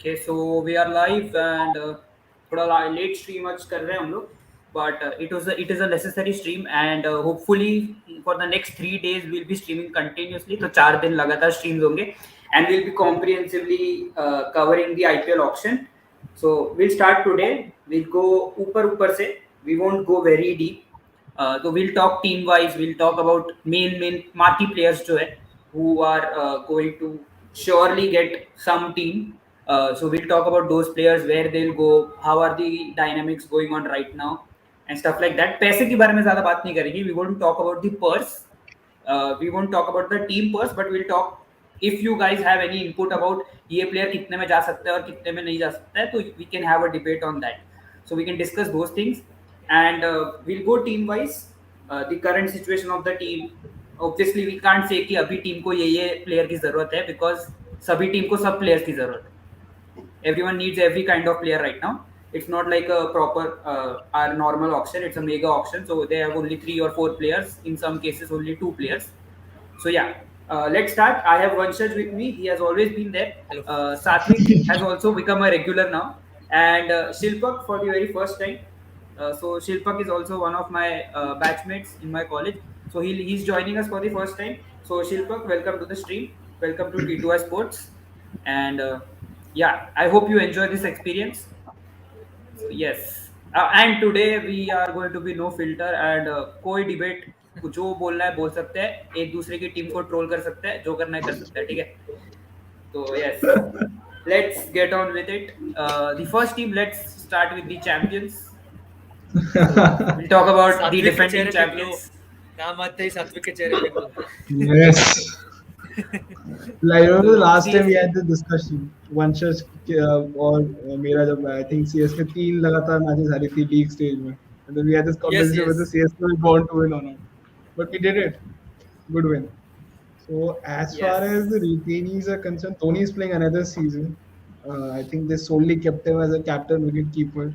Okay, so we are live and थोड़ा late stream आज कर रहे हैं हम लोग, but it is a necessary stream and hopefully for the next 3 days we'll be streaming continuously. तो 4 दिन लगातार streams होंगे and we'll be comprehensively covering the IPL auction. So we'll start today. We'll go ऊपर से. We won't go very deep. So we'll talk team wise. We'll talk about main marquee players जो है who are going to surely get some team. So we'll talk about those players, where they'll go, how are the dynamics going on right now, and stuff like that. पैसे के बारे में ज़्यादा बात नहीं करेंगे. We won't talk about the purse. We won't talk about the team purse, but we'll talk. If you guys have any input about ये player कितने में जा सकता है और कितने में नहीं जा सकता है, तो we can have a debate on that. So we can discuss those things, and we'll go team wise. The current situation of the team. Obviously, we can't say कि अभी टीम को ये player की ज़रूरत है, because सभी team को सब players की ज़रूरत है. Everyone needs every kind of player right now. It's not like a proper our normal auction. It's a mega auction, so they have only 3 or 4 players. In some cases, only 2 players. So yeah, let's start. I have Vanshaj with me. He has always been there. Satvik has also become a regular now, and Shilpak for the very first time. So Shilpak is also one of my batchmates in my college. So he's joining us for the first time. So Shilpak, welcome to the stream. Welcome to T2I Sports, and yeah, I hope you enjoy this experience. So yes, and today we are going to be no filter and कोई debate, जो बोलना है बोल सकते हैं, एक दूसरे की टीम को ट्रोल कर सकते हैं, जो करना है कर सकते हैं, ठीक है? तो yes, let's get on with it. The first team, let's start with the champions. So we'll talk about the defending champions. नाम आते ही सात्विक के चेहरे पे लो. Yes. Like remember the last time we CSK. had the discussion. Vanshaj और मेरा जब I think CSK 3 लगातार मैचेस हारी थी league stage में. And then we had this conversation whether CSK will go on to win or not. But we did it. Good win. So as far as the retainees are concerned, Dhoni is playing another season. I think they solely kept him as a captain wicket-keeper.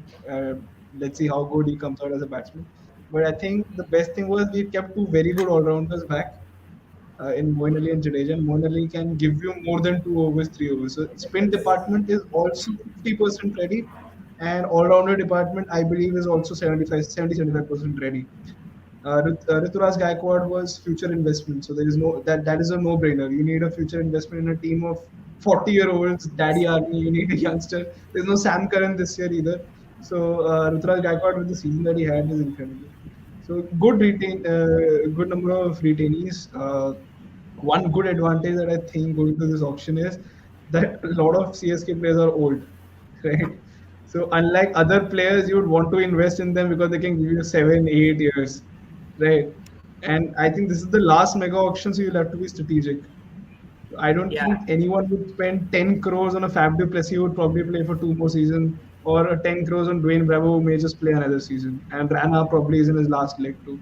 Let's see how good he comes out as a batsman. But I think the best thing was we kept two very good all-rounders back in Moeen Ali and Jadeja. And Moeen Ali can give you more than 2 overs, 3 overs. So spin department is also 50% ready, and all-rounder department I believe is also 75% ready. Rituraj Gaikwad was future investment, so there is no that is a no-brainer. You need a future investment in a team of 40-year-olds, daddy army. You need a youngster. There's no Sam Curran this year either. So Rituraj Gaikwad with the season that he had is incredible. So good number of retainees. One good advantage that I think going to this auction is that a lot of CSK players are old, right? So unlike other players, you would want to invest in them because they can give you 7, 8 years, right? And I think this is the last mega auction, so you'll have to be strategic. I don't think anyone would spend 10 crores on a Fab du Plessis who would probably play for 2 more seasons, or 10 crores on Dwayne Bravo who may just play another season. And Rana probably is in his last leg too.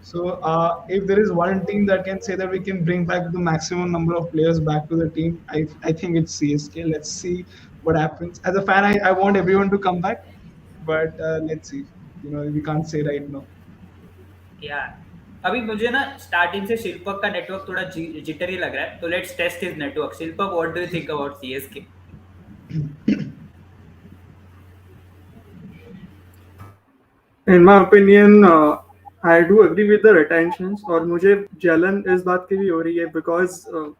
So if there is one team that can say that we can bring back the maximum number of players back to the team, I think it's CSK. Let's see what happens. As a fan, I want everyone to come back, but let's see. We can't say right now. Yeah. अभी मुझे ना starting से शिल्पक का network थोड़ा jittery लग रहा है, तो let's test his network. Shilpak, what do you think about CSK? In my opinion, I do agree with the retentions, और मुझे जलन इस बात की भी हो रही है because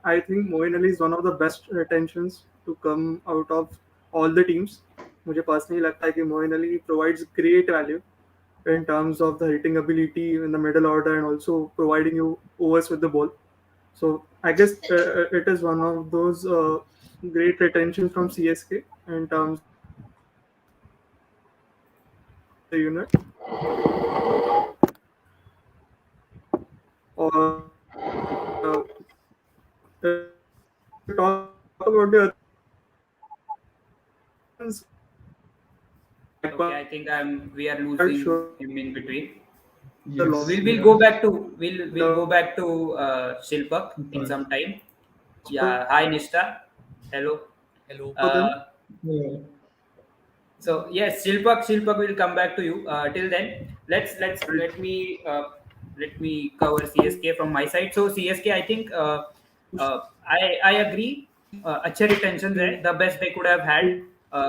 I think Moeen Ali is one of the best retentions to come out of all the teams. मुझे personally लगता है कि Moeen Ali provides great value in terms of the hitting ability in the middle order and also providing you overs with the ball. So I guess it is one of those great retentions from CSK in terms of the unit. Or talk about the Okay, I think we are losing him in between. Yes. We'll go back to Shilpak in some time. Yeah, hi Nishta. Hello. Yeah. So yes, Shilpak will come back to you. Till then, let me cover CSK from my side. So CSK, I think I agree. अच्छे retentions है, the best they could have had,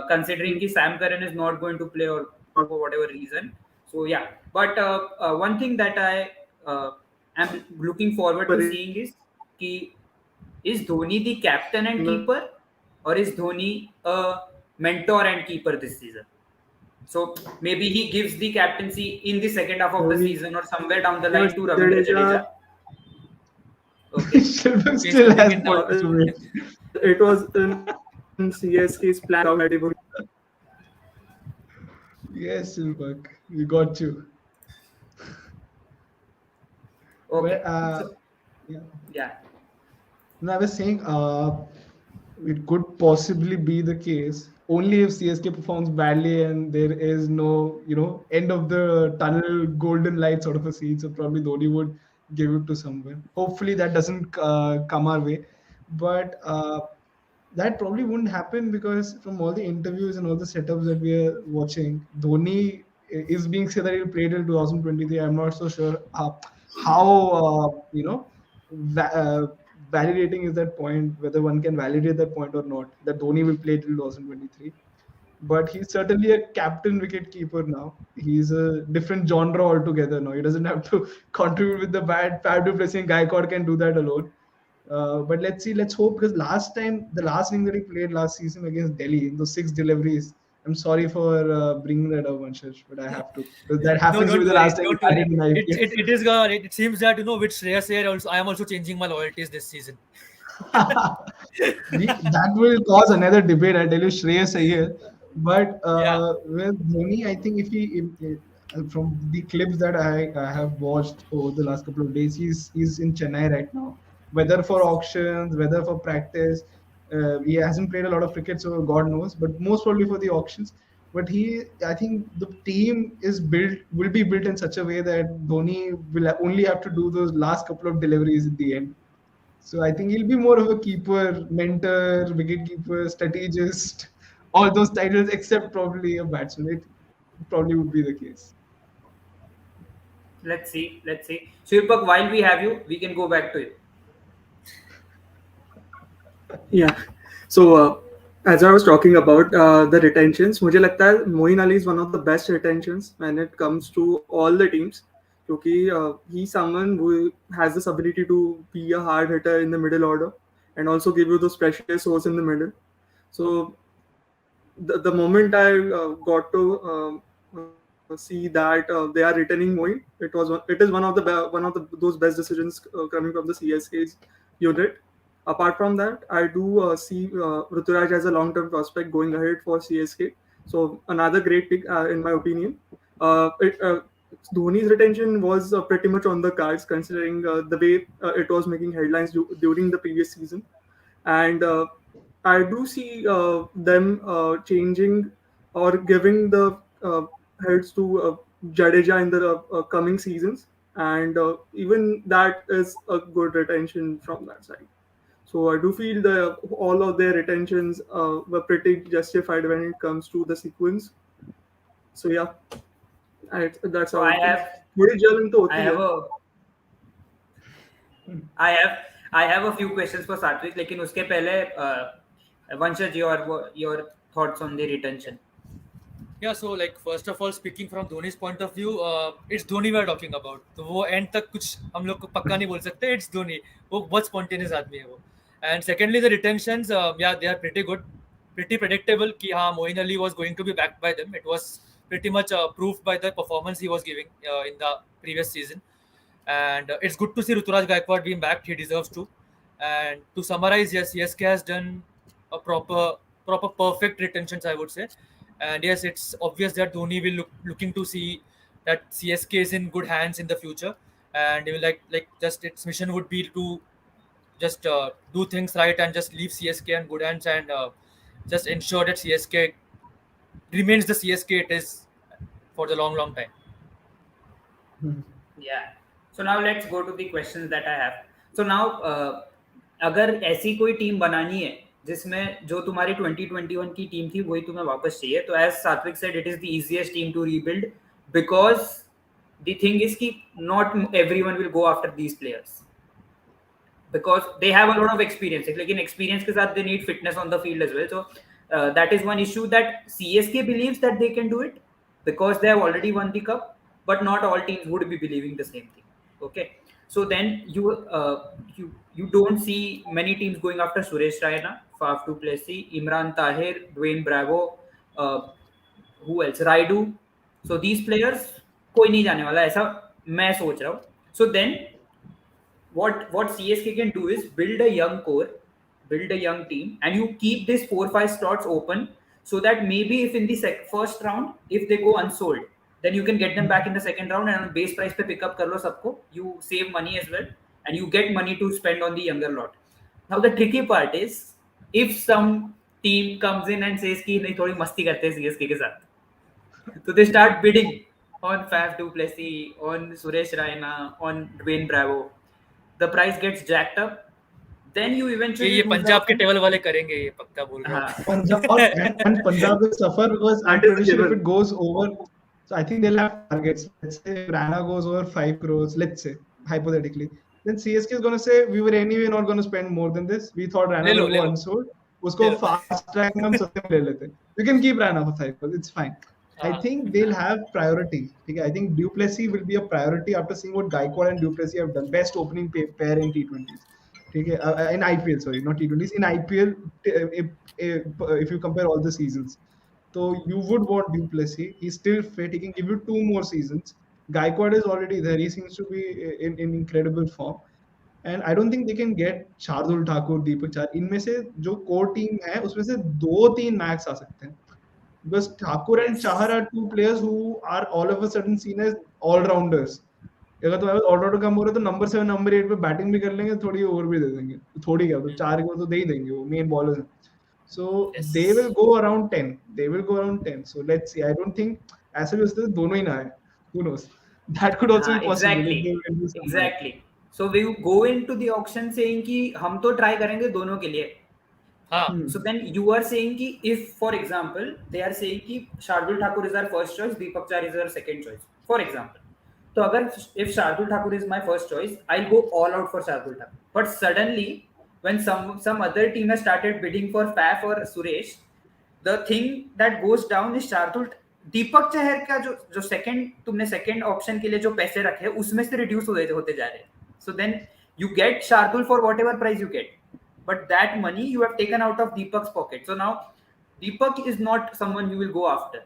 considering कि Sam Curran is not going to play or for whatever reason. So yeah, but one thing that I am looking forward to seeing is Dhoni the captain and keeper, or is Dhoni a mentor and keeper this season? So maybe he gives the captaincy in the second half of the Dhoni season or somewhere down the line pretty to much Ravindra Jadeja. Jadeja. Okay. Shilpak He's still coming has in now. points to make. It was in CSK's plan without that he would. Yes, Shilpak, we got you. Okay. But So yeah. yeah. No, I was saying it could possibly be the case only if CSK performs badly and there is no, end of the tunnel golden light sort of a scene. So probably Dhoni would give it to someone. Hopefully that doesn't come our way. But that probably wouldn't happen because from all the interviews and all the setups that we are watching, Dhoni is being said that he'll play till 2023. I'm not so sure how validating is that point, whether one can validate that point or not, that Dhoni will play till 2023. But he's certainly a captain wicket keeper now. He's a different genre altogether now. He doesn't have to contribute with the bat. Fab du Plessis and Gaikwad can do that alone. But let's see, let's hope, because the last inning that he played last season against Delhi, in those 6 deliveries, I'm sorry for bringing that up, Anshish, but I have to. Because that No, happens to be don't the worry, last time he don't worry. batted in It is it seems that with Shreyas here also I am also changing my loyalties this season. That will cause another debate. I tell you, Shreyas Iyer. But Yeah. with Dhoni, I think from the clips that I have watched over the last couple of days, he's in Chennai right now. Whether for auctions, whether for practice, he hasn't played a lot of cricket, so God knows. But most probably for the auctions. But I think the team will be built in such a way that Dhoni will only have to do those last couple of deliveries at the end. So I think he'll be more of a keeper, mentor, wicket keeper, strategist, all those titles except probably a batsman. It probably would be the case. Let's see. Let's see. Shilpak, while we have you, we can go back to you. Yeah. So as I was talking about the retentions, मुझे लगता है Moin Ali is one of the best retentions when it comes to all the teams. क्योंकि he's someone who has this ability to be a hard hitter in the middle order and also give you those precious overs in the middle. So the moment I got to see that they are returning Moin, it is one of those best decisions coming from the CSK's unit. Apart from that, I do see Ruturaj as a long-term prospect going ahead for CSK. So another great pick in my opinion. Dhoni's retention was pretty much on the cards considering the way it was making headlines during the previous season, and I do see them changing or giving the heads to Jadeja in the coming seasons, and even that is a good retention from that side. So I do feel all of their retentions were pretty justified when it comes to the sequence. So yeah, that's So how I it is. have थोड़ी जलन तो I होती have है. a I have I have a few questions for Satvik, लेकिन उसके पहले Vanshaj, your thoughts on the retention. Yeah, so like first of all, speaking from Dhoni's point of view, it's Dhoni we are talking about. तो वो end तक कुछ हम लोग को पक्का नहीं बोल सकते. It's Dhoni. वो बहुत spontaneous आदमी है वो. And secondly, the retentions, yeah, they are pretty good, pretty predictable. कि हाँ, Moeen Ali was going to be backed by them. It was pretty much proved by the performance he was giving in the previous season. And it's good to see Ruturaj Gaikwad being backed. He deserves to. And to summarize, yes, CSK has done a proper perfect retentions, I would say. And yes, it's obvious that Dhoni will looking to see that CSK is in good hands in the future, and he will like just its mission would be to just do things right and just leave CSK in good hands and just ensure that CSK remains the CSK it is for the long time. Yeah. So now let's go to the questions that I have. So now अगर ऐसी कोई team बनानी है जिसमें जो तुम्हारी 2021 की team थी वही तुम्हें वापस चाहिए, तो as Satvik said, it is the easiest team to rebuild because the thing is कि not everyone will go after these players. because they have a lot of experience. लेकिन experience के साथ they need fitness on the field as well. So that is one issue that CSK believes that they can do it because they have already won the cup, but not all teams would be believing the same thing. Okay, so then you don't see many teams going after Suresh Raina, Faf du Plessis, Imran Tahir, Dwayne Bravo, uh, who else? Raidu. So these players कोई नहीं जाने वाला ऐसा मैं सोच रहा हूँ. So then what CSK can do is build a young core, build a young team, and you keep these 4-5 slots open so that maybe if in the first round if they go unsold, then you can get them back in the second round and on base price pe pick up kar lo sabko. You save money as well and you get money to spend on the younger lot. Now the tricky part is if some team comes in and says कि नहीं थोड़ी मस्ती करते हैं CSK के साथ, so they start bidding on Faf du Plessis, on Suresh Raina, on Dwayne Bravo. The price gets jacked up. Then you eventually ये lose Punjab out. के टेबल वाले करेंगे, ये पक्का बोल रहा हूँ. हाँ. Punjab and Punjab will suffer because I'm That is pretty sure if given. it goes over, so I think they'll have targets. Let's say if Rana goes over 5 crores, let's say hypothetically, then CSK is going to say we were anyway not going to spend more than this. We thought Rana ले will low go unsold. ले उसको लो. fast track में हम सस्ते में ले लेते हैं. You can keep Rana for 5 crores. It's fine. I हाँ. think they'll have priority. Okay? I think Duplessis will be a priority after seeing what Gaikwad and Duplessis have done. Best opening pair in T20s. ठीक है, in IPL, sorry, not T20s, in IPL, if you compare all the seasons, so you would want Duplessis. He's still fit. He can give you 2 more seasons. Gaikwad is already there. He seems to be in incredible form. And I don't think they can get Shardul Thakur, Deepak Char. इनमें से जो core team है उसमें से 2-3 max आ सकते हैं. Because Thakur and Chahar Yes. are 2 players who are all of a sudden seen as all-rounders. अगर तुम्हारे पास ऑलराउंडर कम हो रहा है तो नंबर 7 नंबर 8 पे बैटिंग भी कर लेंगे, थोड़ी ओवर भी दे देंगे. थोड़ी क्या तो 4 को तो दे ही देंगे, वो मेन बॉलर्स हैं. So they will Yes. go around 10. They will go around 10. So let's see. I don't think ऐसे भी उससे दोनों ही ना है. Who knows? That could also be possible if Exactly. they will do some right. Exactly. So we go into the auction saying कि हम तो try करेंगे दोनों के लिए. हाँ. So then you are saying कि if for example they are saying कि Shardul Thakur is our first choice, Deepak Char is our second choice. For example. तो अगर if Shardul Thakur is my first choice, I'll go all out for Shardul Thakur. But suddenly when some other team has started bidding for Faf or Suresh, the thing that goes down is Shardul Deepak Chahar का जो second तुमने second option के लिए जो पैसे रखे उसमें से रिड्यूस होते जा रहे हैं. So then you get Shardul for whatever price you get, but that money you have taken out of Deepak's pocket. So now Deepak is not someone you will go after.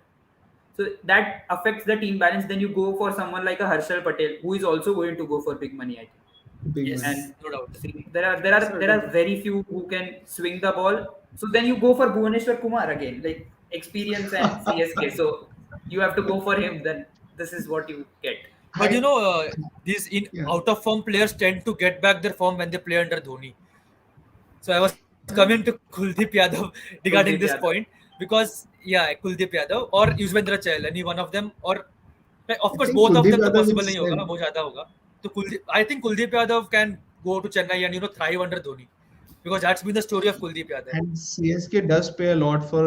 So that affects the team balance. Then you go for someone like a Harshal Patel, who is also going to go for big money, I think. Big Yes, money. And no doubt. see, there are very few who can swing the ball. So then you go for Bhuvaneshwar Kumar again, like experience and CSK. So you have to go for him. Then this is what you get. But you know, these Yeah. out of form players tend to get back their form when they play under Dhoni. So I was coming to Kuldeep Yadav regarding Kuldeep this Yadav. point because Kuldeep Yadav or Yuzvendra Chahal, any one of them, or of I course think both of Kuldeep them तो Yadav possible will नहीं होगा ना, sell. वो ज़्यादा होगा. तो I think Kuldeep Yadav can go to Chennai and thrive under Dhoni because that's been the story of Kuldeep Yadav. And CSK does pay a lot for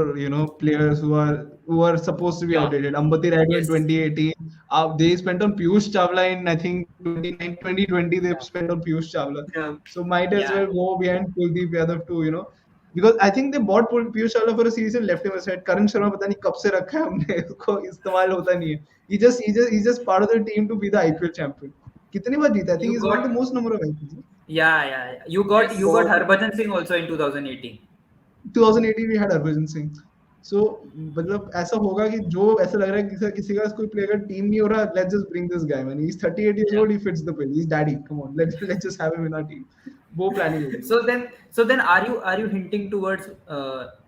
players who are supposed to be Yeah. outdated. Ambati Rayudu in Yes. 2018. They spent on Piyush Chawla in I think 2020. They Yeah. spent on Piyush Chawla. Yeah. So might as Yeah. well go behind Kuldeep Yadav too. Because I think they bought Piyush Chawla for a series and left him aside. Karan Sharma पता नहीं कब से रखा है हमने उसको इस्तेमाल होता नहीं है. He's just part of the team to be the IPL champion. कितनी बार जीता? I think You he's won the got most number of IPLs. yeah. You got Yes. you got Harbhajan Singh also in 2018. 2018 we had Harbhajan Singh. So मतलब ऐसा होगा कि जो ऐसा लग रहा है किसी का कोई प्लेयर का टीम नहीं हो रहा, let's just bring this guy, man. He's 38 years Yeah. old, he fits the bill. He's daddy. Come on, let's just have him in our team. वो planning होगी. So then are you hinting towards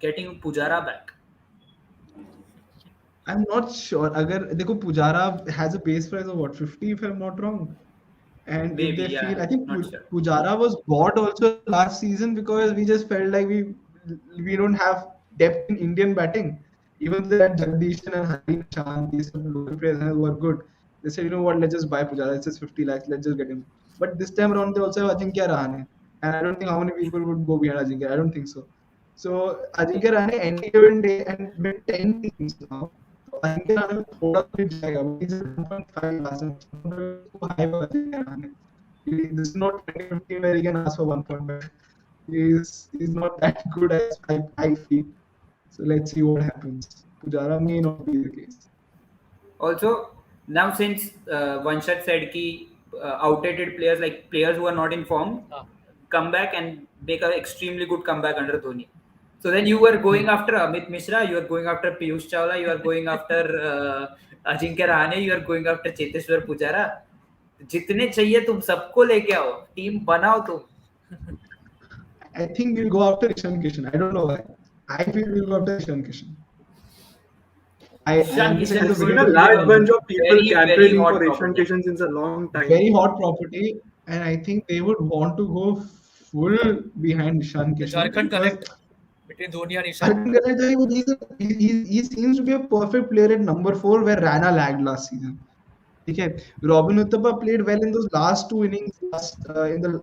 getting Pujara back? I'm not sure. अगर देखो Pujara has a base price of what 50 if I'm not wrong. And if Maybe, they yeah, feel, I think not sure. Pujara was bought also last season because we just felt like we don't have depth in Indian batting. Even though that Jagdish and Hari Nishan, these some local players who are good, they said, you know what, let's just buy Pujara. It's just 50 lakhs. Let's just get him. But this time around, they also have Ajinkya Rahane, and I don't think how many people would go behind Ajinkya. I don't think so. So Ajinkya Rahane any given day and with 10 teams now. So Ajinkya Rahane में थोड़ा तो जाएगा. But he's 1.5 last time. Too high for Ajinkya Rahane. This is not 2015 where he can ask for 1 point, but he's not that good as I feel. So let's see what happens. Pujara may not be the case. Also, now since Vanshad said ki outdated players, like players who are not in form, Ah. come back and make an extremely good comeback under Dhoni. So then you were going after Amit Mishra, you are going after Piyush Chawla, you are going after Ajinkya Rahane, you are going after Cheteshwar Pujara. जितने चाहिए तुम सबको लेके आओ, team बनाओ तुम. I think we'll go after Ishan Kishan. I don't know why. I feel we'll go after Ishan Kishan. I Ishan anticipate Kishan the is I've going seen wicket to a be keeping large a bunch ability. of people very, very campaigning hot for Asian property. Kishan since a long time. Very hot property, and I think they would want to go full behind Ishan The Kishan Jharkhand because connect between Dhoni and Ishan. Arkan Ganaj, he seems to be a perfect player at number 4 where Rana lagged last season. Okay. Robin Uthappa played well in those last two innings in the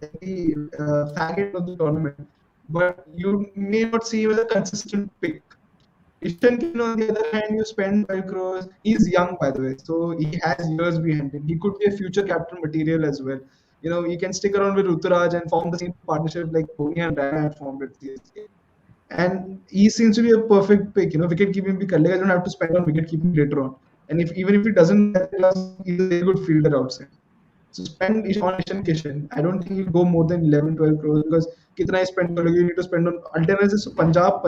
fag end of the tournament, but you may not see him as a consistent pick. Ishan Kishan, on the other hand, you spend 12 crores. He's young, by the way, so he has years behind him. He could be a future captain material as well. He can stick around with Ruturaj and form the same partnership like Dhoni and Rana had formed with CSK. And he seems to be a perfect pick. Wicket keeping bhi kar lega. I don't have to spend on wicket keeping later on. And even if he doesn't get the class, he's a very good fielder outside. So spend on Ishan Kishan. I don't think he'll go more than 11, 12 crores because kitna he spend करोगे? You need to spend on alternatives. So Punjab,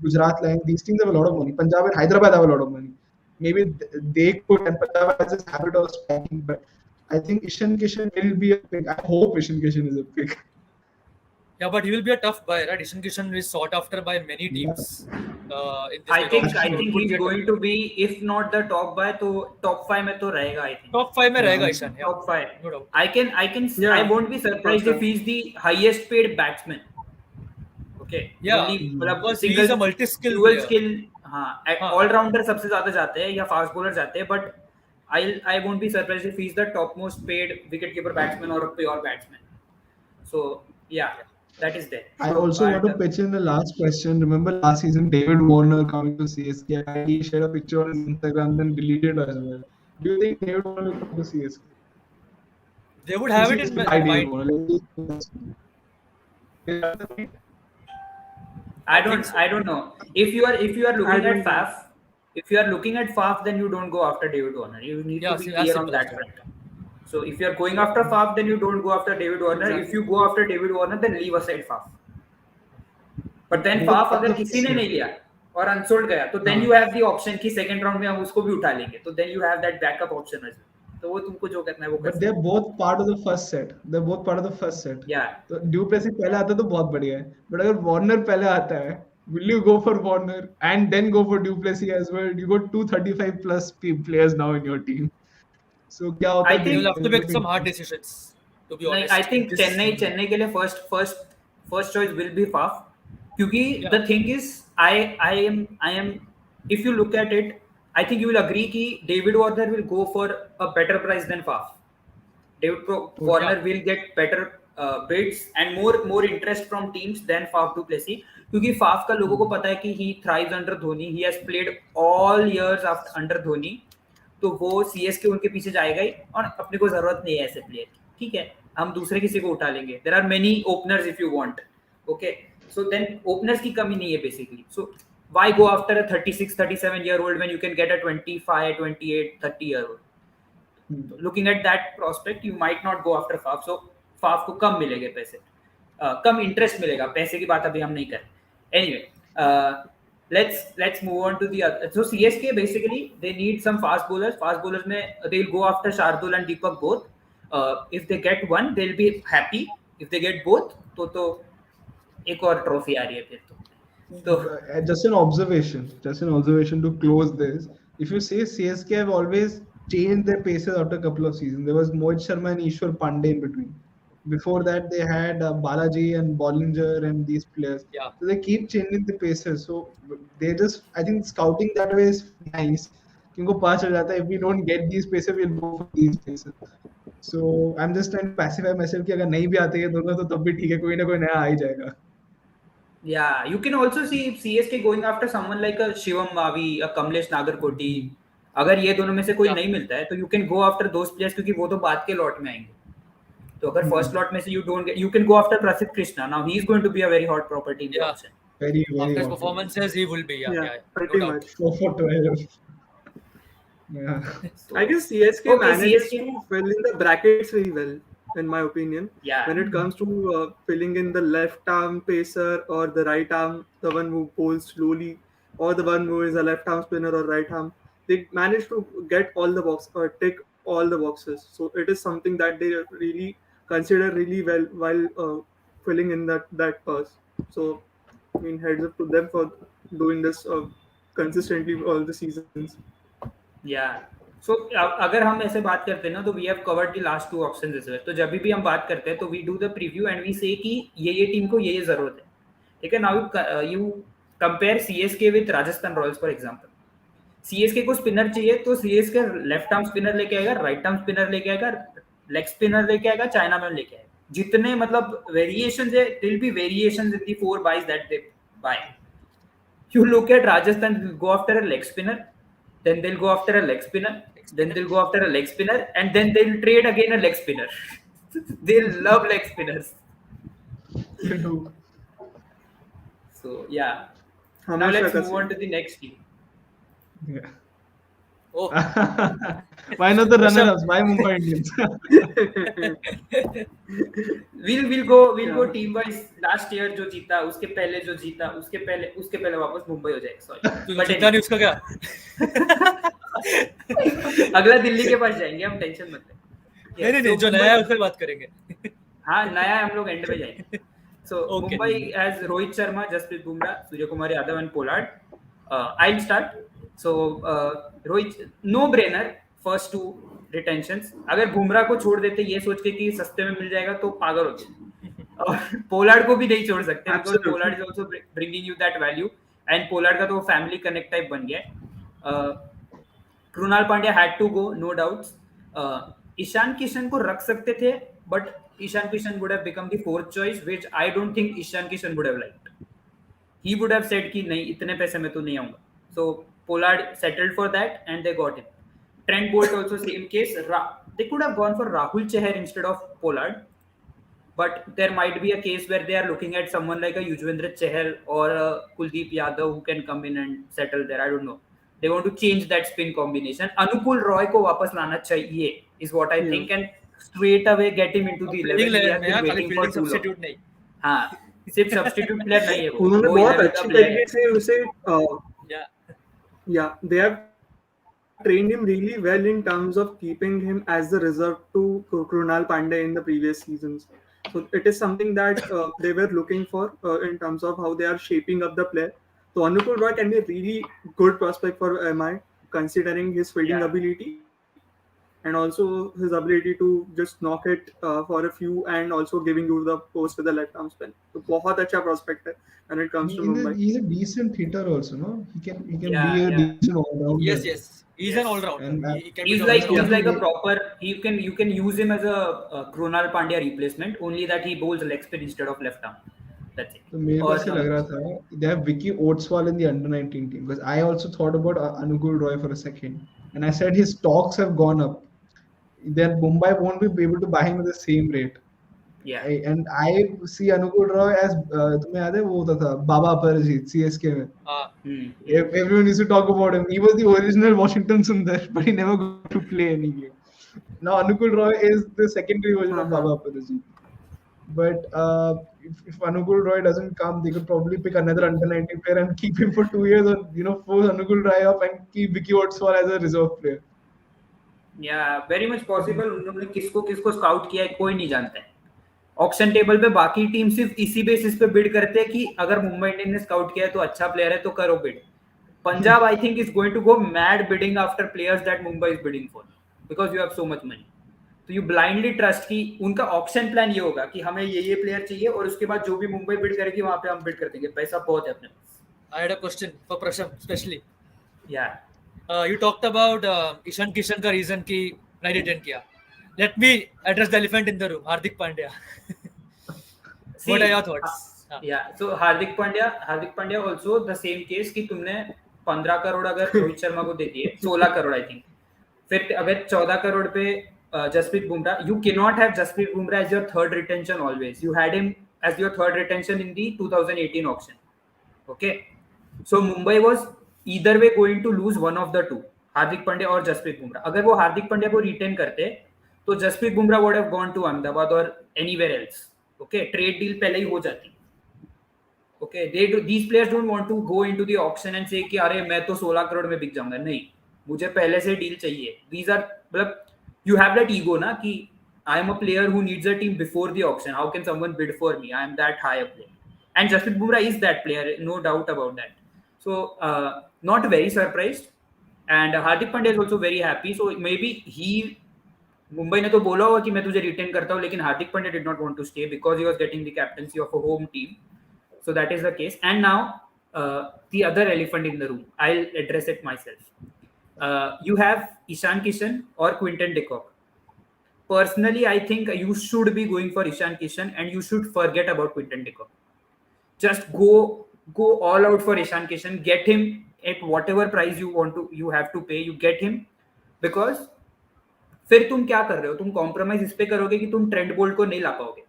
Gujarat line. These teams have a lot of money. Punjab and Hyderabad have a lot of money. Maybe they could, and Punjab has this habit of spiking. But I think Ishan Kishan will be a pick. I hope Ishan Kishan is a pick. Yeah, but he will be a tough buy, right? Ishan Kishan is sought after by many Yeah. teams in this I big think auction. I So think it would he's be a tough going to be, if not the top by, तो top 5 में तो रहेगा. I think top 5 में Yeah, रहेगा I'm Ishan. Yeah, top 5. no doubt. I Yeah, won't be surprised for if sure. he's the highest paid batsman. Okay, Yeah, only मतलब because he single is a multi-skill dual player. skill. हाँ, हाँ. all rounder सबसे ज़्यादा जाते हैं या fast bowler जाते हैं, but I won't be surprised if he's the topmost paid wicketkeeper batsman or a pure batsman. So yeah, that is there. I also want to But pitch in the last question. Remember last season, David Warner coming to CSK? He shared a picture on his Instagram, then deleted as well. Do you think David Warner will come to CSK? They would To have it CSK in by David mind. Warner. I I think don't so. I don't know. If you are I looking don't at know. Faf, if you are looking at Faf, then you don't go after David Warner. You need Yeah, to be see, as clear on simple as that that. front. So if you are going after Faf, then you don't go after David Warner. If Exactly. you go after David Warner, then leave aside Faf. But then Both Faf are अगर the किसी ने same. नहीं लिया और unsold गया, तो then हाँ. you have the option कि second round में हम उसको भी उठा लेंगे. तो then you have that backup option as well. तो वो तुमको जो करना है वो कर But they're सकते हो. both part of the first set. They're both part of the first set. Yeah. तो Duplessis पहले आता है तो बहुत बढ़िया है. But अगर Warner पहले आता है, will you go for Warner and then go for Duplessis as well? You got 235 plus players now in your team. So क्या होता I है They will think have to देखने make को some hard interesting. decisions, to be नहीं, I honest. In think this, Chennai के लिए first choice will be Faf. क्योंकि yeah, the thing is, I am if you look at it, I think you will agree कि David Warner will go for a better price than Faf. Warner yeah, will get better bids and more interest from teams than Faf Duplessis. क्योंकि Faf का लोगों को पता है कि he thrives under Dhoni. He has played all years under Dhoni. तो वो CSK उनके पीछे जाएगा ही और अपने को जरूरत नहीं है ऐसे प्लेयर की. ठीक है, हम दूसरे किसी को उठा लेंगे. There are many openers if you want. Okay, so then openers की कमी नहीं है basically. So why go after a 36 37 year old when you can get a 25 28 30 year old? Looking at that prospect, you might not go after Faf. So Faf को कम मिलेंगे पैसे, कम interest मिलेगा. पैसे की बात अभी हम नहीं करें. Anyway, let's move on to the other. So CSK basically they need some fast bowlers. Fast bowlers में they'll go after Shardul and Deepak both. If they get one, they'll be happy. If they get both, तो एक और trophy आ रही है फिर तो. Just an observation to close this. If you say CSK have always changed their paces after a couple of seasons. There was Mohit Sharma and Ishwar Pandey in between. Before that, they had Balaji and Bollinger and these players. yeah. So they keep changing the paces. So they just, I think scouting that way is nice. क्योंकि पता चल जाता है if we don't get these paces, we'll go for these paces. So I'm just trying to pacify myself कि अगर नहीं भी आते हैं दोनों तो तब भी ठीक है, कोई ना कोई नया आ ही जाएगा. Yeah, you can also see CSK going after someone like a Shivam Mavi, a Kamlesh Nagarkoti. अगर ये दोनों में से कोई Yeah. नहीं मिलता है तो you can go after those players क्योंकि वो तो बाद के लॉट में आएंगे. तो अगर फर्स्ट लॉट में से you can go after Prasidh Krishna. Now he is going to be a very hot property in the Yeah. auction. Very, very After his hot. performances, he will be. Yeah, Yeah, yeah, no pretty doubt. much. 4 for 12. Yeah. So, I guess CSK okay, manages CSK. to fill in the brackets very well, in my opinion. Yeah. When it comes to filling in the left arm pacer or the right arm, the one who bowls slowly, or the one who is a left arm spinner or right arm, they manage to get all the box or tick all the boxes. So it is something that they really consider really well while filling in that pass. So I mean, heads up to them for doing this consistently all the seasons. या सो अगर हम ऐसे बात करते हैं ना तो we have covered the last two options इस तो जब भी हम बात करते हैं तो we do the preview and we say कि ये टीम को ये जरूरत है, ठीक है. Now you compare CSK with Rajasthan Royals for example. CSK को स्पिनर चाहिए तो सीएसके लेफ्ट आर्म स्पिनर लेके आएगा, राइट आर्म स्पिनर लेके आएगा, लेग स्पिनर लेके आएगा, चाइना मैन लेके आएगा. जितने मतलब वेरिएशंस है, there will be variations in the four buys that they buy. You look at Rajasthan, go after a leg spinner, then they'll go after a leg spinner, then they'll go after a leg spinner, and then they'll trade again a leg spinner. They love leg spinners. So yeah. Now let's move on to the next team. Yeah. Oh, Why not the runners-ups? Why Mumbai Indians? We'll go team wise. Last year जो जीता, उसके पहले जो जीता, उसके पहले वापस मुंबई हो जाएगा. Sorry. तो जीता नहीं उसका क्या? अगला दिल्ली के पास जाएंगे हम, टेंशन मत ले. नहीं, जो नया है उससे बात करेंगे. हाँ, नया हम लोग एंड में जाएंगे. So Okay. Mumbai has Rohit Sharma, Jasprit Bumrah, Surya Kumar Yadav and Pollard. I'll start. So Rohit, no brainer, first two retentions. अगर बुमराह को छोड़ देते ये सोच के कि सस्ते में मिल जाएगा तो पागल होते. और पोलार्ड को भी नहीं छोड़ सकते because Pollard is also bringing you that value, and Pollard का तो फैमिली कनेक्ट टाइप बन गया है. Krunal Pandya had to go, no doubts. Ishan Kishan को रख सकते थे, but Ishan Kishan would have become the fourth choice, which I don't think Ishan Kishan would have liked. He would have said कि नहीं, इतने पैसे में तो नहीं आऊंगा. So Pollard settled for that and they got him. Trent Bolt also same case. They could have gone for Rahul Chahar instead of Pollard, but there might be a case where they are looking at someone like a Yuzvendra Chahal or a Kuldeep Yadav who can come in and settle there. I don't know. They want to change that spin combination. Anukul Roy को वापस लाना चाहिए is what I think, and straight away get him into the 11. He has been waiting for too long. Substitute नहीं. हाँ, सिर्फ substitute player नहीं है वो. उन्होंने वो बहुत 11 का अच्छी player है. तरीके से उसे Yeah. yeah, they have trained him really well in terms of keeping him as the reserve to Krunal Pandey in the previous seasons. So it is something that they were looking for in terms of how they are shaping up the player. So Anukul Roy can be a really good prospect for MI, considering his fielding Yeah. ability and also his ability to just knock it for a few and also giving you the post with the left arm spin. So बहुत अच्छा prospect है when it comes to Mumbai. He's a decent hitter also, no? He can Yeah, be a yeah. decent all-rounder. Yes. He's an all-rounder. And, He can He's be like all-rounder. he's like a proper. You can use him as a Krunal Pandya replacement. Only that he bowls leg spin instead of left arm. That's it. तो मेरे को ऐसे लग रहा था they have Vicky Oatswal in the under-19 team, because I also thought about Anukul Roy for a second, and I said his stocks have gone up. Then Mumbai won't be able to buy him at the same rate. Yeah. And I see Anukul Roy as तुम्हें याद है वो होता था बाबा अपराजित CSK में. Everyone used to talk about him. He was the original Washington Sundar, but he never got to play any game. Now Anukul Roy is the secondary version of Baba Aparaji. But if Anukul Roy doesn't come, they could probably pick another under-19 player and keep him for 2 years, or force Anukul Roy up and keep Vicky Oatswal as a reserve player. Yeah, very much possible. उन्होंने किसको scout किया है कोई नहीं जानता है. Auction table पे बाकी टीम सिर्फ इसी बेसिस पे बिड करते हैं कि अगर मुंबई इंडियंस ने स्काउट किया है तो अच्छा प्लेयर है तो करो bid. Punjab I think is going to go mad bidding after players that Mumbai is bidding for, because you have so much money. तो यू ब्लाइंडली ट्रस्ट कि उनका ऑप्शन प्लान ये होगा कि हमें ये प्लेयर चाहिए और उसके बाद जो भी मुंबई बिड करेगी वहां पे हम बिड कर देंगे. पैसा बहुत है अपने पास. I had a question for Prasham, especially. Yeah. You talked about Ishan Kishan का रीजन कि नहीं रिटेन किया. Let me address the elephant in the room. Hardik Pandya. What are your thoughts? Yeah. So Hardik Pandya also the same case कि तुमने 15 करोड़ अगर रोहित शर्मा को दे दिए, 16 crore I think, फिर अगर 14 करोड़ पे Jasprit Bumrah. You cannot have Jasprit Bumrah as your third retention always. You had him as your third retention in the 2018 auction. Okay. So Mumbai was either way going to lose one of the two, Hardik Pandya or Jasprit Bumrah. अगर वो हार्दिक पांड्या को retain करते तो Jasprit Bumrah would have gone to Ahmedabad or anywhere else. Okay, trade deal पहले ही हो जाती. Okay, these players don't want to go into the auction and say कि अरे मैं तो 16 करोड़ में बिक जाऊंगा. नहीं, मुझे पहले से डील चाहिए. These are मतलब you have that ego ना कि I am a player who needs a team before the auction. How can someone bid for me? I am that high a player. And Jasprit Bumrah is that player, no doubt about that. So not very surprised. And Hardik Pandya is also very happy. So maybe he Mumbai ने तो बोला होगा कि मैं तुझे retain करता हूँ, लेकिन Hardik Pandya did not want to stay because he was getting the captaincy of a home team. So that is the case. And now the other elephant in the room, I'll address it myself. You have Ishan Kishan or Quinton de Kock. Personally, I think you should be going for Ishan Kishan and you should forget about Quinton de Kock. Just go all out for Ishan Kishan. Get him at whatever price you have to pay. You get him because फिर तुम क्या कर रहे हो? तुम compromise इस पे करोगे कि तुम ट्रेंट बोल्ट को नहीं ला पाओगे.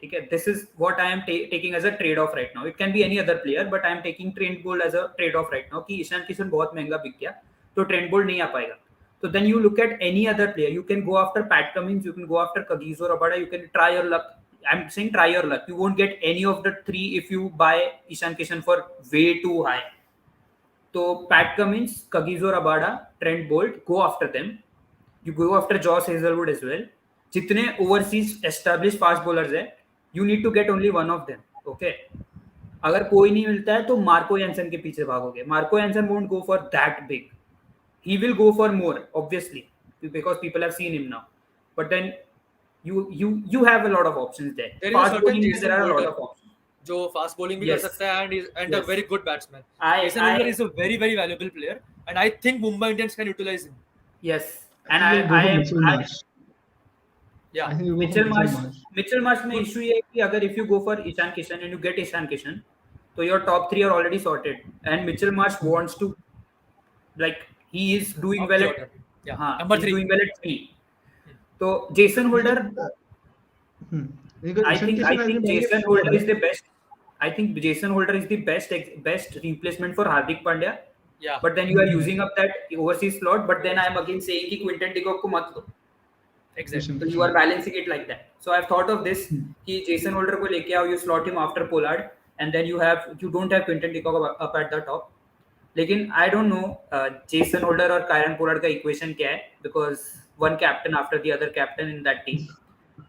ठीक है, this is what I am taking as a trade off right now. It can be any other player but I am taking Trent Boult as a trade off right now कि ईशान किशन बहुत महंगा बिक गया तो ट्रेंट बोल्ट नहीं आ पाएगा. So then you look at any other player. You can go after Pat Cummins, you can go after Kagiso Rabada, you can try your luck. I'm saying try your luck. You won't get any of the three if you buy Ishan Kishan for way too high. So Pat Cummins, Kagiso Rabada, Trent Bolt, go after them. You go after Josh Hazelwood as well. जितने overseas established fast bowlers है, you need to get only one of them. Okay. अगर कोई नहीं मिलता है तो Marco Jansen के पीछे भागोगे. Marco Jansen won't go for that big. He will go for more, obviously, because people have seen him now. But then you have a lot of options there. There is a Fast certain bowling, Jason there are a lot Holder of options. जो fast bowling भी कर Yes. सकता है and a Yes. very good batsman. I- Jason I- Holder is a very very valuable player and I think Mumbai Indians can utilize him. Yes. I And think you'll go for I Mitchell am Marsh. Yeah. I think you'll go Mitchell for Marsh. Mitchell Marsh में issue ये है कि अगर if you go for Ishan Kishan and you get Ishan Kishan, so your top three are already sorted. And Mitchell Marsh wants to, like, he is doing Up well the at, order. Yeah. हाँ, Number he's 3. doing well at 3. So Jason Holder, Because I Ishan think Kishan has been playing Jason at four, Holder is right? the best. I think Jason Holder is the best replacement for Hardik Pandya. Yeah. But then you are using up that overseas slot. But then I am again saying कि Quinton de Kock को मत लो. Exactly. So you are balancing it like that. So I've thought of this कि Jason Holder को लेके आओ, you slot him after Pollard, and then you don't have Quinton de Kock up at the top. लेकिन I don't know Jason Holder और Kieran Pollard का equation क्या है, because one captain after the other captain in that team.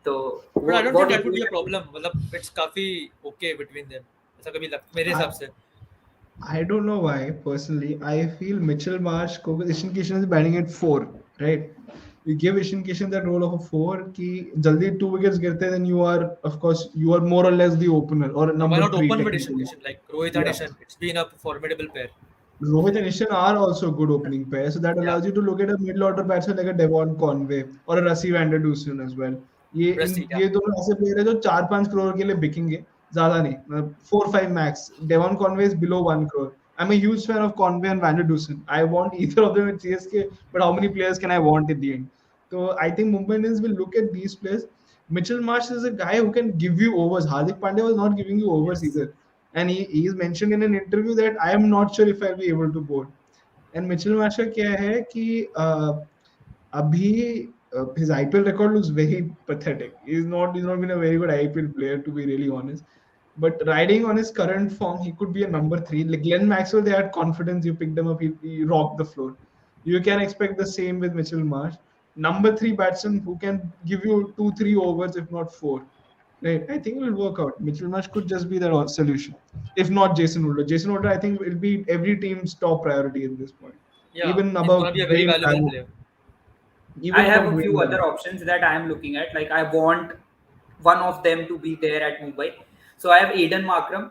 तो But I don't what think that would be a equation- problem. मतलब it's काफी okay between them. ऐसा कभी मेरे हिसाब से. I don't know why personally. I feel Mitchell Marsh, because Ishan Kishan is batting at 4, right? You give Ishan Kishan that role of a 4, कि जल्दी 2 wickets गिरते हैं, then you are more or less the opener or Why number not 3 open with Ishan technically. Kishan like Rohit and Yeah. Ishan? It's been a formidable pair. Rohit and Ishan are also good opening pairs, so that allows you to look at a middle order batsman like a Devon Conway or a Rassie van der Dusen as well. ये दोनों ऐसे player है जो 4-5 करोड़ के लिए बिकेंगे, ज्यादा नहीं, 4-5 max. Devon Conway is below 1 crore. I'm a huge fan of Conway and van der Dusen. I want either of them at CSK, but how many players can I want in the end? So I think Mumbai Indians will look at these players. Mitchell Marsh is a guy who can give you overs. Hardik Pandya was not giving you overs either. And he is mentioned in an interview that I am not sure if I'll be able to bowl. And Mitchell Marsh का क्या है कि अभी his IPL record looks very pathetic. He's not been a very good IPL player, to be really honest. But riding on his current form, he could be a number 3. Like Glenn Maxwell, they had confidence. You picked him up, he rocked the floor. You can expect the same with Mitchell Marsh. Number 3 batsman who can give you 2-3 overs, if not 4. Right, I think it will work out. Mitchell Marsh could just be the solution, if not Jason Holder. Jason Holder, I think, will be every team's top priority at this point. Yeah, Even he's above gonna be a very Dwayne valuable Bravo. player. Even I have above a few Dwayne other Bravo. options that I am looking at. Like I want one of them to be there at Mumbai. So I have Aiden Markram.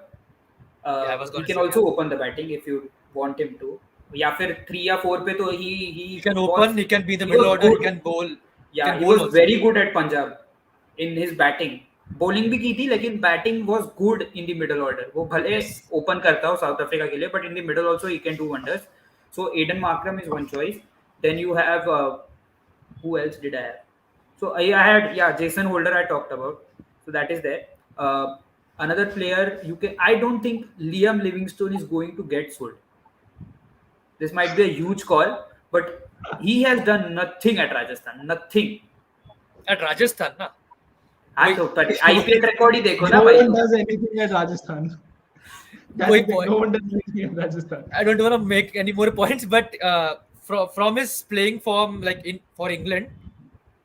Yeah, I was He gonna can say, also open the batting if you want him to. या फिर 3 या 4 पे तो He can open, he can be in the he middle was order, he good. can bowl. Yeah, can he bowl was also. very good at Punjab in his batting. Bowling भी की थी लेकिन batting was good in the middle order. वो भले open करता हो south Africa के लिए, but in the middle also he can do wonders. So Aiden Markram is one choice. Then you have who else did I have? So I had, yeah, Jason Holder I talked about. So that is there. Another player you can. I don't think Liam Livingstone is going to get sold. This might be a huge call, but he has done nothing at Rajasthan. Nothing. At Rajasthan, na? हाँ तो पर IPL record ही देखो ना No भाई one तुम. does anything at Rajasthan. That's वही the thing. point. No one does anything at Rajasthan. I don't want to make any more points, but from his playing form, like for England,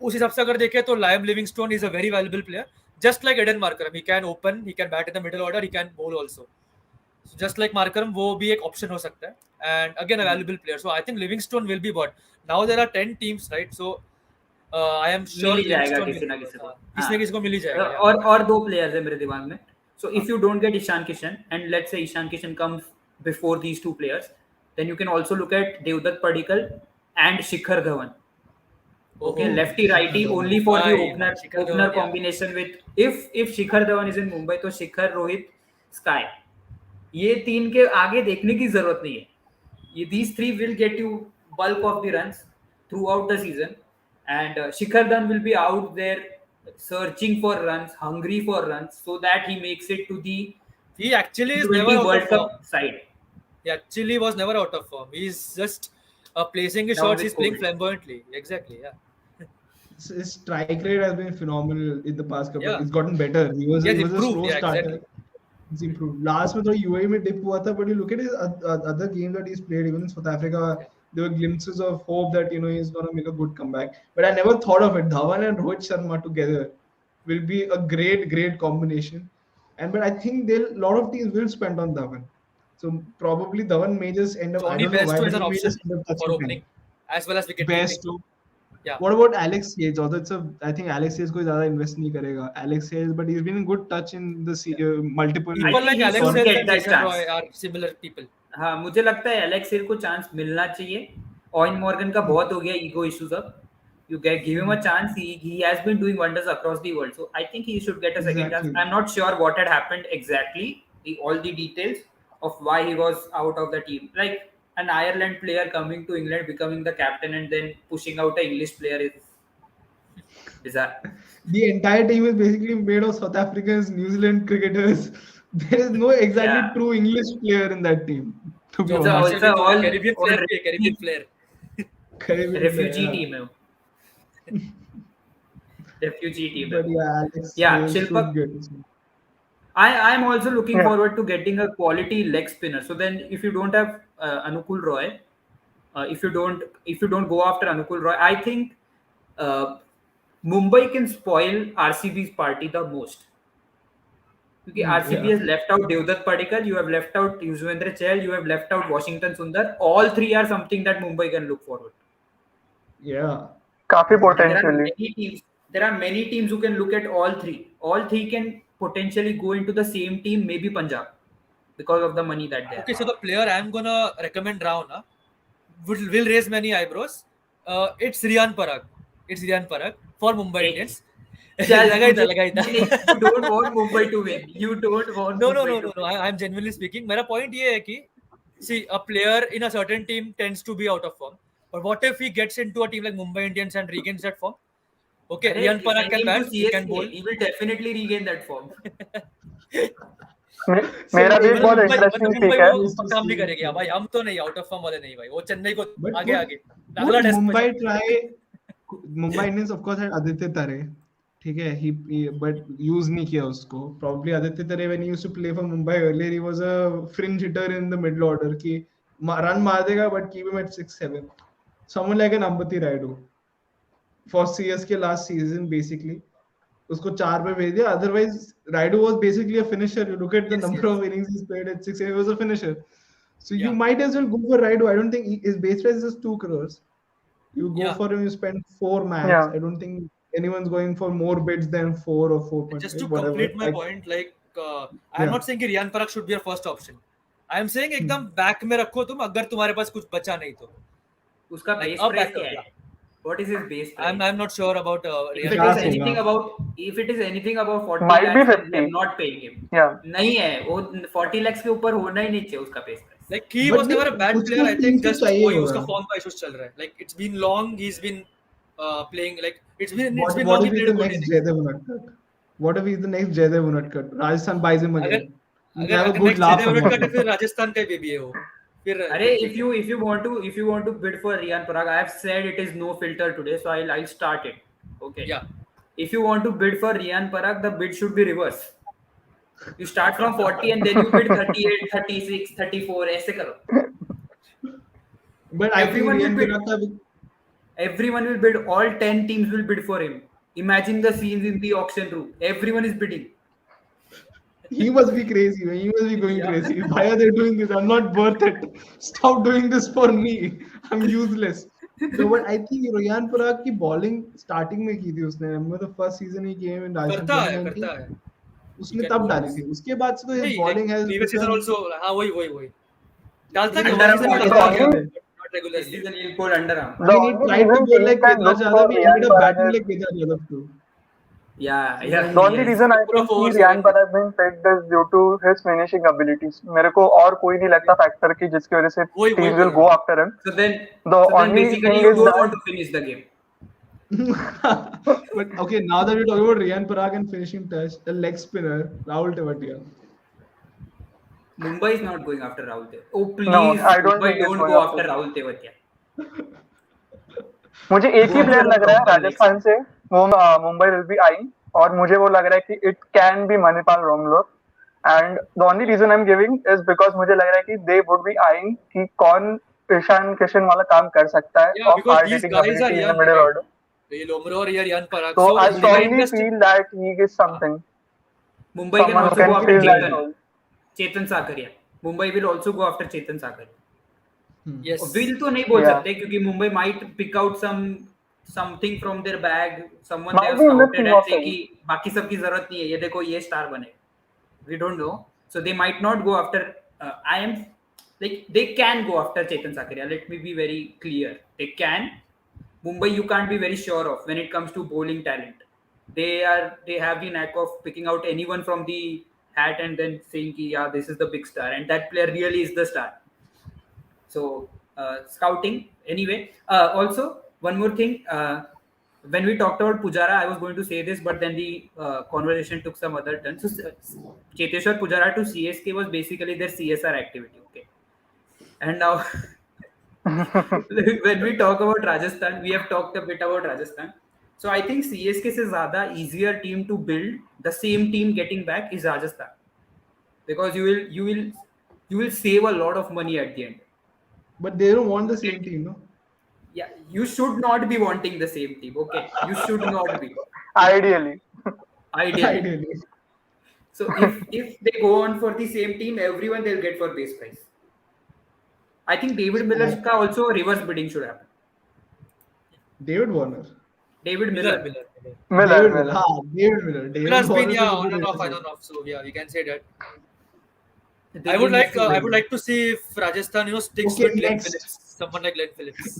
उस हिसाब से अगर देखें तो Liam Livingstone is a very valuable player, just like Eden Markram. He can open, he can bat in the middle order, he can bowl also. So just like Markram, वो भी एक option हो सकता है. And again, a valuable player. So I think Livingstone will be bought. Now there are 10 teams, right? So I am sure मिल ही जाएगा Livingstone किसी will ना be किसी bought. को. किसी हाँ. ना किसी को मिल ही जाएगा. और दो players है मेरे दिमाग में. So if you don't get Ishan Kishan, and let's say Ishan Kishan comes before these two players, then you can also look at Devdutt Padikkal and Shikhar Dhawan. Okay, Oh, lefty righty only for the Bhai, opener Shikhar Dhawan, yeah. combination with if Shikhar Dhawan is in Mumbai तो Shikhar Rohit Sky. ये तीन के आगे देखने की जरूरत नहीं है. ये these three will get you bulk of the runs throughout the season, and Shikhar Dhawan will be out there searching for runs, hungry for runs, so that he makes it to the He actually is 20 never out World of Cup form. side. He actually was never out of form. He's just placing his Down shots. with He's playing cold. flamboyantly. Exactly, yeah. His strike rate has been phenomenal in the past couple. Yeah. It's gotten better. He was He has a improved, slow yeah, starter. exactly. It's improved. Last में थोड़ा UAE में dip हुआ था, but you look at his other games that he's played, even in South Africa, there were glimpses of hope that he's gonna make a good comeback. But I never thought of it. Dhawan and Rohit Sharma together will be a great combination. But I think a lot of teams will spend on Dhawan. So probably Dhawan may just end up. So I only don't know best why, two but as an he may option just end up for touching opening, as well as wicket best keeping. two. Yeah. What about Alex Hayes? Although I think Alex Hayes कोई ज़्यादा invest नहीं करेगा. Alex Hayes, but he's been in good touch in the multiple. I People think like he Alex should Hales get and that Jason chance. Roy are similar people. हाँ मुझे लगता है Alex हिल को chance मिलना चाहिए. Eoin Morgan का बहुत हो गया ईगो इश्यूज अब. You give him a chance. He has been doing wonders across the world. So I think he should get a second chance. Exactly. I'm not sure what had happened exactly, all the details of why he was out of the team. Like an Ireland player coming to England, becoming the captain, and then pushing out an English player is bizarre. The entire team is basically made of South Africans, New Zealand cricketers. There is no exactly Yeah. true English player in that team. To be So honest, it's a all Caribbean player भी है, Caribbean player. Caribbean refugee player, team है वो. Refugee team है But वो. yeah, Alex Yeah, Hayes Shilpa. should get it. I'm also looking Yeah. forward to getting a quality leg spinner. So then, if you don't have Anukul Roy, if you don't go after Anukul Roy, I think uh, Mumbai can spoil RCB's party the most. Because RCB Yeah. has left out Devdutt Padikkal, you have left out Yuzvendra Chahal, you have left out Washington Sundar. All three are something that Mumbai can look forward to. Yeah. काफी And potentially. there are many teams who can look at all three. All three can potentially go into the same team, maybe Punjab, because of the money that they have. Okay, so the player I'm gonna recommend now will raise many eyebrows. It's Riyan Parag. It's Riyan Parag for Mumbai Hey. Indians. Chal, लगाई था. You don't want Mumbai to win. You don't want No. Mumbai to win. I'm genuinely speaking. मेरा point ये है कि see a player in a certain team tends to be out of form. But what if he gets into a team like Mumbai Indians and regains that form? Okay, Arey, Riyan Parag send can him to bat, he can CSK. bowl. He will definitely regain that form. मेरा भी एक बहुत Mumbai interesting Mumbai pick है. वो काम नहीं करेगी भाई. हम तो नहीं आउट ऑफ फॉर्म वाले नहीं भाई. वो चेन्नई को But आगे would- आगे अगला test Mumbai Indians of course had Aditya Tare. ठीक है, he but use नहीं किया उसको. Probably Aditya Tare when he used to play for Mumbai earlier, he was a fringe hitter in the middle order कि run मार देगा but keep him at 6-7. Someone like an Ambati Rayudu for CSK last season basically. उसको 4 पे भेज दिया. Otherwise Rayudu was basically a finisher. You look at the number of innings he's played at 6, he was a finisher. So you might as well go for Rayudu. I don't think his base price is 2 crores. You go Yeah. for him, you spend 4 max. Yeah. I don't think anyone's going for more bids than 4 or 4.8. Just to whatever. complete my point, like I'm Yeah. not saying कि Riyan Parag should be your first option. I'm saying एकदम back में रखो तुम अगर तुम्हारे पास कुछ बचा नहीं तो. उसका Like, base up price back क्या up, है? What is his base price? I'm not sure about If Riyan it Parag. is anything about 40 Might be lakhs, then 50. they're not paying him. Yeah. नहीं है वो 40 lakhs के ऊपर होना ही नहीं चाहिए उसका base price. Like he But was never a bad कुछ player. I think teams को just चाहिए वही होगा. उसका form का issues चल रहा है. Like it's been long. He's been playing like it's been What long if he he's played the a good next innings. Jaidev Unadkat? What if he's the next Jaidev Unadkat? Rajasthan buys him अगर again. You can अगर have a अगर good next laugh Jaydev about Unadkat है it. फिर राजस्थान का baby है वो अरे फिर if ठीक है. you want to bid for Riyan Parag, I have said it is no filter today, so I'll start it. Okay. Yeah. If you want to bid for Riyan Parag, the bid should be reverse. You start from 40 and then you bid 38, 36, 34. ऐसे करो. But I think Everyone will Riyan bid. Parag, Everyone will bid. All 10 teams will bid for him. Imagine the scenes in the auction room. Everyone is bidding. he must be crazy. Man. He must be going Yeah. crazy. Why are they doing this? I'm not worth it. Stop doing this for me. I'm useless. No, but I think Riyan Parag की bowling starting में की थी उसने. Remember the first season he came in Rajasthan करता 2019. है he उसने can तब bowl डाली थी. उसके बाद से तो his नहीं like bowling has previous season become also हाँ वही डालता क्या he one Underarm season में started bowling डालता कर है दिया. again. not This regularly. season he'll pull underarm. I The mean, he only tried to reason bowl teams like can Kedar look Jadhav. for He Riyan ended up Parag batting is like Kedar Jadhav too. Yeah, So yeah, the like, only yes. reason I Number can of see overs Riyan वगैरह Parag being picked is due to his finishing abilities. मेरे को और कोई नहीं लगता factor की जिसकी वजह से teams will go हाँ after him. The So then only basically thing you is don't want that to finish the game. but okay, now that we're talking about Riyan Parag and finishing touch, the leg spinner Rahul Tewatia. Mumbai is not going after Rahul Tewatia. Oh no, please, I don't Mumbai think it's don't going go after after him. Rahul Tewatia. मुझे एक Go he after player a लग रहा है proper leg Rajasthan spinner. से वो Mumbai will B I और मुझे वो लग रहा है कि इट कैन बी मणिपाल रोमलोर and the only reason I am giving is because मुझे लग रहा है कि दे वुड बी आइंग कि कौन ईशान किशन वाला काम कर सकता है yeah off because hard these hitting guys are ability इन द young मिडिल right ऑर्डर ये लोमरो और यार Parag so so I my strongly interest feel that he is something Mumbai can someone who also can go after fill that Chetan. role. Chetan Sakaria. Mumbai will also go after Chetan Sakaria. yes will तो नहीं बोल Yeah, सकते क्योंकि Mumbai might pick out something from their bag someone they might have be in the scouted scheme and of say कि things. बाकी सबकी जरूरत नहीं है ये देखो ये स्टार बने we don't know so they might not go after I am like they can go after Chetan Sakaria let me be very clear they can Mumbai you can't be very sure of when it comes to bowling talent they have the knack of picking out anyone from the hat and then saying ki, yeah this is the big star and that player really is the star so scouting anyway also one more thing when we talked about Pujara I was going to say this but then the conversation took some other turn so Cheteshwar Pujara to CSK was basically their CSR activity okay and now when we talk about Rajasthan we have talked a bit about Rajasthan so I think CSK से ज़्यादा easier team to build the same team getting back is Rajasthan because you will save a lot of money at the end. But they don't want the same team, no? Yeah, you should not be wanting the same team. Okay, you should not be Ideally. ideally. Ideally. So if they go on for the same team, everyone they'll get for base price. I think David Miller's I- ka also reverse bidding should happen. David Warner. David Miller Miller. Miller, David Miller. Miller. हाँ, David Miller. David Miller's been Warner yeah तो on बिल्कुल and off reverse on है. and off so yeah we can say that They need to I build. would like to see if Rajasthan sticks Okay, with Glenn next. Phillips someone like Glenn Phillips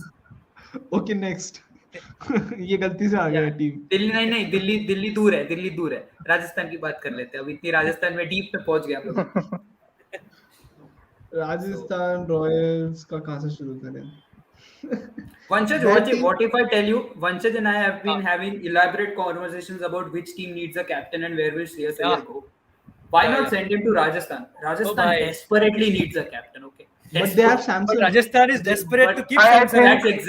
Okay, next. ये गलती से आ Yeah. गया team. Delhi नहीं दिल्ली दूर है राजस्थान की बात कर लेते हैं अब इतनी राजस्थान में डीप में पहुंच गए हम लोग राजस्थान रॉयल्स का कहाँ से शुरू करें? Vanshaj, That team. what if I tell you, Vanshaj and I have been हाँ, having elaborate conversations about which team needs a captain and where will Shreyas yeah Iyer go? Why yeah not yeah send him to Rajasthan? oh Rajasthan bhai desperately needs a captain. Okay, But they have desperate. but Samson. Rajasthan is desperate But to keep I Samson think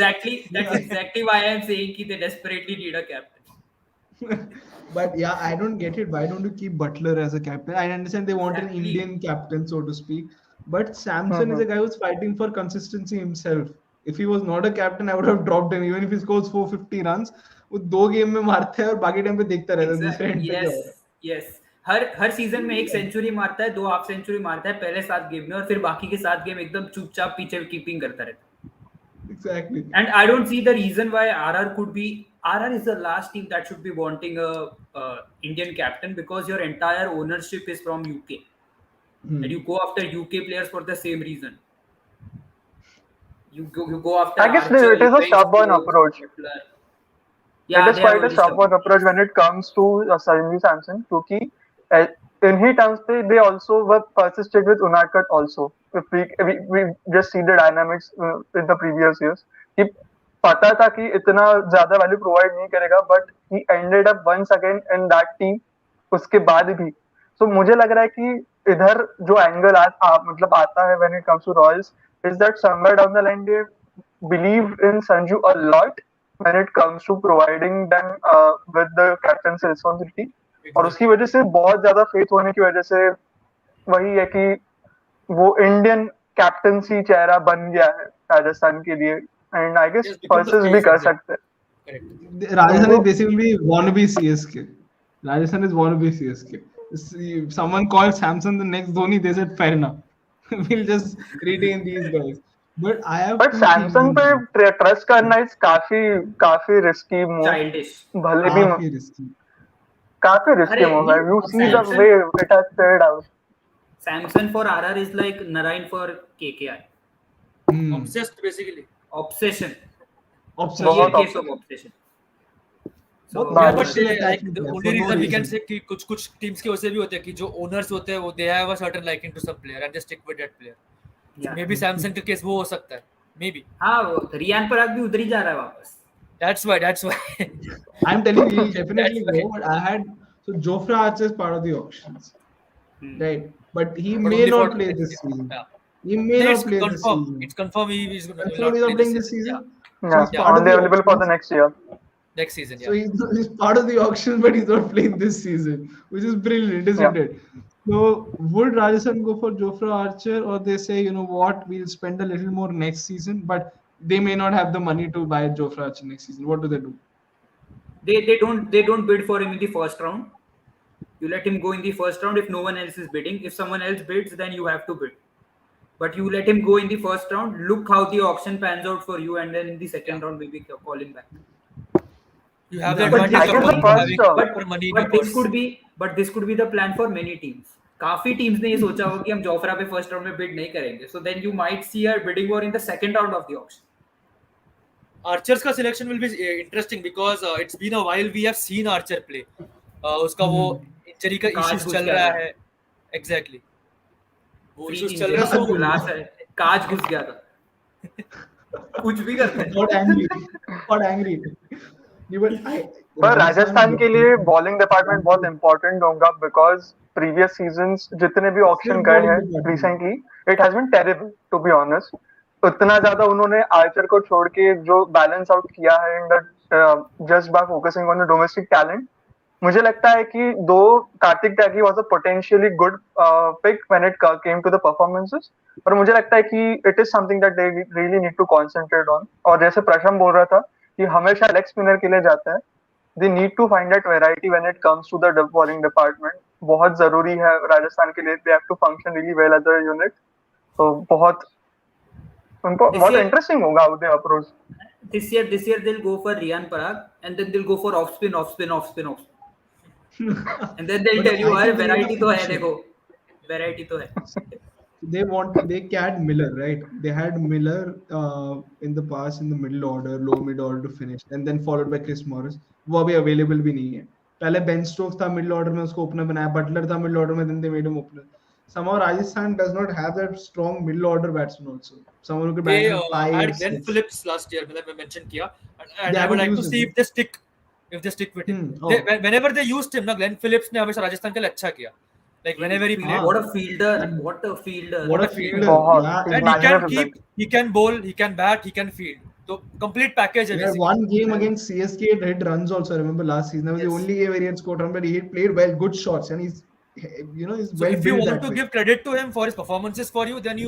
that's exactly why I am saying that they desperately need a captain. But yeah, I don't get it. Why don't you keep Butler as a captain? I understand they want an Exactly. Indian captain, so to speak. But Samson is Mhm. a guy who's fighting for consistency himself. If he was not a captain, I would have dropped him. Even if he scores 450 runs, वो दो game में मारता है और बाकी time पे देखता रहता है दूसरे एंड पे क्या हो रहा है. Yes. हर सीजन में एक सेंचुरी मारता है 2 हाफ सेंचुरी मारता है पहले 7 गेम में और फिर बाकी के 7 गेम एकदम चुपचाप पीछे कीपिंग करता रहता है. Exactly. And I don't see the reason why RR could be. RR is the last team that should be wanting a Indian captain because your entire ownership is from UK, and you go after UK players for the same reason. You go after I guess Archer, it is a Ben stubborn Stokes, approach. Butler. It Yeah, is they are quite a already stubborn. stubborn approach when it comes to Sanju Samson क्योंकि uh, in he terms they also were persisted with Unadkat also. If we just see the dynamics in the previous years. कि पता था कि इतना ज्यादा value provide नहीं करेगा, but he ended up once again in that team उसके बाद भी. सो मुझे लग रहा है कि इधर जो एंगल मतलब आता है when it comes to Royals is that somewhere down the line they believe in Sanju a lot when it comes to providing them with the captaincy responsibility. और उसकी Exactly. वजह से बहुत ज्यादा फेथ होने की वजह से वही है कि वो इंडियन कैप्टनसी चेहरा बन गया है राजस्थान के लिए. And I He guess has become the purses भी face कर of them. सकते हैं. Rajasthan is उनको basically wannabe CSK. Rajasthan is wannabe CSK. See, someone called Samson the next Dhoni, they said fair enough. We'll just retain these guys. But I have but two things Samsung in mind. पे trust करना is काफी काफी risky move. Childish. भले भी काफी risky. काफी risky अरे move है. You see the Samson way it has played out. Samson for RR is like Narayan for KKR. Hmm. Obsessed basically. Obsession. Obsession. बहुत Clear case of obsessive. obsession. बहुत So Yeah, बात but emotional they, like attachment the है only for no reason we can reason. say कि कुछ teams के वैसे भी होते हैं कि जो owners होते हैं वो they have a certain liking to some player and they stick with that player. So yeah. maybe Samsung का case वो हो सकता है. Maybe. हाँ रियान पराग भी उधर ही जा रहा है वापस. That's why. That's why. I'm telling you, he'll That's definitely why. go. But I had so Jofra Archer is part of the auctions, Hmm. right? But he But may only for not play next this year. season. Yeah. He may No, not it's play this confirmed. season. It's confirmed he will Confirmed not he's play not this playing this season. season. Yeah. So Yeah, he's part of only the available for the auctions. next year. Next season. So Yeah. he's part of the auctions, but he's not playing this season, which is brilliant, isn't Yeah. it? So would Rajasthan go for Jofra Archer, or they say, you know what, we'll spend a little more next season, but they may not have the money to buy Jofra Archer next season. What do they do? They don't bid for him in the first round. You let him go in the first round if no one else is bidding. If someone else bids, then you have to bid. But you let him go in the first round. Look how the auction pans out for you, and then in the Yeah. second round maybe call him back. You have the Yeah, But advantage I of guess the also first having But proper money but this because could be but this could be the plan for many teams. काफी teams ने ये सोचा होगा कि हम Jofra पे first round में bid नहीं करेंगे. So then you might see a bidding war in the second round of the auction. Archer's का selection will be interesting because it's been a while we have seen Archer play. उसका वो injury का काज issues घुस चल गया रहा था. है. Exactly. वो फ्रीज इश्यूज चल रहा इंजरी है का so लास्ट है. काज घुस गया था. कुछ भी करते हैं. got angry, got angry. Even पर राजस्थान के लिए Rajasthan बॉलिंग डिपार्टमेंट बहुत इंपॉर्टेंट होगा बिकॉज प्रीवियस सीजन्स जितने भी ऑक्शन सिर्फ गए bowling हैं department. Recently it has been terrible to be honest. उतना ज्यादा उन्होंने आर्चर को छोड़ के जो बैलेंस आउट किया है in the just by focusing on the domestic talent. मुझे लगता है कि दो Kartik Tyagi was a potentially good pick when it came to the performances. पर मुझे लगता है कि it is something that they really need to concentrate on. और जैसे प्रशम बोल रहा था कि हमेशा लेग स्पिनर के लिए जाता है. they need to find that variety when it comes to the bowling department. बहुत जरूरी है राजस्थान के लिए. They have to function really well as a unit. तो बहुत उनको This बहुत year, इंटरेस्टिंग होगा उनके approach. this year they'll go for Riyan Parag, and then they'll go for off spin, off spin, off spin, off spin. And then they'll But tell you, I अरे think they want variety a तो है finisher. देखो, variety तो है. They had Miller, right? They had Miller in the past in the middle order, low mid order to finish, and then followed by Chris Morris. वो अभी available भी नहीं है. पहले Ben Stokes था middle order में, उसको opener बनाया. Butler था middle order में, then they made him opener. Somehow Rajasthan does not have that strong middle order batsman also. Someone who could bat they in 5 or had Glenn 6. Phillips last year मतलब मैं mention किया and They I would haven't like to used see him. if they stick with him. Oh. Whenever they used him ना Glenn Phillips ने हमेशा राजस्थान के लिए अच्छा किया. Like whenever he played. What a fielder! What a fielder! What a fielder! बहुत. Yeah, He's And he can magnificent. he can bowl, he can bat, he can field. So complete package है He had basically. one game against CSK and hit runs also. I remember last season. That was the Yes. only game where he had scored run, but he had played well, good shots, and he's So well if you built want that to way. give credit to him for his performances for you, then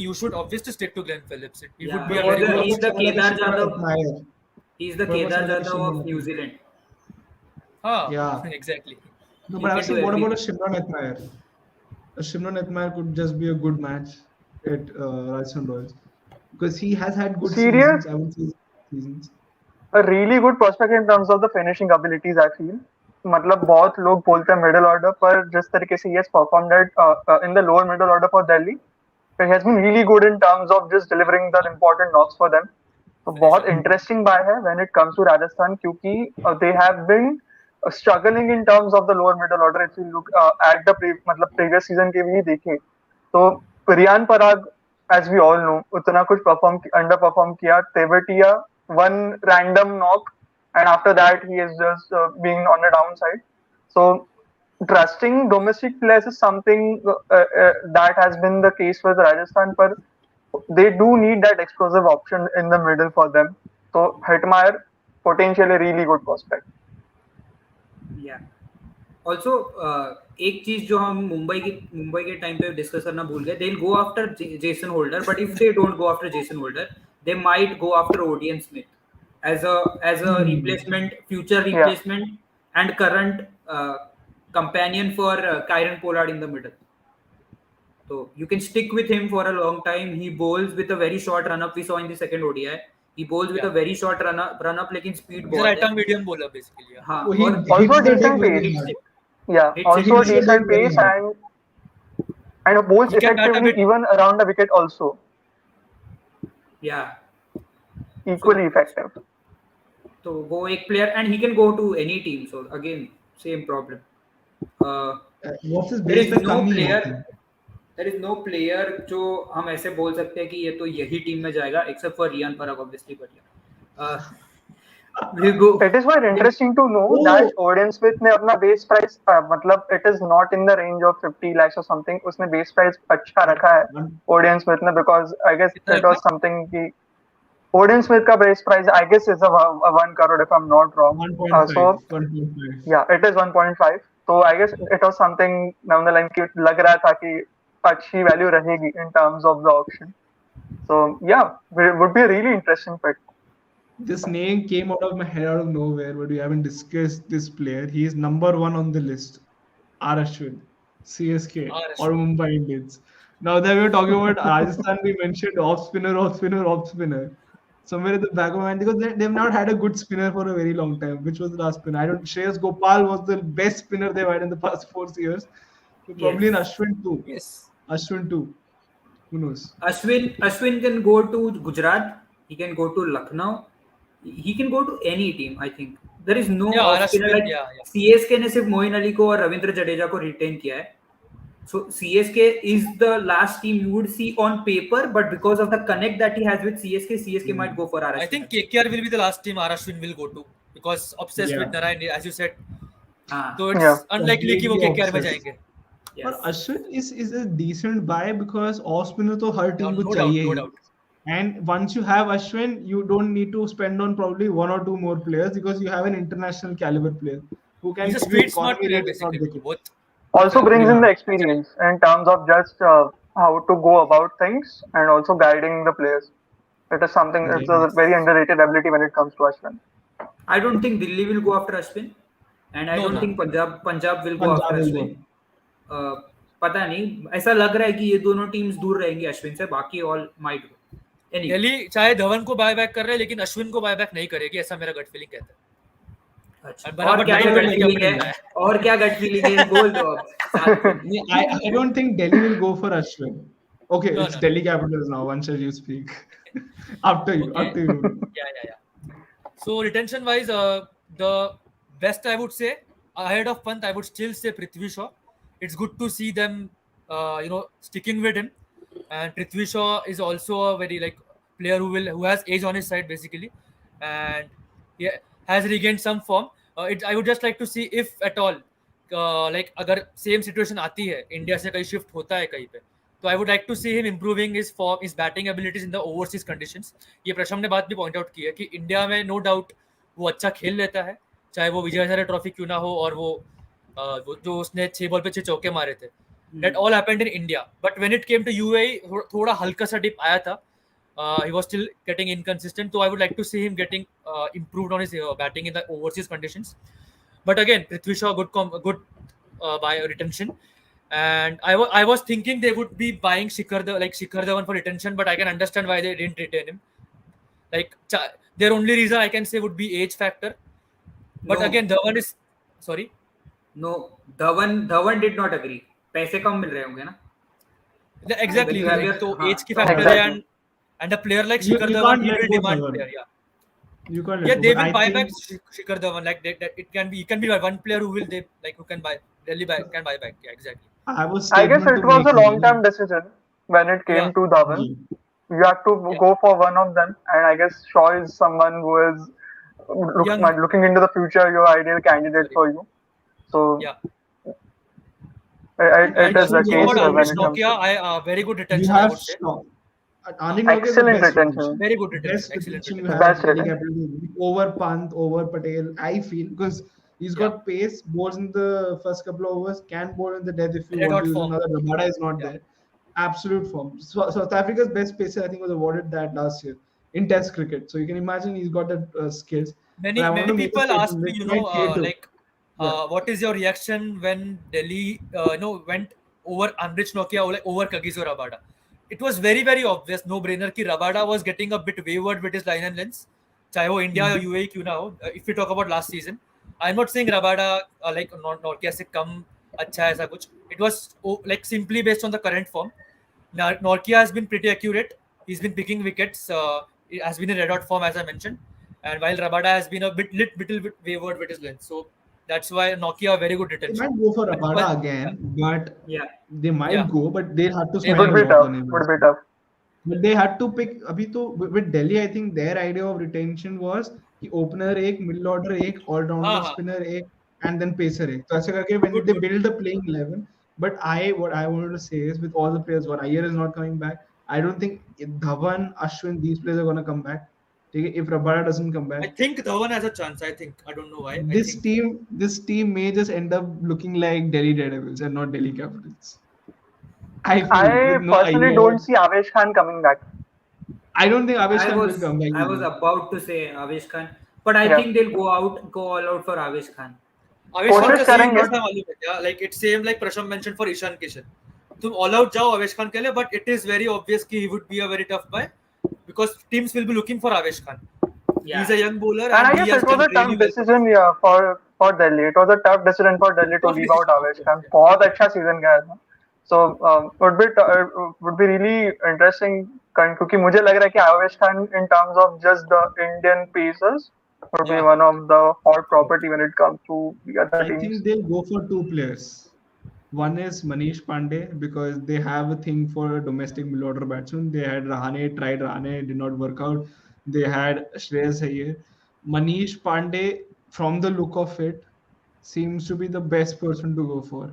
you should obviously stick to Glenn Phillips. He would be a But very what good he's about the option. someone like a Kedar Shimron Jadhav. Etmayer? He's the What about Kedar someone like a Jadhav Shimron of New Etmayer? Zealand. Yeah. Exactly. No, He but I can was do saying, what about a everything. Shimron Etmayer? A Shimron Etmayer could just be a good match at Rajasthan Royals because he has had good Serious, seasons. I would say seasons. a really good prospect in terms of the finishing abilities I feel. मतलब बहुत लोग बोलते हैं middle order, पर जिस तरीके से he has performed in the lower middle order for Delhi, he has been really good in terms of just delivering the important knocks for them. तो बहुत इंटरेस्टिंग बाय है when it comes to Rajasthan, क्योंकि they have been struggling in terms of the lower middle order. If you look at the मतलब previous season के भी देखें तो Riyan Parag as we all know उतना कुछ अंडर परफॉर्म किया. Tewatia one random knock, and after that he is just being on the downside. So trusting domestic players is something that has been the case with Rajasthan, but they do need that explosive option in the middle for them. So Hetmeyer, potentially really good prospect. या also एक चीज जो हम मुंबई के time पे discuss करना भूल गए, they will go after Jason holder, but if they don't go after Jason holder, they might go after Odean Smith as a replacement, future Yeah. replacement, and current companion for Kyron Pollard in the middle. So you can stick with him for a long time. He bowls with a very short run up. We saw in the second ODI. He bowls with a very short run up, लेकिन speed He's a बहुत right है. arm medium bowler basically. Yeah. हाँ, So he और hits Also the deck decent very pace. hard. Yeah, Hits also hits the deck decent very pace hard. and bowls He can bat a effectively bit. even around the wicket also. yeah. Equally effective. तो वो एक player, and he can go to any team. So again, same problem. What's his There is biggest no कमी player. होती है? There is no player जो हम ऐसे बोल सकते हैं कि ये तो यही टीम में जाएगा, except for Riyan Parag obviously, but yeah. We'll go. It is quite interesting to know that Odin Smith ने अपना base price मतलब it is not in the range of 50 lakhs or something. उसने base price अच्छा रखा है Odin Smith ने, because I guess it was something कि Odin Smith का base price I guess is a 1 crore if I'm not wrong. 1.5. So 1.5. yeah, it is 1.5. So I guess it was something down the line कि लग रहा था कि अच्छी value रहेगी in terms of the auction. So yeah, it would be a really interesting pick. This name came out of my head out of nowhere, but we haven't discussed this player. He is number 1 on the list. R. Ashwin, CSK R. or Ashwin. Mumbai Indians. Now that we're talking about Rajasthan, we mentioned off spinner, off spinner, off spinner. Somewhere at the back of my mind, because they've not had a good spinner for a very long time. Which was the last spinner? I don't. Shreyas Gopal was the best spinner they've had in the past 4 years. So probably an Ashwin too. Yes. Ashwin too. Who knows? Ashwin can go to Gujarat. He can go to Lucknow. He can go to any team. I think there is no Yeah, off spinner Ashwin, like yeah. CSK ने सिर्फ मोइन अली को और रविंद्र जडेजा को retain किया है. So CSK is the last team you would see on paper, but because of the connect that he has with CSK might go for R. I think KKR will be the last team R. Ashwin will go to, because obsessed with Yeah. Narayan, as you said. हाँ. So it's Yeah. unlikely कि वो Completely KKR में obsessed. जाएंगे. Yes. But Ashwin is a decent buy because off spinner तो हर team को No doubt, चाहिए no he. doubt. And once you have Ashwin, you don't need to spend on probably 1 or 2 more players because you have an international caliber player who can He's a give you street smart economy player rate if not basically. wicket. Both. Also Yeah. brings in Yeah. the experience in terms of just how to go about things and also guiding the players. It is something, it's a Yes. very underrated ability when it comes to Ashwin. I don't think Delhi will go after Ashwin, and I No, don't no. think Punjab will go Punjab after will go. Ashwin. पता नहीं, ऐसा लग रहा है कि ये दोनों teams दूर रहेंगी अश्विन से, बाकी all might go. Anyway. Delhi चाहे धवन को बाय बैक कर रहे हैं, लेकिन अश्विन को बाय बैक नहीं करेगी, ऐसा मेरा गट फीलिंग कहता है. अच्छा. बराबर और क्या Delhi गट Delhi फीलिंग का है? अपने है. और क्या गट फीलिंग है? बोल दो अब. साथ में. Yeah, I don't think Delhi will go for Ashwin. Okay, No, it's no. Delhi Capitals now. Once you speak. After you. Okay. After you. Yeah. So retention wise, the best I would say ahead of Pant, I would still say Prithvi Shaw. It's good to see them, sticking with him. And Prithvi Shaw is also a very player who has age on his side basically, and he has regained some form. I would just like to see if at all, अगर same situation आती है, India से कहीं shift होता है कहीं पे, तो I would like to see him improving his form, his batting abilities in the overseas conditions. ये प्रशम ने बात भी पॉइंट आउट की है कि इंडिया में नो डाउट वो अच्छा खेल लेता है, चाहे वो विजय हजारे ट्रॉफी क्यों ना हो, और वो जो उसने 6 बॉल पे 6 चौके मारे थे, that all happened in India. But when it came to UAE, थोड़ा हल्का सा डिप आया था. He was still getting inconsistent, so I would like to see him getting improved on his batting in the overseas conditions. But again, Prithvi Shaw, good by retention. And I was thinking they would be buying Shikhar Dhawan for retention, but I can understand why they didn't retain him. Their only reason I can say would be age factor. But No. again, Dhawan is sorry. No, Dhawan did not agree. पैसे कम मिल रहे होंगे ना? Exactly. When you have your- तो हाँ, age की factor है, exactly. and a player like You Shikhar can't Dhawan, he let will go demand Dhawan. player. Yeah. You can't let Yeah, go, they but will I buy think- back Shikhar Dhawan. He can be one player who will who can buy Delhi can buy back. Yeah, exactly. I was I guess statement it to was make a here. long-term decision when it came Yeah. to Dhawan. You have to Yeah. go for one of them, and I guess Shaw is someone who is Young. looking into the future, your ideal candidate Sorry. for you. So Yeah. it And is the speaking also case about when Andrish it also comes Nokia, to very good you retention, I have would say. Shaw. Uh, Anil Nokia is the excellent best retention. retention. very good retention. Best Excellent retention you retention. have Best in Delhi retention. Capitals over Pant, over Patel. I feel because he's Yeah. got pace, bowls in the first couple of overs, can bowl in the death if you Red want to hot use form. another. Rabada is not Yeah. there. Absolute form. So, South Africa's best pacer, I think, was awarded that last year in Test cricket. So you can imagine he's got that skills. But I want Many to make a people ask statement. me, This might hate to. like, Yeah. what is your reaction when Delhi, went over Andrich Nokia or like over Kagiso Rabada? It was very very obvious, no brainer. Ki Rabada was getting a bit wayward with his line and lengths. चाहे वो India या UAE क्यों ना हो. If we talk about last season, I'm not saying Rabada like Nokia से कम अच्छा है ऐसा कुछ. It was like simply based on the current form. Nokia has been pretty accurate. He's been picking wickets. He has been in red hot form as I mentioned, and while Rabada has been a little bit wayward with his length. So that's why Nokia very good They retention. might go for And well, Rabada again, but Yeah. they yeah, might go, but they'll have to they It spend might a would be go. lot tough. on him Would as be well. tough. But they had to pick अभी तो with Delhi I think their idea of retention was कि opener एक middle order एक all हाँ rounder हाँ, spinner एक and then pacer एक तो ऐसे करके when good they good. build the playing 11 but I what I wanted to say is with all the players what Iyer is not coming back I don't think Dhawan Ashwin these players are going to come back ठीक है if Rabada doesn't come I back think Dhawan has a chance. I think I don't know why. I think this team may just end up looking like Delhi Daredevils and not Delhi Capitals I feel I with no personally Iyer don't see Avesh Khan coming back. I don't think Avesh I Khan will was come back I was either. about to say Avesh Khan, but I Yeah, think they'll go all out for Avesh Khan. आवेश खान कोशिश का same करेंगे. कैसा मालूम है क्या? Like it's same like Prasham mentioned for Ishan Kishan. तुम all out जाओ आवेश खान के लिए, but it is very obvious कि he would be a very tough buy because teams will be looking for Avesh Khan. He's Yeah. a young bowler And I and he guess has it was done a really tough well for us. decision, yeah, for Delhi. It was a tough decision for Delhi to Tough leave out decision, of Avesh course. Khan. बहुत अच्छा season गया था. So would be really interesting क्योंकि मुझे लग रहा है कि Avesh Khan in terms of just the Indian pacers would be Yeah. one of the hot property when it comes to the other I teams. think they'll go for two players. One is Manish Pandey because they have a thing for a domestic middle order batsman. They had Rahane, tried Rahane, did not work out. They had Shreyas Iyer. Manish Pandey, from the look of it, seems to be the best person to go for.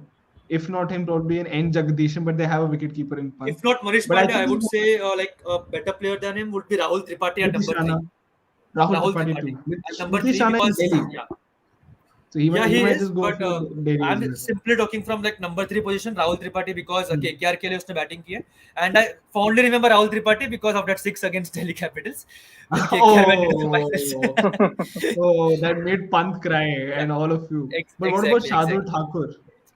If not him, probably an N Jagdishan, but they have a wicketkeeper in Pant. If not Manish But I Pandey, think I would say like a better player than him would be Rahul Tripathi at Nitish number three. Rana, Rahul Rahul Tripathi Tripathi too. at Nitish, number Nitish three Rana in because Delhi. yeah, So yeah, he he might is, just go but for Delhi as I'm well. simply talking from like number three position, Rahul Tripathi because Hmm. KKR के लिए उसने batting की है, and I fondly remember Rahul Tripathi because of that six against Delhi Capitals when KKR went into the Oh, finals. oh, that made Pant cry Yeah, and all of you. But what about exactly, Shardul exactly. Thakur?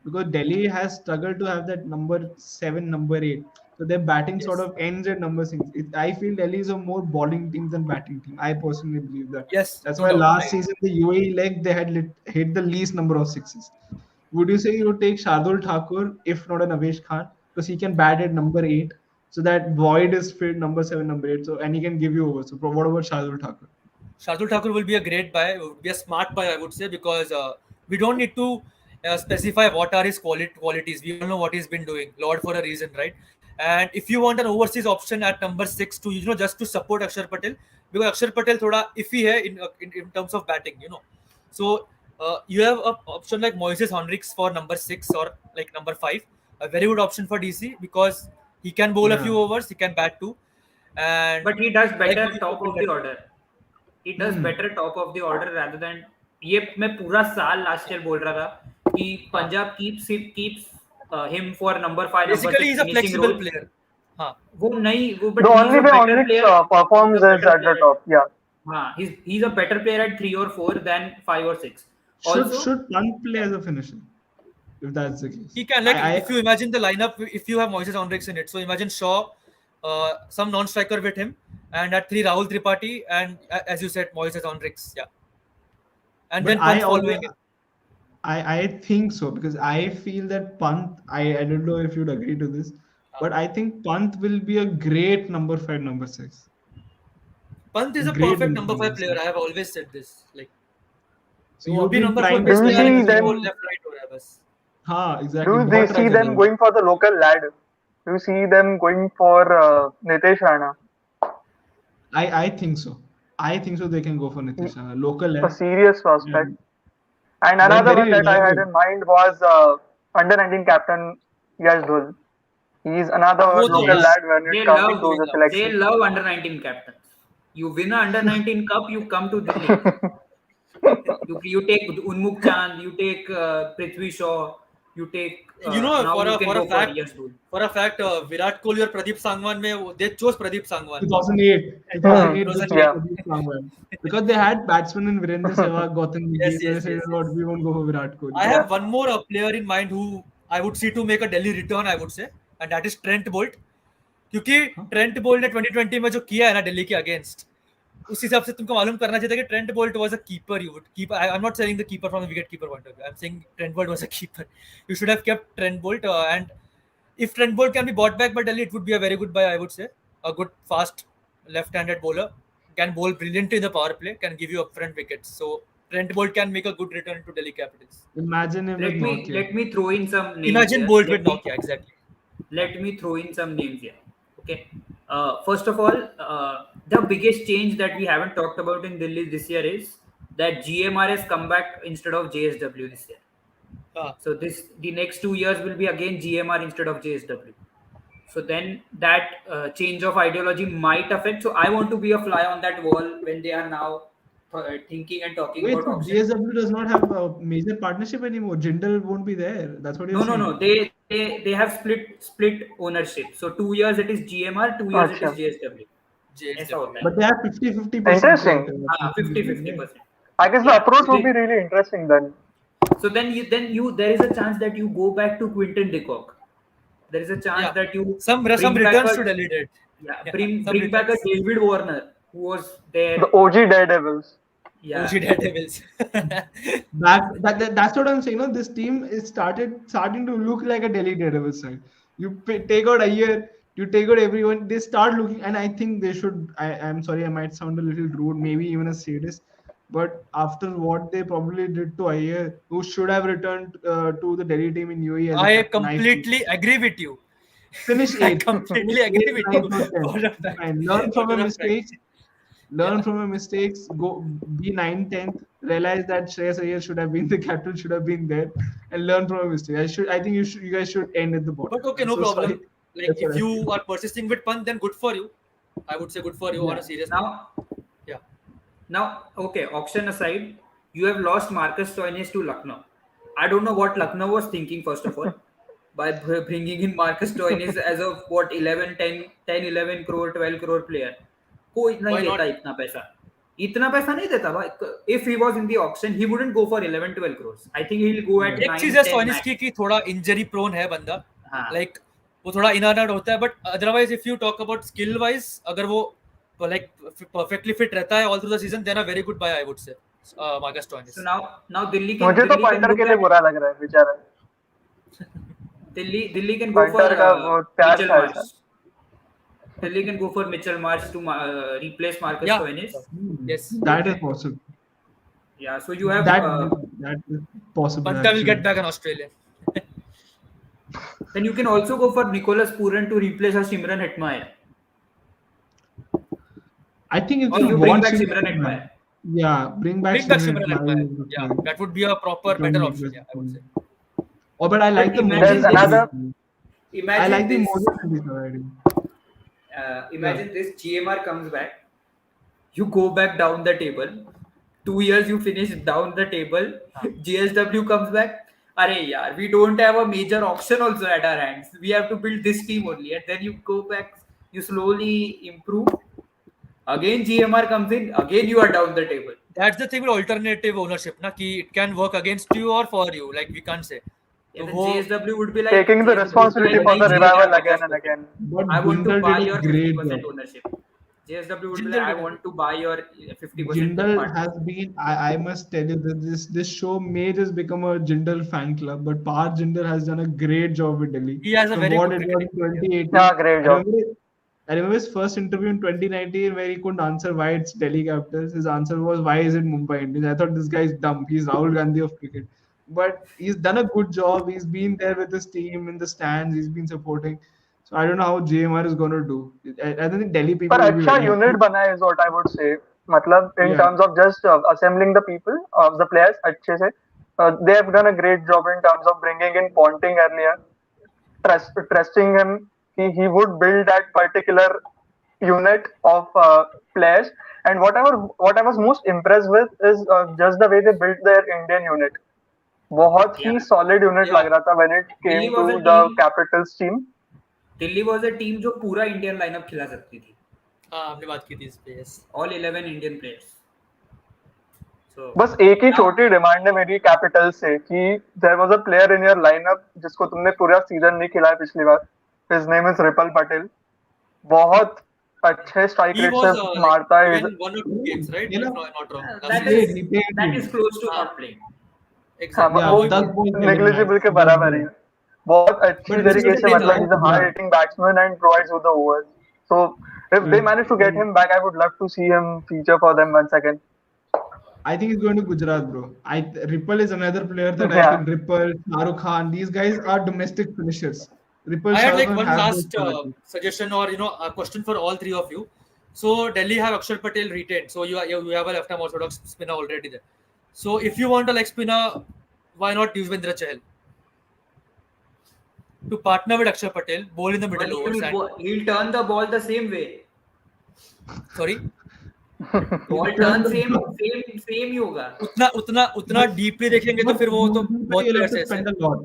Because Delhi has struggled to have that number seven, number eight. So their batting sort Yes, of ends at number six. I feel Delhi is a more bowling team than batting team. I personally believe that. yes, That's no why doubt. last season the UAE leg they had hit the least number of sixes. Would you say you would take Shardul Thakur if not an Avesh Khan because he can bat at number eight, so that void is filled number seven, number eight. So and he can give you over. So what about Shardul Thakur? Shardul Thakur will be a great buy, would be a smart buy, I would say, because we don't need to specify what are his qualities. We all know what he's been doing, Lord for a reason, right? And if you want an overseas option at number six to just to support Akshar Patel, because Akshar Patel thoda iffy hai in terms of batting, So you have a option like Moises Henriques for number six or like number five, a very good option for DC because he can bowl a Yeah. few overs, he can bat too, and But he does like better Manish top Pandey, of the order. He does Hmm. better top of the order rather than ये मैं पूरा साल last year बोल रहा था कि हाँ. Punjab keeps him for number 5 number Basically 6 he's a finishing flexible role. player. हाँ. वो नहीं वो The but he is only a way better Onyx player. performs He's a is better at the player top. Yeah. हाँ he's a better player at 3 or 4 than 5 or 6. Also Should Pant play as a finisher if that's the case? He can, like, if you imagine the lineup, if you have Moises Henriques in it, so imagine Shaw, some non-striker with him, and at three Rahul Tripathi, and as you said, Moises Henriques, yeah, and but then Pant following it. I think so because I feel that Pant I don't know if you'd agree to this, Uh, but I think Pant will be a great number five, number six. Pant A is a great perfect number number five, five number player. six. I have always said this. Like, So वो you've अभी been number four trying पे to Do you इसलिए sell आ रहा है him see as क्योंकि a वो them? left right हो रहा है बस. हाँ exactly Do you बहुत try see कर them रहा है. going for the local lad? Do you see them going for Nitesh Rana? I think so. I think so. They can go for Nitish Rana, local, A serious prospect. and And but another very one that I had reliable. in mind was under 19 captain Yash Dhul. He's another वो तो local यार Yes, lad when it They comes love to doing the up. they selection. love under 19 captains. You win a under 19 cup, you come to Delhi. You take Unmukh Chand, you take Prithvi Shaw, you take You know, now you can for a go for fact, Yash Dhul. Virat Kohli or Pradeep Sangwan they chose Pradeep Sangwan. 2008, At the time, 2008 they chose 2008. Yeah. Pradeep Sangwan because they had batsmen in Virendra Sehwag, Gautam Yes, Gambhir. So they yes, said, yes, you know what, yes. we won't go for Virat I Kohli. Yeah. have one more player in mind who I would see to make a Delhi return, I would say, and that is Trent Bolt. क्योंकि Huh? Trent Boult ने 2020 में जो किया है ना दिल्ली के against, उस हिसाब से तुमको मालूम करना चाहिए था कि Trent Boult was a keeper. You would keep, I am not saying the keeper from the wicket keeper point of view, I am saying Trent Boult was a keeper. You should have kept Trent Boult, and if Trent Bolt can be bought back by Delhi, it would be a very good buy, I would say. A good, fast, left-handed bowler can bowl brilliantly in the power play, can give you upfront wickets. So Trent Bolt can make a good return to Delhi Capitals. Imagine him with Nokia. Let me throw in some names Imagine here. Bolt with Nokia, exactly. Let me throw in some names here. Okay. First of all, the biggest change that we haven't talked about in Delhi this year is that GMR has come back instead of JSW this year. Ah, So the next 2 years will be again GMR instead of JSW. So then that change of ideology might affect. So I want to be a fly on that wall when they are now thinking and talking Wait, about so auction. JSW does not have a major partnership anymore. Jindal won't be there. That's what you're No, no, saying. no. They have split ownership. So 2 years it is GMR, 2 years it is Acha. JSW. ऐसा JSW. होता है. But they have 50-50% Interesting. stake. हाँ, 50-50%. I guess the Yeah. approach would be really interesting then. So then you there is a chance that you go back to Quinton de Kock. There is a chance Yeah. that you Some bring back returns a to Delhi did. yeah, Yeah, some bring back a returns. David Warner who was there. The OG Daredevils. Yeah. OG Daredevils. That's what I'm saying. No, this team is starting to look like a Delhi Daredevils side. You take out a year, you take out everyone. They start looking, and I think they should. I'm sorry, I might sound a little rude, maybe even a sadist, but after what they probably did to Ayer, who should have returned to the Delhi team in UAE as a I captain, I feel. completely agree with you. Finish I eighth, finish completely agree eighth, with you. ninth, or tenth. For a It's fact. fine. Learn from For your a fact. mistakes. Yeah. Learn from your mistakes. Go be 9th, 10th. Realize that Shreyas Iyer should have been the captain, should have been there, and learn from your mistake. I think you guys should end at the bottom. But okay, I'm no so problem. sorry. Like That's what if I feel. you are persisting with Pant, then good for you. I would say good for you on Yeah. a serious note. Now Yeah. now okay. Auction aside, you have lost Marcus Stoinis to Lucknow. I don't know what Lucknow was thinking first of all by bringing in Marcus Stoinis as a what 11, 10, 10, 11 crore, 12 crore player. कोई नहीं Why देता not? इतना पैसा नहीं देता भाई. If he was in the auction, he wouldn't go for 11, 12 crores. I think he'll go at Yeah. एक चीज 9, है 10 सोनिस max. की कि थोड़ा इंजरी प्रोन है बंदा. हाँ. Like वो थोड़ा इन एंड आउट होता है, but otherwise if you talk about skill wise, अगर वो लाइक परफेक्टली फिट रहता है all through the season, then a very good buy I would say Marcus So Stoinis. now मुझे तो Delhi can पंटर look के लिए at बुरा लग रहा है बेचारा. Delhi can go for punter का वो प्यार Mitchell था Marsh. ऐसा. Delhi can go for Mitchell Marsh to replace Marcus Yeah. Stoinis. Yes. That is possible. Yeah, so you have That is possible. Panta will Actually. get back an Australian. then you can also go for Nicholas Pooran to replace Simran Hetmyer. I think if Or you you bring want back Simran Simran Hetmyer, Hetmyer. yeah, bring back Bring back Simran Simran Hetmyer Hetmyer. is the Yeah, point. that would be a proper It can better make option. this Yeah, I would say. point. Oh, but I like the imagine Moses. There's another. I Imagine like the this. Moses in this already. Imagine this. GMR comes back. You go back down the table. 2 years you finish down the table. GSW comes back. Arey yaar, we don't have a major option also at our hands. We have to build this team only. And then you go back, you slowly improve. Again GMR comes in. Again you are down the table. That's the thing with alternative ownership, na, कि it can work against you or for you. Like we can't say. Yeah, तो then वो JSW would be like Taking the JSW would be responsibility like, for the "नहीं चाहिए revival मेरा again and 50%. again. But I want to Jindal buy did your a great 50% job. ownership." JSW would be Jindal like, "I did a want to buy your 50% Jindal part." has been. I must tell you that this show may just become a Jindal fan club, but Par Jindal has done a great job with Delhi. he has a From very what good it was in cricketing career. 2018, Yeah, great job. I remember his first interview in 2019 where he couldn't answer why it's Delhi Capitals. His answer was, "Why is it Mumbai Indians?" I thought this guy is dumb. He's Rahul Gandhi of cricket. But he's done a good job. He's been there with his team in the stands. He's been supporting. So I don't know how JMR is going to do. I don't think Delhi पर people will be अच्छा very unit happy. बना है is what I would say. मतलब in Yeah. terms of just assembling the people, the players अच्छे से. They have done a great job in terms of bringing in Ponting earlier, trusting him. He would build that particular unit of players. And what I was most impressed with is just the way they built their Indian unit. बहुत Yeah. ही solid unit Yeah. लग रहा था when it Delhi came to was a the team. Capitals team. Delhi was a team जो पूरा Indian lineup खिला सकती थी. हाँ हमने बात की थी इस पे. Yes. All 11 Indian players. So बस एक ही now छोटी डिमांड है मेरी कैपिटल से कि there was a player in your lineup जिसको तुमने पूरा सीजन नहीं खिलाया पिछली बार. His name is Ripal Patel. बहुत अच्छे स्ट्राइक He रेट से was like मारता है. even 1 or 2 games, right? You If know, not wrong. Last that played, season. is he played that him. is close to हाँ. not playing. हाँ Exactly. Yeah, वो वही 10 वही. balls खेले negligible max. के 10 बराबर ही balls. है. बहुत अच्छी But He तरीके was this a से is good मतलब like, he's a bowler. hard yeah, hitting batsman and provides with the overs. So if they true. manage to get him back, I would love to see him feature for them once again. I think he's going to Gujarat, bro. Ripple is another player that I Yeah. can. Ripple, Shahrukh Khan, these guys are domestic finishers. Ripple, I had Shahrukh like Khan one have those last qualities. suggestion or a question for all three of you. So Delhi have Akshar Patel retained. So you have a left-arm orthodox spinner already there. So if you want a leg spinner, why not Yuzvendra Chahal to partner with Akshar Patel, bowl in the But middle overs and he'll turn the ball the same way. sorry, Ball He'll turn turn the same ही होगा. उतना deeply देखेंगे तो फिर वो तो बहुत you'll have players to ऐसे spend a lot.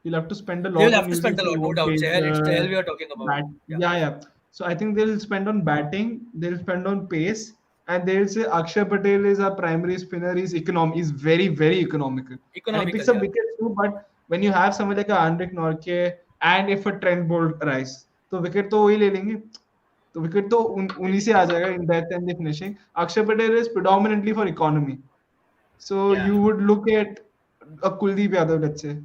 You'll have to spend a they will lot have on to using spend a if you lot, no won't doubt. take Chahal we are talking about. bat. Yeah. Yeah. So I think they'll spend on batting, they'll spend on pace, and they'll say Akshay Patel is our primary spinner. He's very, very economical. And he picks Economical, up yeah. wickets too, but when you have someone like a Andrik Norke and if a Trent Bolt arrives, तो wicket तो वही ले लेंगे. तो wicket तो उन्हीं से आ जाएगा in depth and the finishing. Akshay Patel is predominantly for economy. So Yeah. you would look at a Kuldeep Yadav, let's say.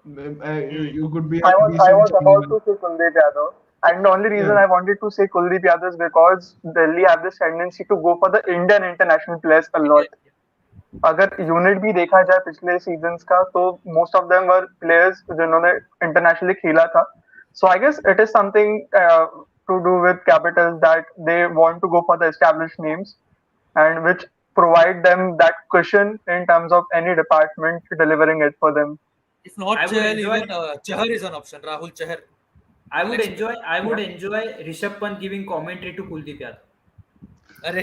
You could be a I decent was about Chinaman. to say Kuldeep Yadav. And the only reason Yeah. I wanted to say Kuldeep Yadav is because Delhi have this tendency to go for the Indian international players a lot. अगर unit भी देखा जाए पिछले seasons का तो most of them were players जिन्होंने internationally खेला था. So I guess it is something to do with Capitals that they want to go for the established names and which provide them that cushion in terms of any department delivering it for them. If not I would Chahal, enjoy. even Chahar is an option. Rahul Chahar. I would Alex enjoy. I would Yeah. enjoy Rishabh Pant giving commentary to Kuldeep Yadav. अरे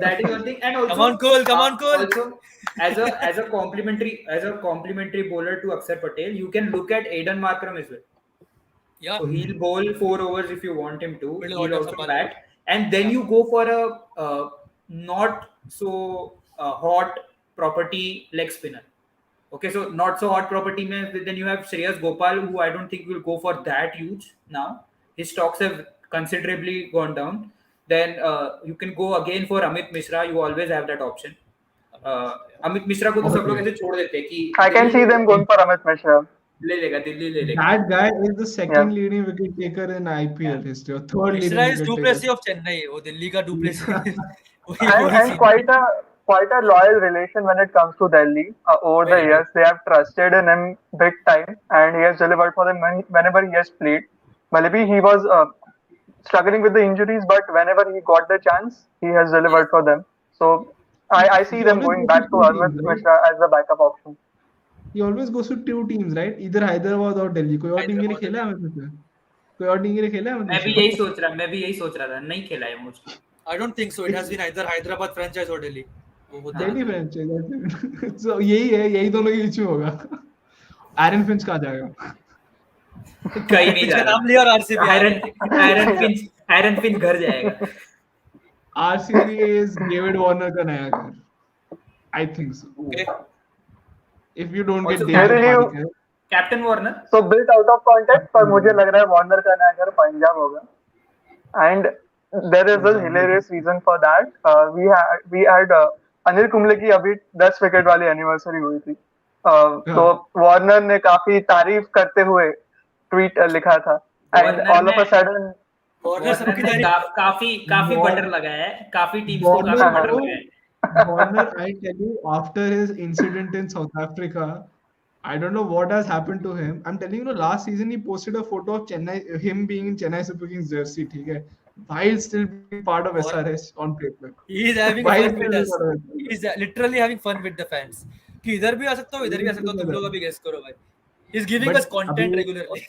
That is one thing, and also come on Cole. Also, as a complimentary bowler to Akshar Patel, you can look at Aidan Markram as well. Yeah. So he'll bowl 4 overs if you want him to. Middle He'll order also संभाल bat, लेगा. and then you go for a not so hot property leg spinner. Okay, so not so hot property mein, then you have Shreyas Gopal, who I don't think will go for that huge now. His stocks have considerably gone down. Then you can go again for Amit Mishra. You always have that option. Amit Mishra को तो सब लोग ऐसे छोड़ देते हैं कि I can see them going for Amit Mishra. ले लेगा दिल्ली ले लेगा. That guy is the second Yeah. leading wicket taker in IPL history, or third Mishra leading is wicket Duplessis taker. of Chennai. वो दिल्ली का Duplessis. वही And वही scene. quite a loyal relation when it comes to Delhi. Over the Very years, they have trusted in him big time, and he has delivered for them whenever he has played. Maybe he was struggling with the injuries, but whenever he got the chance, he has delivered for them. So I see He them always going goes to back to two Amit teams, right? Mishra as the backup option. He always goes to two teams, right? Either Hyderabad or Delhi. कोई और team के लिए Hyderabad. खेला है अमित मिश्रा? कोई और team के लिए खेला है अमित मैं भी मिश्रा? यही सोच रहा था नहीं खेला है मुझको. I don't think so. It has been either Hyderabad franchise or Delhi. वो होता है. Delhi franchise. So यही दोनों की इशू होगा. Aaron Finch कहाँ जाएगा? कहीं नहीं जा इसका रहा. नाम लिया और RCB. आयरन फिंच घर जाएगा. RCB is David Warner का नया घर. I think so. Okay. If you don't get Also, David मेरे लिए Warner, captain Warner. So built out of context, पर मुझे लग रहा है वार्नर का नया घर पंजाब होगा. And there is a hilarious reason for that. We had Anil Kumble की अभी 10 विकेट वाली एनिवर्सरी हुई थी. तो वार्नर ने काफी तारीफ करते हुए ट्वीट लिखा था. And all of a sudden, Warner सबकी तारीफ. काफी बटर लगाया है. काफी टीम्स को काफी बटर लगाया है. Warner, I tell you, after his incident in South Africa, I don't know what has happened to him. I'm telling you, last season he posted a photo of Chennai, him being in Chennai Super Kings jersey, okay, while still being part of What? SRS on paper. He is having While fun still with being us. part of He SRS. is literally having fun with the fans. कि इधर भी आ सकता हो, इधर भी आ सकता हो, तुम लोग अभी गेस करो भाई. He's giving us But content अभी regularly.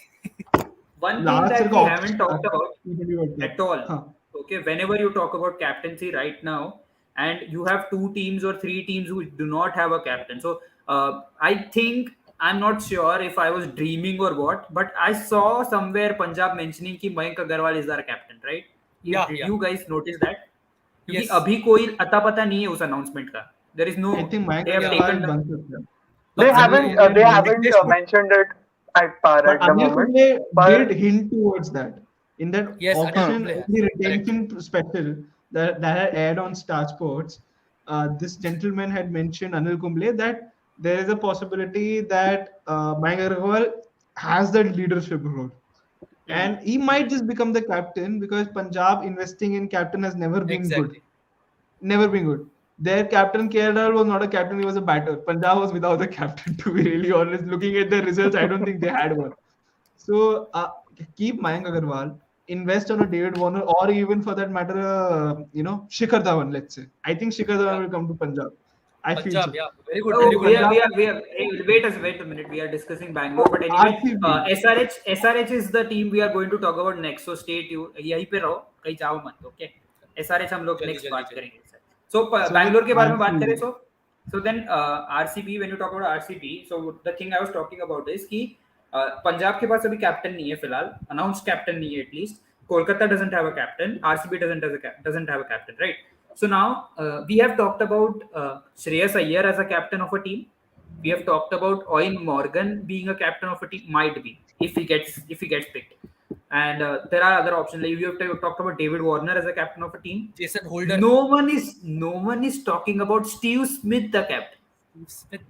One thing last year that का we haven't option talked about T20 world at cup. all. हाँ. Okay, whenever you talk about captaincy right now, and you have two teams or three teams who do not have a captain. So I think I'm not sure if I was dreaming or what, but I saw somewhere Punjab mentioning कि Mayank Agarwal is our captain, right? Yeah, Did yeah. you guys notice that? क्योंकि Yes. अभी कोई अता पता नहीं है उस announcement का. There is no. I think Mayank They have Yeah. Agarwal taken the. बन सकता है. They बन सकता haven't है. they Like haven't they should. mentioned it at But the Anil moment. Kumble But did hint towards that in that Yes, Anil hmm, auction, Kumble in has. the Correct. retention special that had aired on Star Sports. This gentleman had mentioned Anil Kumble that there is a possibility that Mayank Agarwal has that leadership role. And he might just become the captain because Punjab investing in captain has never been good. Exactly. Never been good. Their captain KL was not a captain; he was a batter. Punjab was without a captain. To be really honest, looking at the results, I don't think they had one. So keep Mayank Agarwal, invest on a David Warner, or even for that matter, Shikhar Dhawan. Let's say I think Shikhar Dhawan Yeah. will come to Punjab. I feel Punjab, so. yeah. Very good, I very Oh, think good. Punjab hey, wait a minute. We are discussing Bangalore, but anyway, RCB. SRH is the team we are going to talk about next. So stay tuned. यहीं पे रहो, कहीं जाओ मत. Okay. SRH हम लोग जल्दी next जल्दी बात जल्दी. करेंगे. So So with Bangalore के बारे में बात करें RCB, so then RCB, when you talk about RCB, so the thing I was talking about is कि पंजाब के पास अभी कैप्टन नहीं है फिलहाल, announced captain नहीं है at least. Kolkata doesn't have a captain. RCB doesn't have a captain, right? So now we have talked about Shreyas Iyer as a captain of a team. We have talked about Owen Morgan being a captain of a team. Might be if he gets picked. And there are other options. Like we have talked about David Warner as a captain of a team. Jason Holder. No one is talking about Steve Smith, the captain. Smith.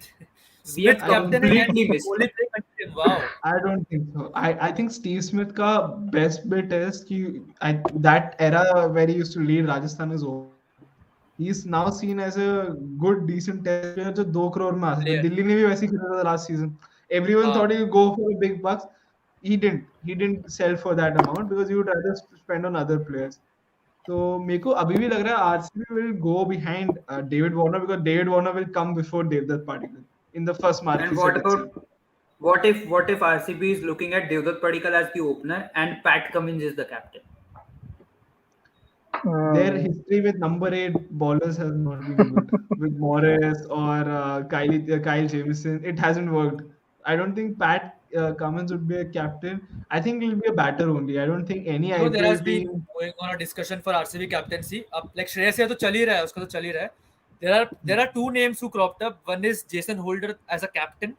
We have Smith I don't captain and completely missed. Kohli playing under him. Wow. I don't think so. I think Steve Smith का best bit is कि that era where he used to lead Rajasthan is over. He's now seen as a good decent test player जो 2 crore में आ सकता है. Player. Delhi ने भी वैसे ही खेला था last season. Everyone हाँ. thought he would go for the big bucks. He didn't. He didn't sell for that amount because he would rather spend on other players. तो मेरे को अभी भी लग रहा है RCB will go behind David Warner because David Warner will come before Devdutt Padikkal in the first marquee And set what itself. about what if RCB is looking at Devdutt Padikkal as the opener and Pat Cummins is the captain? Their history with number 8 ballers has not been good. With Morris or Kyle Jamieson, it hasn't worked. I don't think Pat Cummins would be a captain. I think he'll be a batter only. I don't think any There has IPL been team. going on a discussion for RCB captaincy. अब like Shreyas Iyer तो चल ही रहा है, उसका तो चल ही रहा है. There are two names who cropped up. One is Jason Holder as a captain,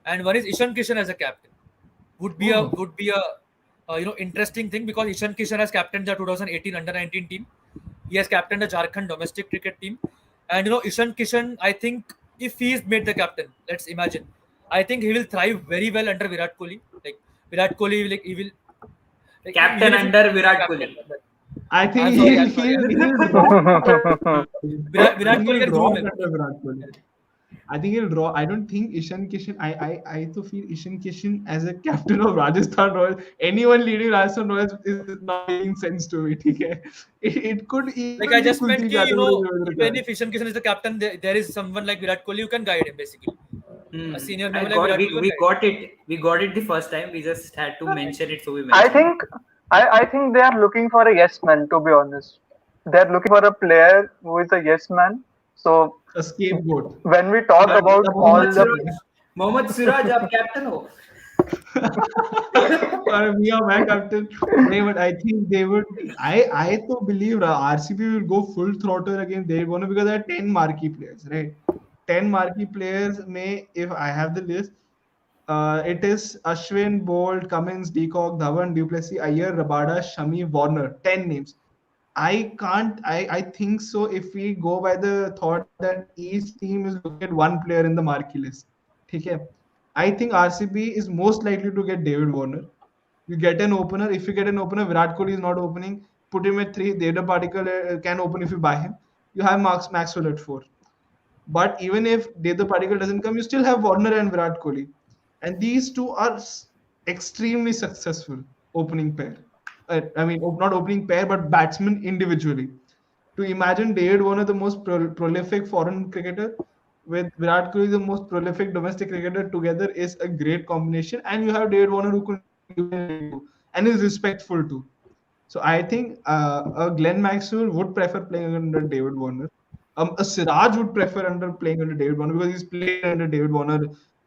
and one is Ishan Kishan as a captain. Would be a interesting thing because Ishan Kishan has captained the 2018 under-19 team. He has captained the Jharkhand domestic cricket team, and Ishan Kishan. I think if he is made the captain, let's imagine, I think he will thrive very well under Virat Kohli. Like Virat Kohli, like he will. Like, Captain even if he under becomes Virat captain, Kohli. I I'm think sorry, he'll I'm sorry. he'll drop under Virat, I Virat think Kohli he'll can drop groom him. under Virat Kohli. I think he'll draw. I don't think Ishan Kishan. I to feel Ishan Kishan as a captain of Rajasthan Royals. Anyone leading Rajasthan Royals is not making sense to me. Okay, it could Like I even be just meant Kuldeep कि Yadav. even if Ishan Kishan is the captain, there is someone like Virat Kohli who can guide him basically. A senior I member like got Virat Kohli can we guide him. got it. We got it the first time. We just had to mention it, so we I mentioned it. think I think they are looking for a yes man, to be honest. They're looking for a player who is a yes man. So A scapegoat. when we talk But about Mohammad all the Siraj Mohammad Siraj आप captain हो. we are my captain. They would. I think they would. I to believe RCB will go full throttle against Dave Warner because there are 10 marquee players, right? 10 marquee players. May if I have the list, it is Ashwin, Bolt, Cummins, Deacock, Dhawan, Duplessis, Iyer, Rabada, Shami, Warner. 10 names. I can't. I think so. If we go by the thought that each team is looking at one player in the marquee list, okay. I think RCB is most likely to get David Warner. You get an opener. If you get an opener, Virat Kohli is not opening. Put him at 3. Devdutt Padikkal can open if you buy him. You have Maxwell at 4. But even if Devdutt Padikkal doesn't come, you still have Warner and Virat Kohli, and these two are extremely successful opening pair. I mean, not opening pair, but batsmen individually. To imagine David Warner, the most prolific foreign cricketer, with Virat Kohli, the most prolific domestic cricketer, together is a great combination. And you have David Warner who can give and take too, and is respectful too. So I think a Glenn Maxwell would prefer playing under David Warner. A Siraj would prefer under playing under David Warner because he's played under David Warner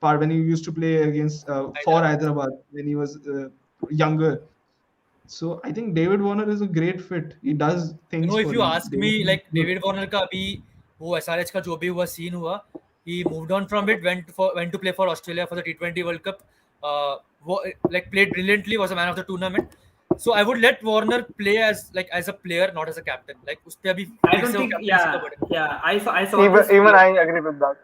part when he used to play against for Hyderabad. Hyderabad when he was younger. So I think David Warner is a great fit. He does things If for you you. ask David me, Warner like is good. David Warner का अभी वो SRH का जो भी हुआ scene हुआ, he moved on from it, went to play for Australia for the T20 World Cup. Like played brilliantly, was a man of the tournament. So I would let Warner play as a player, not as a captain. Like उस पे अभी I फिर don't से वो think. captaincy का Yeah, burden. yeah. I saw this. Even I agree with that.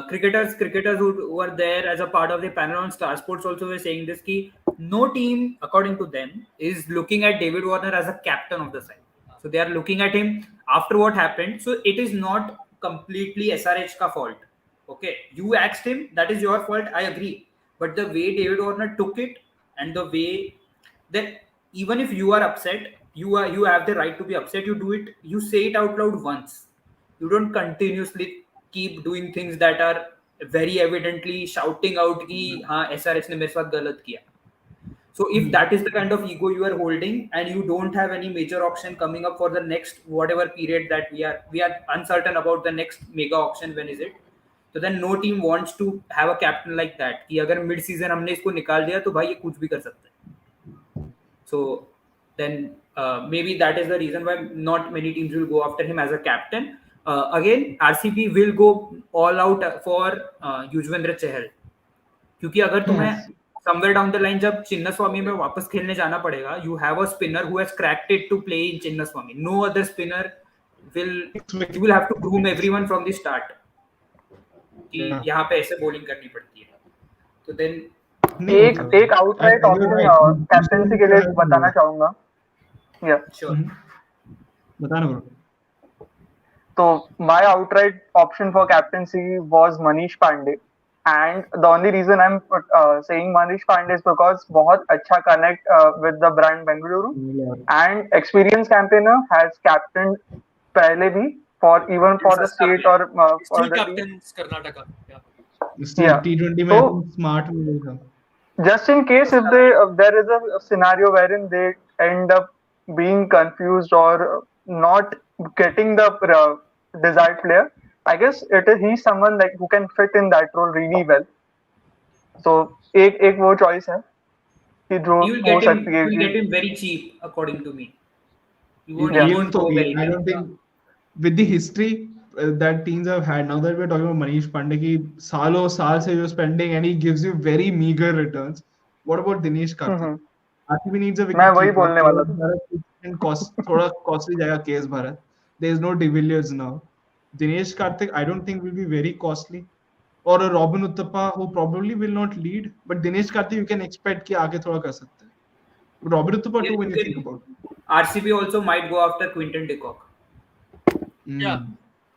Cricketers who were there as a part of the panel on Star Sports also were saying this ki no team, according to them, is looking at David Warner as a captain of the side. So they are looking at him after what happened. So it is not completely SRH ka fault. Okay, you asked him, that is your fault. I agree, but the way David Warner took it and the way that even if you are upset, you have the right to be upset. You do it. You say it out loud once. You don't continuously keep doing things that are very evidently shouting out कि हाँ SRH ने मेरे साथ गलत किया. So if that is the kind of ego you are holding and you don't have any major auction coming up for the next whatever period that we are uncertain about the next mega auction, when is it, so then no team wants to have a captain like that कि अगर mid season हमने इसको निकाल दिया तो भाई ये कुछ भी कर सकता है. So then maybe that is the reason why not many teams will go after him as a captain. Again, RCB will go all out for Yuzvendra Chahal, क्योंकि अगर तुम्हें Yes. somewhere down the line जब चिन्नस्वामी में वापस खेलने जाना पड़ेगा, you have a spinner who has cracked it to play in Chinnaswamy. No other spinner will. You will have to groom everyone from the start कि Yeah. यहाँ पे ऐसे bowling करनी पड़ती है. तो then नहीं एक होता. एक outright And you're option right. Captaincy के लिए बताना चाहूंगा. या sure. बताना bro. So my outright option for captaincy was Manish Pandey, and the only reason I'm saying Manish Pandey is because बहुत अच्छा connect with the brand Bengaluru, and experienced campaigner, has captained पहले भी for even for the state or for Still the team. captains Karnataka. Yeah. Still Yeah. T20 So- में smart will come. Just in case if there is a scenario wherein they end up being confused or not getting the desired player, I guess he's someone like who can fit in that role really well. So एक वो choice है कि जो You will हो get him. सकती है You will कि get him very cheap, according to me. You won't. Yeah. He Even won't so, go very I well. don't think with the history that teams have had. Now that we're talking about Manish Pandey, ki सालों साल से you're spending and he gives you very meager returns. What about Dinesh Karthik? RCB needs a मैं वही wicket बोलने वाला था. keeper. थोड़ा costly जाएगा KS Bharat. There is no De Villiers now. Dinesh Karthik, I don't think will be very costly. Or a Robin Uthappa who probably will not lead, but Dinesh Karthik you can expect कि आगे थोड़ा कर सकता है. But Robin Uthappa too when you think about it. RCB also might go after Quinton de Kock. Yeah.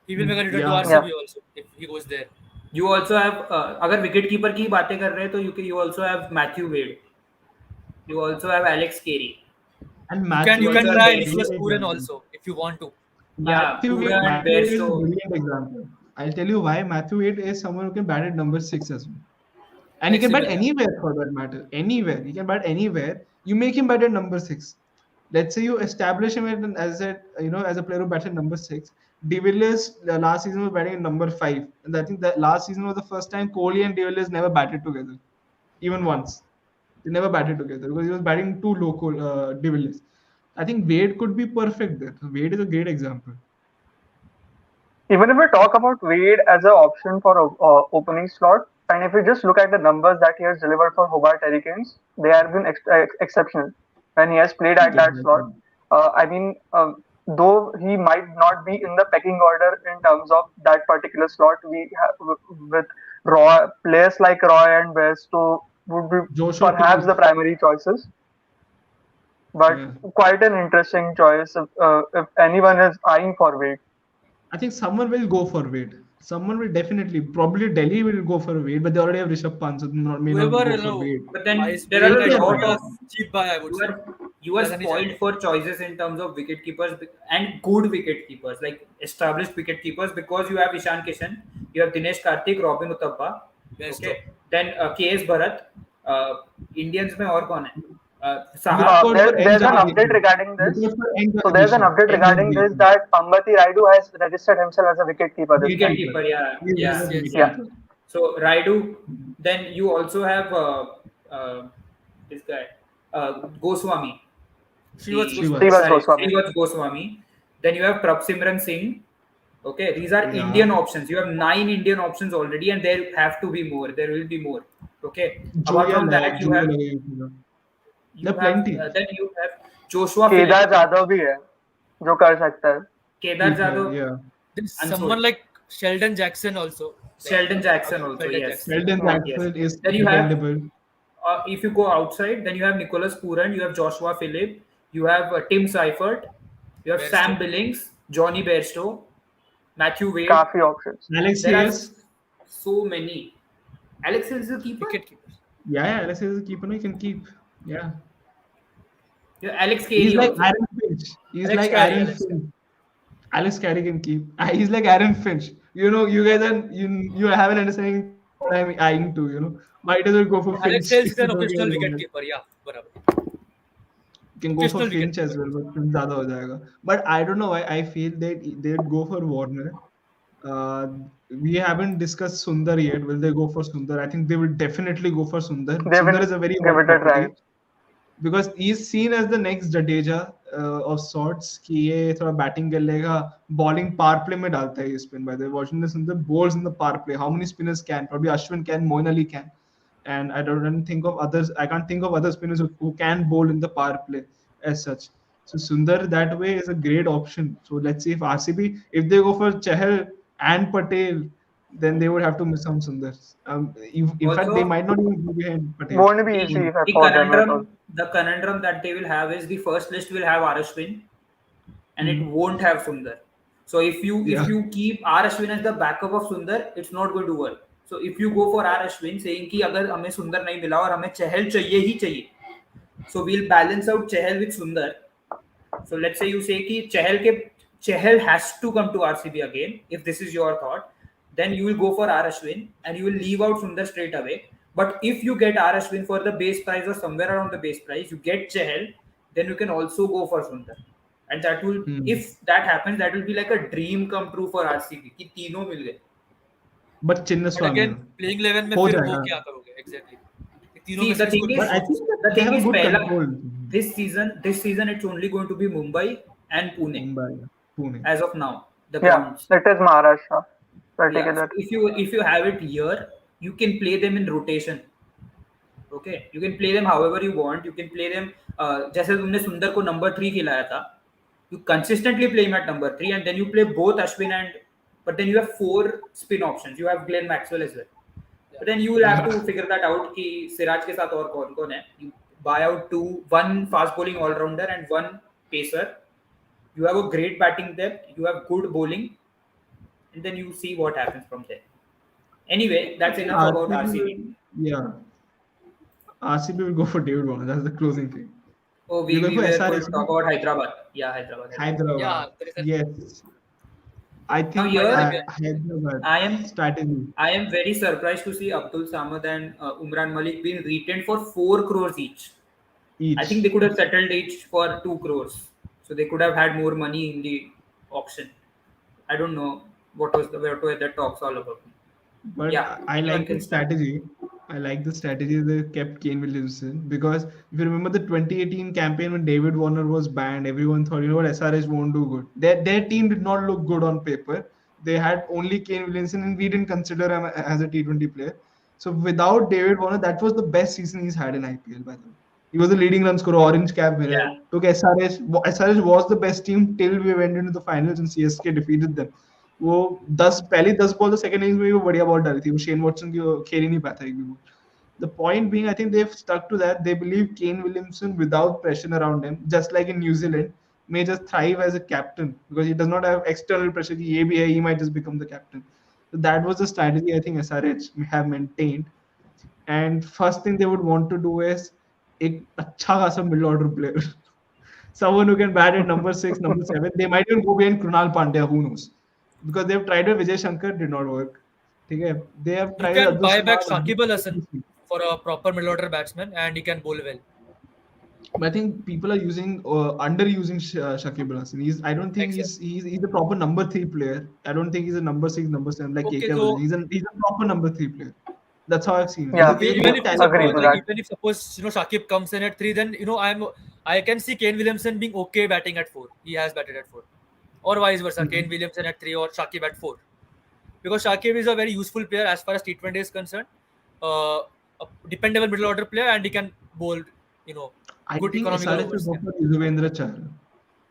He will make a return to Yeah. RCB also if he goes there. You also have अगर wicket keeper की बातें कर रहे हैं तो you also have Matthew Wade. You also have Alex Carey. And You can also try have Nicholas Matthew Puran Wade. also if you want to. Yeah, Matthew Pura Wade, and Matthew Wade is a Bairstow. brilliant example. I'll tell you why. Matthew Wade is someone who can bat at number 6 as well. And he can bat Flexible, yeah. anywhere for that matter. Anywhere. He can bat anywhere. You make him bat at number 6. Let's say you establish him as a player who bats at number 6. De Villiers last season was batting at number 5. And I think that last season was the first time Kohli and De Villiers never batted together. Even once. They never batted together because he was batting too low, De Villiers. I think Wade could be perfect there. Wade is a great example. Even if we talk about Wade as an option for opening slot, and if we just look at the numbers that he has delivered for Hobart Hurricanes, they have been exceptional when he has played at that slot. I mean, though he might not be in the pecking order in terms of that particular slot, we have with players like Roy and Bairstow would be Joshua perhaps the primary choices. But Yeah. quite an interesting choice if anyone is eyeing for Wade. I think someone will go for Wade. Someone will definitely, probably Delhi will go for Wade, but they already have Rishabh Pant, so they may not Whoever go you for know Wade. But then is there playing are a like देखते हैं lot भाई. a of cheap buy, I would you say. are you are Whether नहीं spoiled चाहिए. for choices in terms of wicket keepers and good wicket keepers, like established wicket keepers, because you have Ishan Kishan, you have Dinesh Karthik, Robin Uthappa, Best okay, of. then KS Bharat, uh, Indians में और कौन है? Look Saha, out for N There's an update Jagadish. regarding Look this. out for N So there's an Jagadish. update N regarding this Jagadish. that Ambati Raidu has registered himself as a wicketkeeper this wicket time. Wicketkeeper. keeper, yeah, He is yeah, a Yes. Yeah. wicketkeeper. So Raidu, then you also have uh, this guy, Goswami, Srivats the Goswami. Srivats. Srivas sorry, Goswami. Srivats Goswami. Then you have Prabsimran Singh. Okay, these are Yeah. Indian options. You have 9 Indian options already, and there have to be more. There will be more. Okay. Apart Joya from Nayak, that, Joya लगेगा. There you are have plenty. then you have Joshua Kedar Philippe, Jadhav भी है जो कर सकता है. Kedar Keeper, Jadhav, yeah. There's unsold. someone like Sheldon Jackson also. Like, Sheldon Jackson also, Sheldon yes, Jackson. Sheldon Hmm. yes. Jackson is Then you have dependable. if you go outside, then you have Nicholas Pooran, you have Joshua Philippe, you have Tim Seifert, you have Bairstow. Sam Billings, Johnny Bairstow, Matthew Wade. काफी options. Alex There are Reyes. so many. Alex is a keeper. Wicket keeper. Yeah, Alex Reyes is a keeper. No, you can keep. Yeah. Yeah, Alex He's Carey like also. Aaron Finch. He's Alex like Carey, Aaron Alex Carey. Finch. Alex Carey can keep. He's like Aaron Finch. You know, you guys are you have an understanding what I'm eyeing to. You know, might as well go for Finch Alex if Hales you is an don't get occasional Warner. wicket keeper. Yeah, barabar. You can go for Occasional wicket Finch as keeper. well, but Finch ज़्यादा हो जाएगा. But I don't know why I feel that they'd go for Warner. Uh, we haven't discussed Sundar yet. Will they go for Sundar? I think they will definitely go for Sundar. They Sundar will is a very give hot it a try. property because he's seen as the next Jadeja of sorts कि ये थोड़ा batting कर लेगा, bowling power play में डालता है ये spin. By the way, Washington Sundar bowls in the power play. How many spinners can? Probably Ashwin can, Moeen Ali can, and I don't think of others. I can't think of other spinners who can bowl in the power play as such. So Sundar that way is a great option. So let's see if RCB, if they go for Chahal and Patel, then they would have to miss on Sundar. In fact, they Also, might not even be behind Patel. Won't be the, easy the for them at all. conundrum that they will have is the first list will have R Ashwin, and it Hmm. won't have Sundar. So if Yeah. you keep R Ashwin as the backup of Sundar, it's not going to work. So if you go for R Ashwin saying कि अगर हमें सुंदर नहीं मिला और हमें चहल चाहिए ही चाहिए, so we'll balance out Chahal with Sundar. So let's say you say कि Chahal has to come to RCB again. If this is your thought, then you will go for R Ashwin and you will leave out Sundar straight away. But if you get R Ashwin for the base price or somewhere around the base price, you get Chahal, then you can also go for Sundar. And that will, Hmm. if that happens, that will be like a dream come true for RCB कि तीनों मिल गए. But But Chinnaswamy again, playing 11 में हो फिर वो जाएगा. क्या करोगे? Exactly. ये तीनों See, में से the thing किसको is, But I choose? think that the they thing have a is, good पहला control. this season it's only going to be Mumbai and Pune Mumbai, Pune. as of now. The Yeah, grounds. it is Maharashtra Yeah. particular. So if you have it here, you can play them in rotation. Okay, you can play them however you want. You can play them जैसे तुमने सुंदर को number 3 खिलाया था. You consistently play him at number 3, and then you play both Ashwin and. But then you have 4 spin options. You have Glenn Maxwell as well. But then you will have to figure that out कि सिराज के साथ और कौन कौन है. You buy out one fast bowling all rounder and one pacer. You have a great batting depth. You have good bowling, and then you see what happens from there. Anyway, that's enough about RCB RCB. will, yeah, RCB will go for David Warner. That's the closing thing. Oh, You're going we for were going SRS? to talk about Hyderabad. Yeah, Hyderabad. Hyderabad. Yeah, there is a Yes. I Now think here, Hyderabad I am strategy. I am very surprised to see Abdul Samad and Umran Malik being retained for 4 crores each. I think Each. they could have settled each for 2 crores. So they could have had more money in the auction. I don't know what were the talks all about. But Yeah, I anyone like the can start. strategy. I like the strategy they kept Kane Williamson because if you remember the 2018 campaign when David Warner was banned, everyone thought, you know what, SRH won't do good. Their team did not look good on paper. They had only Kane Williamson, and we didn't consider him as a T20 player. So without David Warner, that was the best season he's had in IPL, by the way. He was the leading run scorer, orange cap winner. Yeah. Took SRH. SRH was the best team till we went into the finals and CSK defeated them. वो 10 पहली 10 ball तो second innings में भी वो बढ़िया ball डाली थी वो शेन वॉटसन की वो खेल ही नहीं पाता एक भी ball. The point being, I think they've stuck to that. They believe Kane Williamson, without pressure around him, just like in New Zealand, may just thrive as a captain because he does not have external pressure. कि ये भी है, he might just become the captain. So that was the strategy I think SRH have maintained. And first thing they would want to do is एक अच्छा खासा middle order player, someone who can bat at number 6, number 7. They might even go behind Krunal Pandya, who knows? Because they've tried with Vijay Shankar, did not work. Okay? They have You tried with can Abdul buy back Samad. Shakib Al Hasan for a proper middle order batsman, and he can bowl well. But I think people are using underusing Shakib Al Hasan. I don't think Exactly. he's a proper number 3 player. I don't think he's a number 6, number 7 like Okay, KK was. so He's a proper number 3 player. That's how I've seen him. Yeah, He's a even good if you talent. agree suppose to like that. even if suppose Shakib comes in at 3, then I can see Kane Williamson being okay batting at 4. He has batted at 4, or vice versa. Kane Williamson at 3 or Shakib at 4, because Shakib is a very useful player as far as T20 is concerned. A dependable middle order player, and he can bowl, you know, I good think economical SRH will overs. go for Yuzvendra Chahal.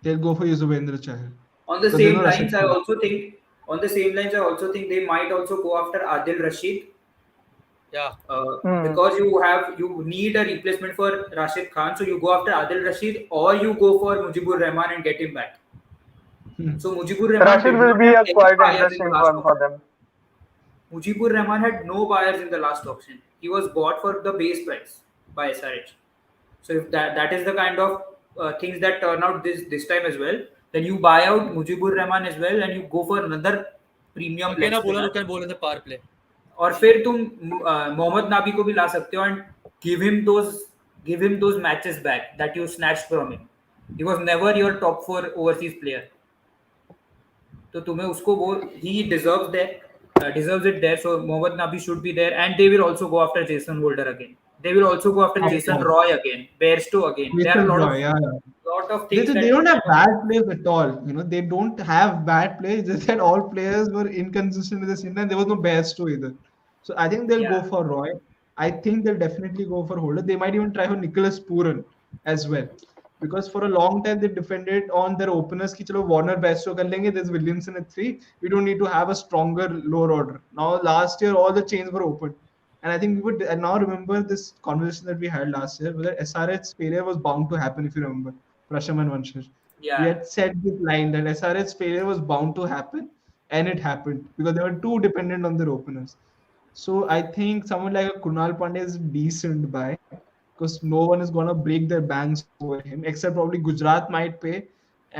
They'll go for Yuzvendra Chahal. On the Because they know same Rashid lines, I Khan. also think they might also go after Adil Rashid. Yeah, Hmm. Because you need a replacement for Rashid Khan, so you go after Adil Rashid or you go for Mujibur Rahman and get him back. So Mujibur Rahman Rashid did will not be have a any quite buyers in the interesting last one for auction. them. Mujibur Rahman had no buyers in the last auction. He was bought for the base price by SRH. So if that is the kind of things that turn out this time as well, then you buy out Mujibur Rahman as well and you go for another premium leg again a bowler spinner. who can bowl in the power play. और फिर तुम मोहम्मद नाबी को भी ला सकते हो and give him those matches back that you snatched from him. He was never your top 4 overseas player. तो तुम्हें उसको वो he deserves it there. So Mohammad Nabi should be there, and they will also go after Jason Holder again. They will also go after Of Jason course. Roy again, Bairstow again. There are a Jason Roy, yeah, yeah. lot of They, things they that don't have can bad players at all. They don't have bad players. Just that all players were inconsistent with the season, and there was no best to either. So I think they'll go yeah. for Roy. I think they'll definitely go for Holder. They might even try for Nicholas Puran as well, because for a long time they defended on their openers. Ki chalo Warner Bairstow kar lenge. There's Williamson at 3. We don't need to have a stronger lower order. Now last year all the chains were open. And I think we would now remember this conversation that we had last year, whether SRH failure was bound to happen, if you remember. Prasham and Vanshir. We Yeah. had said this line that SRH failure was bound to happen, and it happened because they were too dependent on their openers. So I think someone like a Kunal Pandey is decent buy because no one is gonna break their banks over him except probably Gujarat might pay,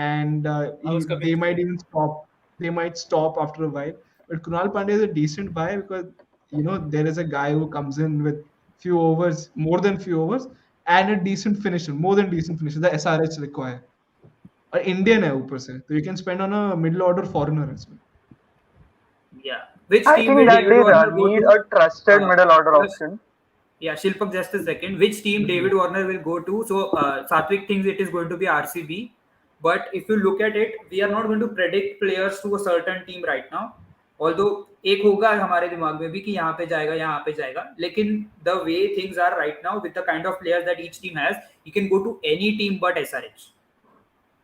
and I was coming they to might it. even stop. They might stop after a while. But Kunal Pandey is a decent buy because there is a guy who comes in with few overs, more than few overs, and a decent finisher, more than decent finisher. The SRH require. Or Indian है ऊपर से, so you can spend on a middle order foreigner as well. Yeah. Which I team think will that David they Warner go need to? a trusted middle order Just option. Yeah, Shilpak, just a second. Which team David Warner will go to? So, Satvik thinks it is going to be RCB. But if you look at it, we are not going to predict players to a certain team right now. Although एक होगा हमारे दिमाग में भी कि यहाँ पे जाएगा. लेकिन the way things are right now with the kind of players that each team has, he can go to any team but SRH.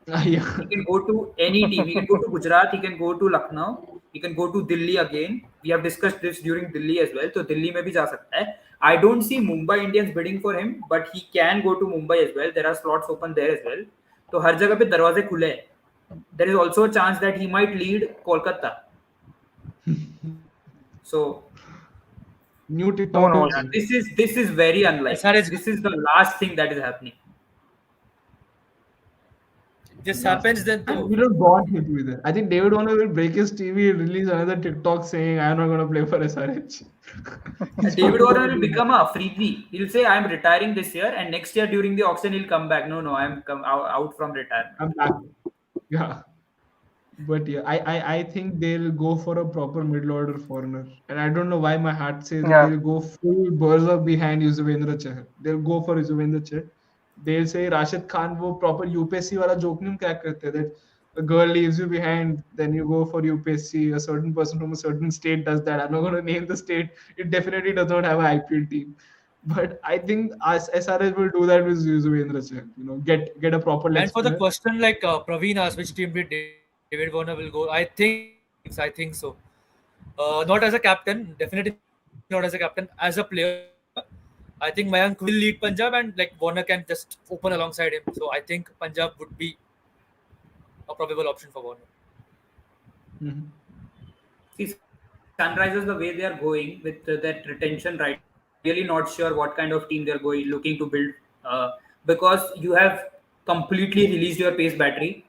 Yeah. He can go to any team. He can go to Gujarat. He can go to Lucknow. He can go to Delhi again. We have discussed this during Delhi as well. So Delhi में भी जा सकता है. I don't see Mumbai Indians bidding for him, but he can go to Mumbai as well. There are slots open there as well. तो हर जगह पे दरवाजे खुले हैं. There is also a chance that he might lead Kolkata. So New Who TikTok knows? user. this is very unlikely. SRH This is the last thing that is happening. This happens then And too. we don't want him to either. I think David Warner will break his TV and release another TikTok saying, I'm not going to play for SRH. He's David probably Warner gonna will do become a freebie. He'll say, I'm retiring this year, and next year during the auction, he'll come back. No, I'm out from retirement. I'm back. Yeah. But yeah, I think they'll go for a proper middle order foreigner. And I don't know why my heart says that Yeah. they'll go full berserk behind Yuzvendra Chahal. They'll go for Yuzvendra Chahal. They'll say Rashid Khan वो proper UPSC वाला joke नहीं crack करते that a girl leaves you behind, then you go for UPSC. A certain person from a certain state does that. I'm not going to name the state. It definitely does not have an IPL team. But I think SRS will do that with Yuzvendra Chahal. Get a proper leg And for the spinner. question, like Praveen asked, which team did David Warner will go? I think so. Not as a captain, definitely not as a captain. As a player, I think Mayank will lead Punjab, and like Warner can just open alongside him. So I think Punjab would be a probable option for Warner. Mhm. See, Sunrisers, the way they are going with that retention right now, I'm really not sure what kind of team they're going looking to build, because you have completely released your pace battery,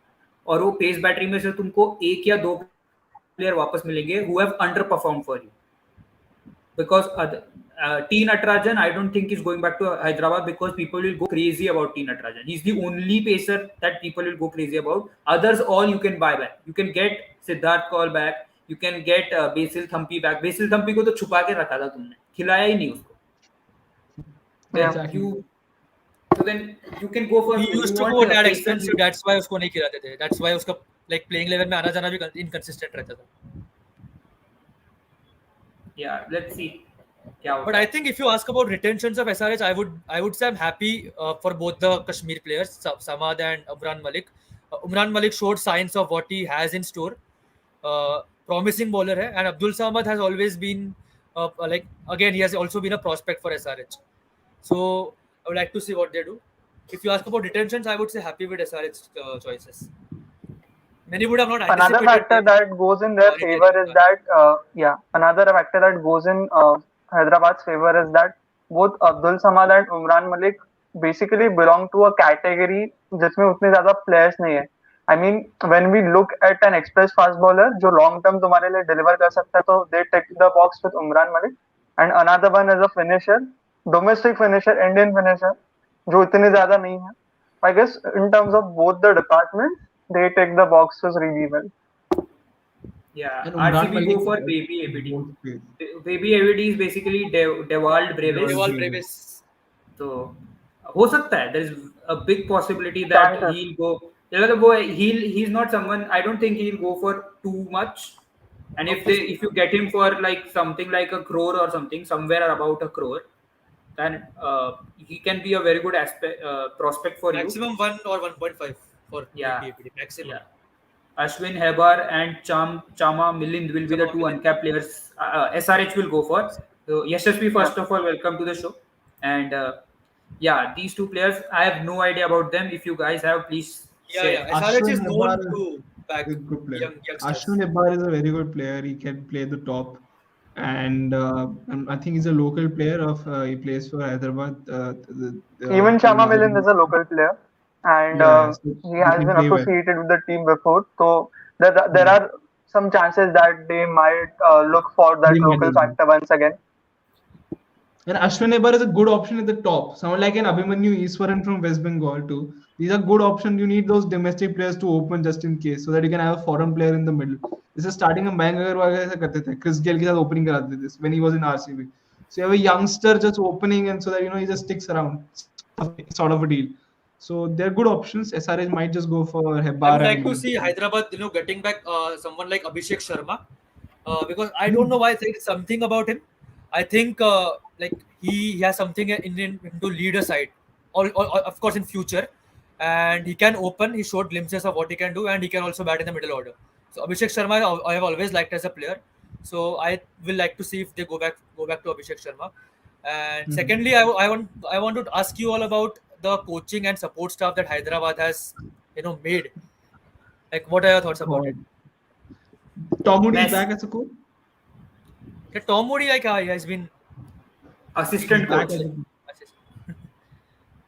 और वो pace battery में से तुमको एक या दो player वापस मिलेंगे who have underperformed for you. Because T Natarajan, I don't think is going back to Hyderabad because people will go crazy about T Natarajan. He's the only pacer that people will go crazy about. Others, all you can buy back. You can get Siddharth Kaul back. You can get Basil Thampi back. Basil Thampi को तो छुपा के रखा था तुमने, खिलाया ही नहीं उसको. Then Exactly. so then you can go for. He You used to want go a that pacer, expensive. That's why उसको नहीं खिलाते थे. That's why उसका like playing level में आना जाना भी inconsistent रहता था. Yeah, let's see. क्या But होता I है. think if you ask about retentions of SRH, I would say I'm happy for both the Kashmir players, Samad and Umran Malik. Umran Malik showed signs of what he has in store. Promising bowler hai, and Abdul Samad has always been like, again, he has also been a prospect for SRH. So I would like to see what they do. If you ask about retentions, I would say happy with SRH choices. Many would have not Another anticipated factor them that goes in their retaining favor is Umran. that another factor that goes in Hyderabad's favor is that both Abdul Samad and Umran Malik basically belong to a category जिसमें उतने ज़्यादा players नहीं है. I mean, when we look at an express fast bowler जो long term तुम्हारे लिए deliver कर सकता है, तो they tick the box with Umran Malik, and another one is a finisher, domestic finisher, Indian finisher, जो इतने ज़्यादा नहीं है. I guess in terms of both the departments, they tick the boxes really well. Yeah, And Umran RCB Malik go for has Baby ABD. both ways. Baby ABD is basically Dewald Brevis. Dewald Brevis. Brevis. तो हो सकता है. There is a big possibility that Chances. he'll go. मतलब वो he's not someone. I don't think he'll go for too much. And if you get him for like something like a crore or something, somewhere about a crore, then he can be a very good prospect for you. Maximum 1 or 1.5 for Yeah. APD. Maximum. Yeah. Ashwin Hebar and Chama Milind will be the Chama two Milind. uncapped players SRH will go for. So Yashasvi, first of all, welcome to the show. And yeah, these two players, I have no idea about them. If you guys have, please share. Yeah. SRH is Ashwin known Hebar to back is a good player. youngsters. Ashwin Hebar is a very good player. He can play the top, and I think he's a local player. He plays for Hyderabad. Even Shama Milind is a local player, and Yeah, so he he has can been play well. associated with the team before. So there are some chances that they might look for that They might local as well. factor once again. And Ashwin Hebar is a good option at the top. Someone like an Abhimanyu Iswaran from West Bengal too. These are good options. You need those domestic players to open just in case, so that you can have a foreign player in the middle. This is starting a Mayank Agarwal ऐसा करते थे. Chris Gayle के साथ opening कराते थे when he was in RCB. So you have a youngster just opening, and so that he just sticks around, sort of a deal. So they're good options. SRH might just go for Hebar. I would like to see Hyderabad, getting back someone like Abhishek Sharma, because I don't know why there is something about him. I think like he has something into leader side, or of course in future, and he can open. He showed glimpses of what he can do, and he can also bat in the middle order. So Abhishek Sharma, I have always liked as a player. So I will like to see if they go back to Abhishek Sharma. And secondly, I want to ask you all about the coaching and support staff that Hyderabad has made. Like, what are your thoughts about it? Tom Moody is Best. back as a coach. Yeah, Tom Moody, like, he has been Assistant He's back coach.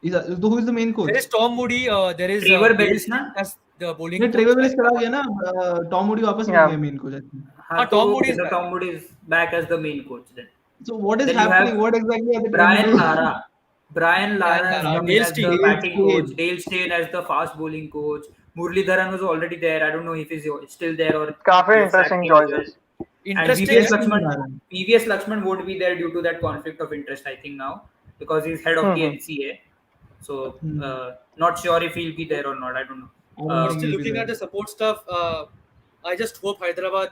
as who is the main coach? There is Tom Moody. There is Trevor Dale Bellis, Steyn ना? as the bowling. नहीं, Trevor Bellis coach. चला गया ना. Tom Moody वापस मिल Yeah. गया main coach. I think. हाँ, Tom तो Moody is back. Tom Moody is back as the main coach then. So what is Then you happening? have What exactly are they trying to Brian do? Lara. Brian Lara has Lara, come Dale in as the Steyn. batting Dale coach. Steyn. Dale Steyn as the fast bowling coach. Muralidharan was already there. I don't know if he's still there or काफी he has sacked interesting him as well. choices. And Interesting. VVS Interesting, Lakshman, Aaron. VVS Lakshman won't be there due to that conflict of interest, I think now, because he's head of the NCA. So not sure if he'll be there or not. I don't know. I don't think Still he'll be looking there. at the support stuff. I just hope Hyderabad,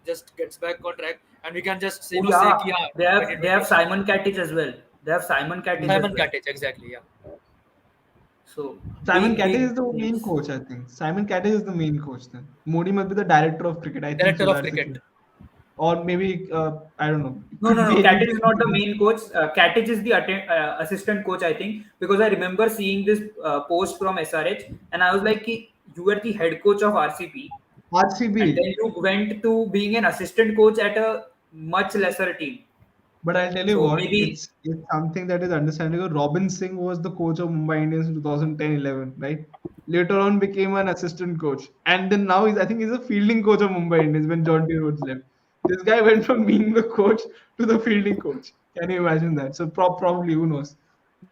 just gets back on track, and we can just say, Oh, say, yeah, ki, yeah, they have Simon Catich as well. They have Simon Catich as Simon well. Catich, exactly, yeah. So Simon big, Catich big is the main names. coach, I think. Simon Catich is the main coach then. Modi must be the director of cricket. I think Director so. of That's the cricket. case. Or maybe I don't know. No, Catich is not the main coach. Catich is the assistant coach, I think, because I remember seeing this post from SRH, and I was like, you were the head coach of RCB, and RCB. then you went to being an assistant coach at a much lesser team. But I'll tell you So what, maybe it's something that is understandable. Robin Singh was the coach of Mumbai Indians in 2010-11, right? Later on became an assistant coach. And then now I think he's a fielding coach of Mumbai Indians when John T. Rhodes left. This guy went from being the coach to the fielding coach. Can you imagine that? So probably, who knows?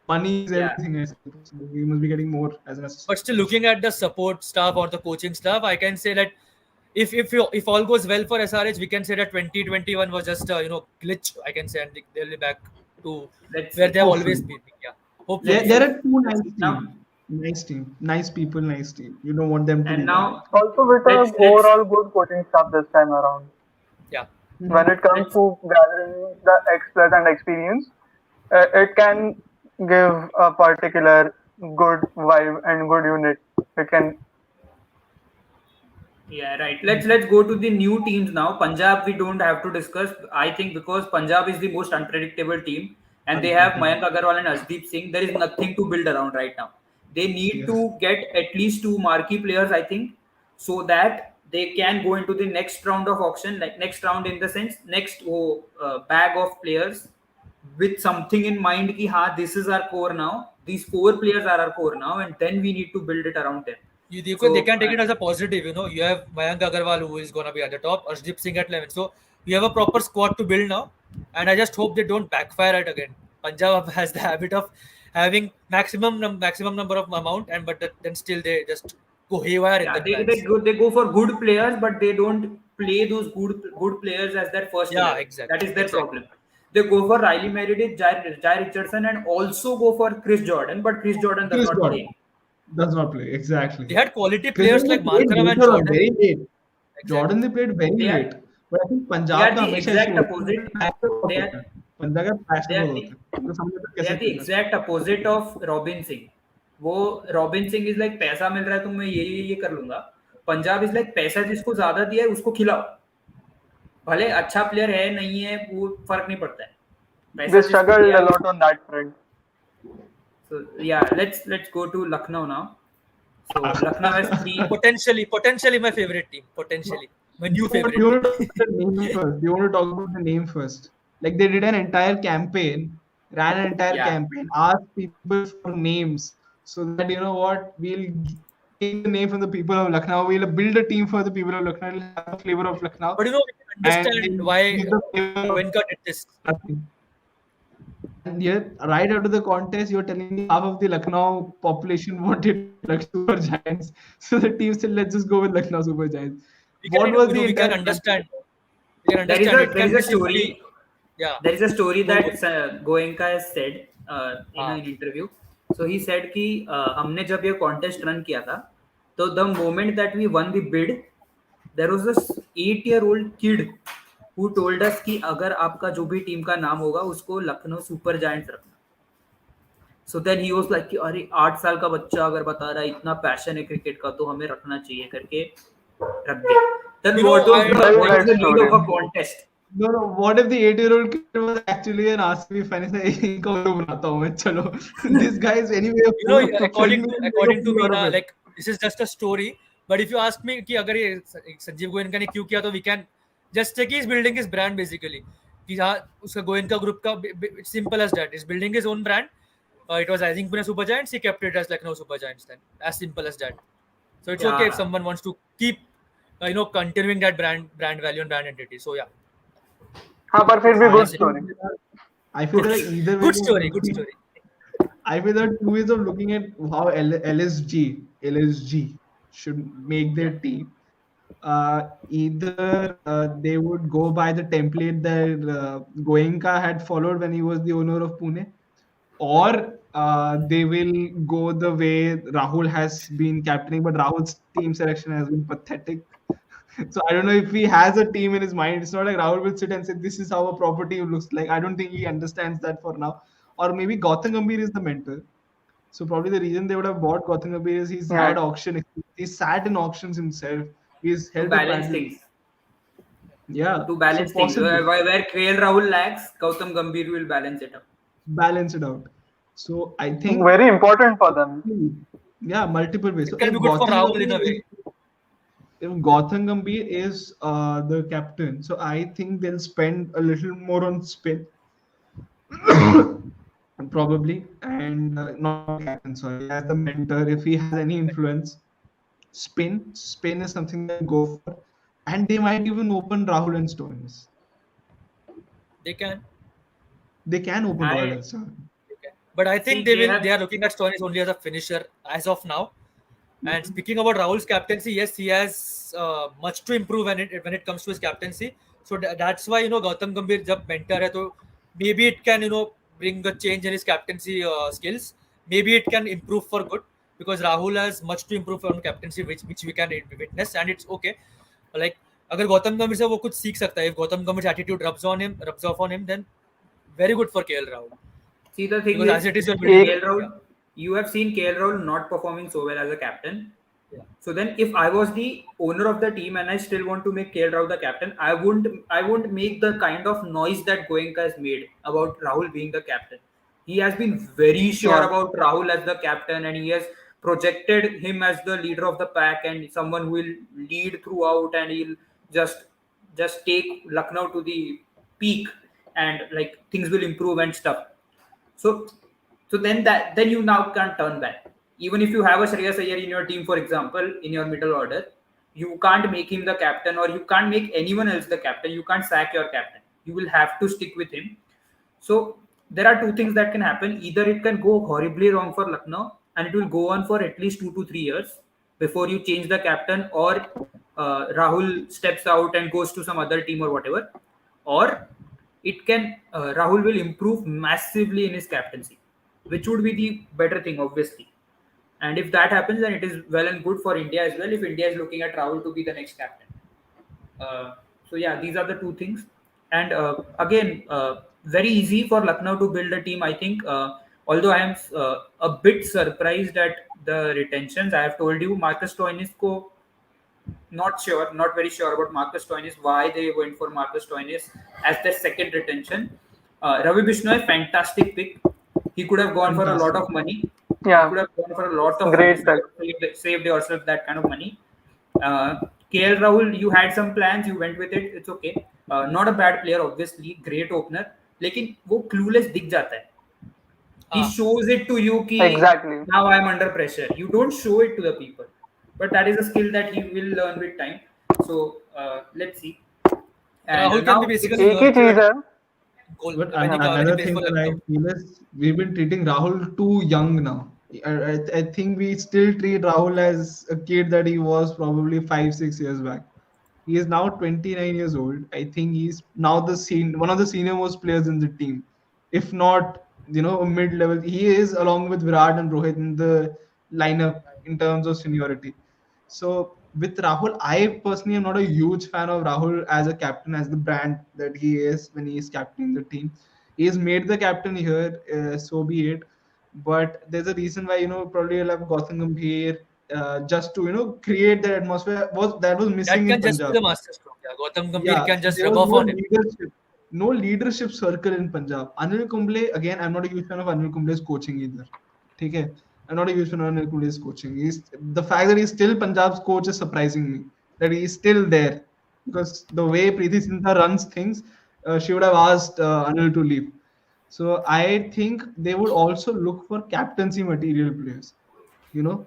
Money is yeah, everything, I suppose. So he must be getting more as an assistant But still, coach. looking at the support staff or the coaching staff, I can say that if all goes well for SRH, we can say that 2021 was just a glitch. I can say, and they'll be back to let's where see. they have always Hopefully. been. Yeah, hopefully. Let's There Yeah, see. are two Let's nice see. team. Nice team. Nice people, nice team. You don't want them to be And bad. now Also with a let's overall good coaching staff this time around. yeah. When it comes let's to gathering the X and experience, it can give a particular good vibe and good unit. It can. Yeah, right. Let's go to the new teams now. Punjab, we don't have to discuss. I think because Punjab is the most unpredictable team, and they have Unpredictable. Mayank Agarwal and Asdeep Singh. There is nothing to build around right now. They need Yeah. to get at least two marquee players, I think, so that they can go into the next round of auction. Like next round in the sense, next bag of players with something in mind. Ki, ha, this is our core now. These four players are our core now, and then we need to build it around them. They So can take it as a positive. You have Mayank Agarwal who is gonna be at the top, Arshdeep Singh at 11. So you have a proper squad to build now, and I just hope they don't backfire it again. Punjab has the habit of having maximum number of amount, and then still they just go haywire in yeah, their plans. they go for good players, but they don't play those good players as their first Yeah, 11. That exactly, is their exactly. problem. They go for Riley Meredith, Jai Richardson, and also go for Chris Jordan, but Chris Jordan does Chris not Jordan play. does not play. They Exactly. had quality Chris players Jordan like played Markram and later on, Jordan. very late. Exactly. Jordan they played very They late. are But I think they Punjab are का the हमेशा exact issue होता है opposite. पैसे बहुत They होते are हैं पंजाब का पैसे they बहुत are होते the हैं तो समझ में they कैसे are the खेलना है exact opposite of Robin Singh. वो रॉबिन सिंह इज लाइक पैसा मिल रहा है तो मैं ये कर लूंगा. पंजाब इज लाइक पैसा जिसको ज्यादा दिया है उसको खिलाओ. भले अच्छा प्लेयर है नहीं है वो फर्क नहीं पड़ता है. पैसा They जिसको struggled दिया a है. lot on that front. So yeah, let's go to Lucknow now. So Lucknow has three. Potentially my favorite team. Potentially my new Do you favorite want team. to talk about the name first? Do you want to talk about the name first? Like they did an entire campaign, ran an entire Yeah, campaign, asked people for names so that you know what we'll take the name from the people of Lucknow. We'll build a team for the people of Lucknow. It'll have the flavor of Lucknow, But we can and understand they'll why give the flavor of Goenka did this. nothing. And yet, right after the contest, you're telling me half of the Lucknow population wanted like Super Giants. So the team said, let's just go with Lucknow Super Giants. What was the We can entire understand. We can there is understand. a It there is can a be simply, story. yeah. There is a story Go. that Goenka has said in Ah. an interview. So he said कि हमने जब ये contest run किया था, तो the moment that we won the bid, there was this 8-year-old kid who told us कि अगर आपका जो भी टीम का नाम होगा उसको लखनऊ सुपर जायंट्स रखना. So then he was like कि अरे 8 साल का बच्चा अगर बता रहा है इतना पैशन है क्रिकेट का तो हमें रखना चाहिए करके रख दिया. Then I Very what was nice the need story. of a contest? No, no. What if the 8-year-old kid was actually an RCB fan? He's like, इनको हीरो बनाता हूँ मैं चलो. This guy is anyway according filming to me out ना, of it. like this is just a story. But if you ask me कि अगर ये संजीव गोयनका ने क्यों किया, तो we can just take his building his brand basically. कि हाँ उसका गोयनका ग्रुप का it's simple as that. He's building his own brand. It was Rising Pune Super Giants. He kept it as Lucknow Super Giants. Then as simple as that. So it's okay if Yeah, someone wants to keep continuing that brand value and brand identity. So yeah, हाँ पर फिर भी I good that's it. feel story. I feel Good, like either way good of story. Good looking, story. I feel there are two ways of looking at how LSG should make yeah, their team. Either they would go by the template that Goenka had followed when he was the owner of Pune, or they will go the way Rahul has been captaining, but Rahul's team selection has been pathetic. So I don't know if he has a team in his mind. It's not like Rahul will sit and say, "This is how a proper team looks like." I don't think he understands that for now. Or maybe Gautam Gambhir is the mentor. So probably the reason they would have bought Gautam Gambhir is he's Yeah. had auction. He's sat in auctions himself. He's to held the balance paddle. things. Yeah. To So balance things. possibly Where KL Rahul lacks, Gautam Gambhir will balance it up. balance it out. So I think Very important for them. yeah, multiple ways. It So can if be good for Gautam Rahul in a Gambhir way. if Gautam Gambhir is the captain, so I think they'll spend a little more on spin, probably, and not the captain, sorry, as the mentor. If he has any influence, spin is something they'll go for, and they might even open Rahul and Stoinis. They can. They can open Rahul I and Stoinis. Okay. But I think see they they will. have They are looking at Stoinis only as a finisher as of now. And Mhm. speaking about Rahul's captaincy, yes, he has much to improve when it comes to his captaincy. So that's why Gautam Gambhir जब mentor है तो maybe it can bring a change in his captaincy skills. Maybe it can improve for good because Rahul has much to improve on captaincy, which we can witness, and it's okay. Like अगर गौतम गंभीर से वो कुछ सीख सकता है, if Gautam Gambhir's attitude rubs off on him, then very good for KL Rahul See, the thing because as is, it is you're building. एक KL Rahul, Yeah, you have seen KL Rahul not performing so well as a captain. yeah. So then, if I was the owner of the team and I still want to make KL Rahul the captain, I wouldn't make the kind of noise that Goenka has made about Rahul being the captain. He has been very sure yeah, about Rahul as the captain, and he has projected him as the leader of the pack and someone who will lead throughout, and he'll just just take Lucknow to the peak, and like things will improve and stuff. So, so then you now can't turn back. Even if you have a Shreyas Iyer in your team, for example, in your middle order, you can't make him the captain, or you can't make anyone else the captain. You can't sack your captain. You will have to stick with him. So there are two things that can happen. Either it can go horribly wrong for Lucknow, and it will go on for at least 2 to 3 years before you change the captain, or Rahul steps out and goes to some other team or whatever, or it can Rahul will improve massively in his captaincy, which would be the better thing, obviously. And if that happens, then it is well and good for India as well. If India is looking at Rahul to be the next captain, uh, so yeah, these are the two things. And again, very easy for Lucknow to build a team. I think, although I am a bit surprised at the retentions. I have told you, Marcus Stoinis ko not sure, not very sure about Marcus Stoinis. Why they went for Marcus Stoinis as their second retention? Ravi Bishnoi, fantastic pick. He could have gone for a lot Fantastic. of money. He yeah. could have gone for a lot of money. Great So pick. you saved yourself that kind of money. KL Rahul, you had some plans, you went with it. It's okay. Not a bad player, obviously. Great opener. लेकिन वो clueless दिख जाता है. He हाँ. shows it to you कि Exactly. now I am under pressure. You don't show it to the people, but that is a skill that he will learn with time. So let's see. And Rahul can now be basically एक ही learned चीज है. goal But when he हाँ. when he another plays thing for that I Lucknow. feel is we've been treating Rahul too young now. I think we still treat Rahul as a kid that he was probably 5, 6 years back. He is now 29 years old. I think he's now one of the senior most players in the team, if not a mid level. He is along with Virat and Rohit in the lineup in terms of seniority. So with Rahul, I personally am not a huge fan of Rahul as a captain, as the brand that he is when he is captaining the team. He is made the captain here, so be it. But there's a reason why probably you'll have Gautam Gambhir just to create that atmosphere that was That missing in can just be Punjab. the master stroke. Yeah, Gautam Gambhir Yeah, can just there rub was off on him. no leadership circle in Punjab. Anil Kumble, again, I'm not a huge fan of Anil Kumble's coaching either. Okay, I'm not a huge fan of Anil Kumble's coaching. The fact that he's still Punjab's coach is surprising me. That he's still there, because the way Preeti Zinta runs things, she would have asked Anil to leave. So I think they would also look for captaincy material players. You know,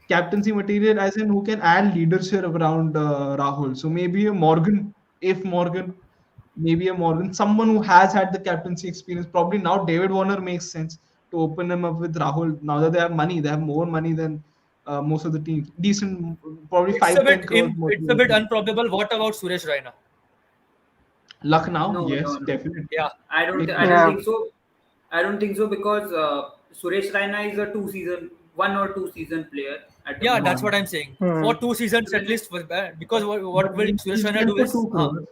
captaincy material as in who can add leadership around Rahul. So maybe a Morgan, if Morgan, maybe a Morgan, someone who has had the captaincy experience. Probably now David Warner makes sense to open him up with Rahul. Now that they have money, they have more money than most of the teams. Decent, probably It's a 5, bit 10 crores more. it's a bit improbable. What about Suresh Raina? Luck now, no, yes, no, no. definitely. Yeah, I don't Yeah. think so. I don't think so because Suresh Raina is a one or two season player at the yeah, moment. that's what No, I'm saying. For Hmm. 2 seasons So at then, least was bad because what but will he Suresh Raina spent do for is 2 crores.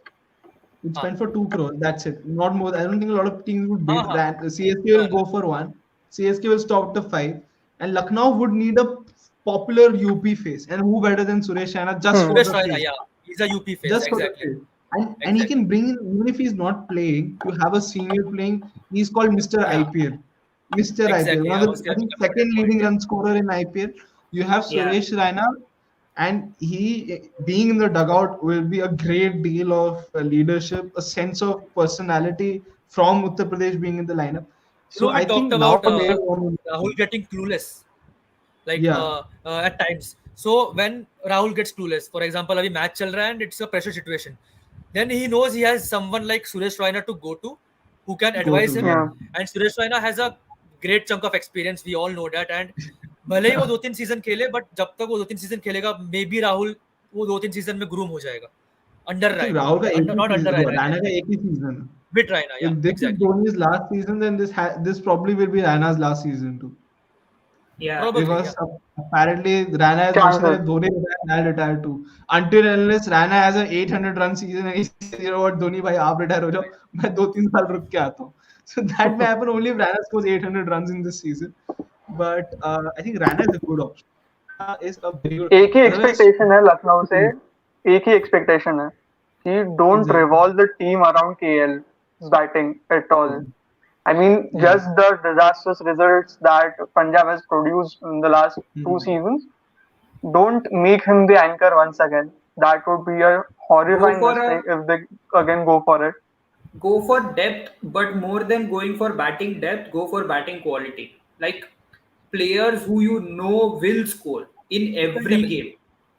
It हाँ spent for 2 crores. That's it. Not more. I don't think a lot of teams would हाँ bid हाँ that. CSK no, will no. go for one. CSK will stop the five. And Lucknow would need a popular UP face. And who better than Suresh Raina just Hmm. for Suresh the Raina, face? yeah, he's a UP face, Just for the exactly, face. And he exactly. can bring in, even if he's not playing, you have a senior playing. He's called Mr. Yeah, IPL. Mr. IPL. exactly. One I of was the, I going to think, come to that second point. leading Yeah, run scorer in IPL. You have yeah, Suresh Raina And he, being in the dugout, will be a great deal of leadership, a sense of personality from Uttar Pradesh being in the lineup. You know, So we I talked think now about players want to, Rahul getting clueless, like yeah, at times. So when Rahul gets clueless, for example, अभी match चल रहा है and it's a pressure situation, then he knows he has someone like Suresh Raina to go to, who can go advise to, him. yeah. Yeah. And Suresh Raina has a great chunk of experience. We all know that. And भले ही वो 2-3 season खेले, but जब तक वो 2-3 season खेलेगा, maybe Rahul वो 2-3 season में groom हो जाएगा. Under I think Raina, Rahul का एक ही not under season, Raina, I Raina can का say. एक ही season है. With Raina, yeah, If this is exactly. Dhoni's last season, then this probably will be Raina's last season too. Yeah. Probably, Because yeah. apparently Raina has mentioned Chances. that if Dhoni retire, I'll retire too. Until and unless Raina has an 800 run season and he says, you know what, Dhoni bhai, आप retire हो जाओ, मैं 2-3 साल रुक के आता हूँ. So that may happen only if Raina scores 800 runs in this season. But I think Raina is a good option. Raina is a very good. एक ही Otherwise, एक्सपेक्टेशन है लखनऊ से, एक ही एक्सपेक्टेशन है कि don't exactly. Revolve the team around KL batting at all. I mean, Yeah. just the disastrous results that Punjab has produced in the last two Hmm. seasons, don't make him the anchor once again. That would be a Go horrifying for mistake a if they again go for it. go for depth, but more than going for batting depth, go for batting quality. Like players who you know will score in every Dependable. game.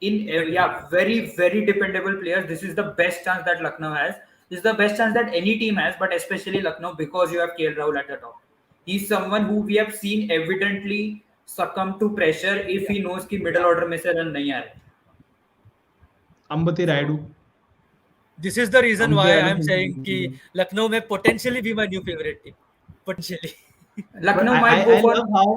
Dependable. Yeah, very very dependable players. This is the best chance that Lucknow has. This is the best chance that any team has, but especially Lucknow because you have KL Rahul at the top. He's someone who we have seen evidently succumb to pressure if Yeah. he knows कि middle order में से run नहीं आ रहे. Ambati So Rayudu. This is the reason Ambati why Rayudu I'm seems saying to कि be. Lucknow may potentially be my new favorite team. Potentially. But Lucknow I, might I, go I for love how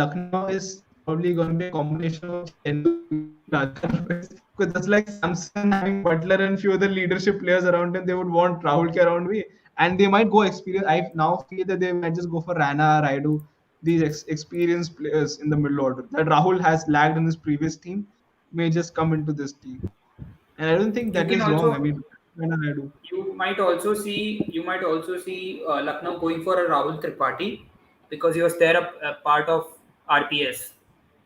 Lucknow is probably going to be a combination of Chennai because that's like Samson having Butler and few other leadership players around him. They would want Rahul K around me, and they might go experience. I now feel that they might just go for Rana, Raidu, these experienced players in the middle order that Rahul has lagged in his previous team may just come into this team, and I don't think you that can is wrong. I also mean, Rana, Raidu. you might also see Lucknow going for a Rahul Tripathi because he was there a part of RPS,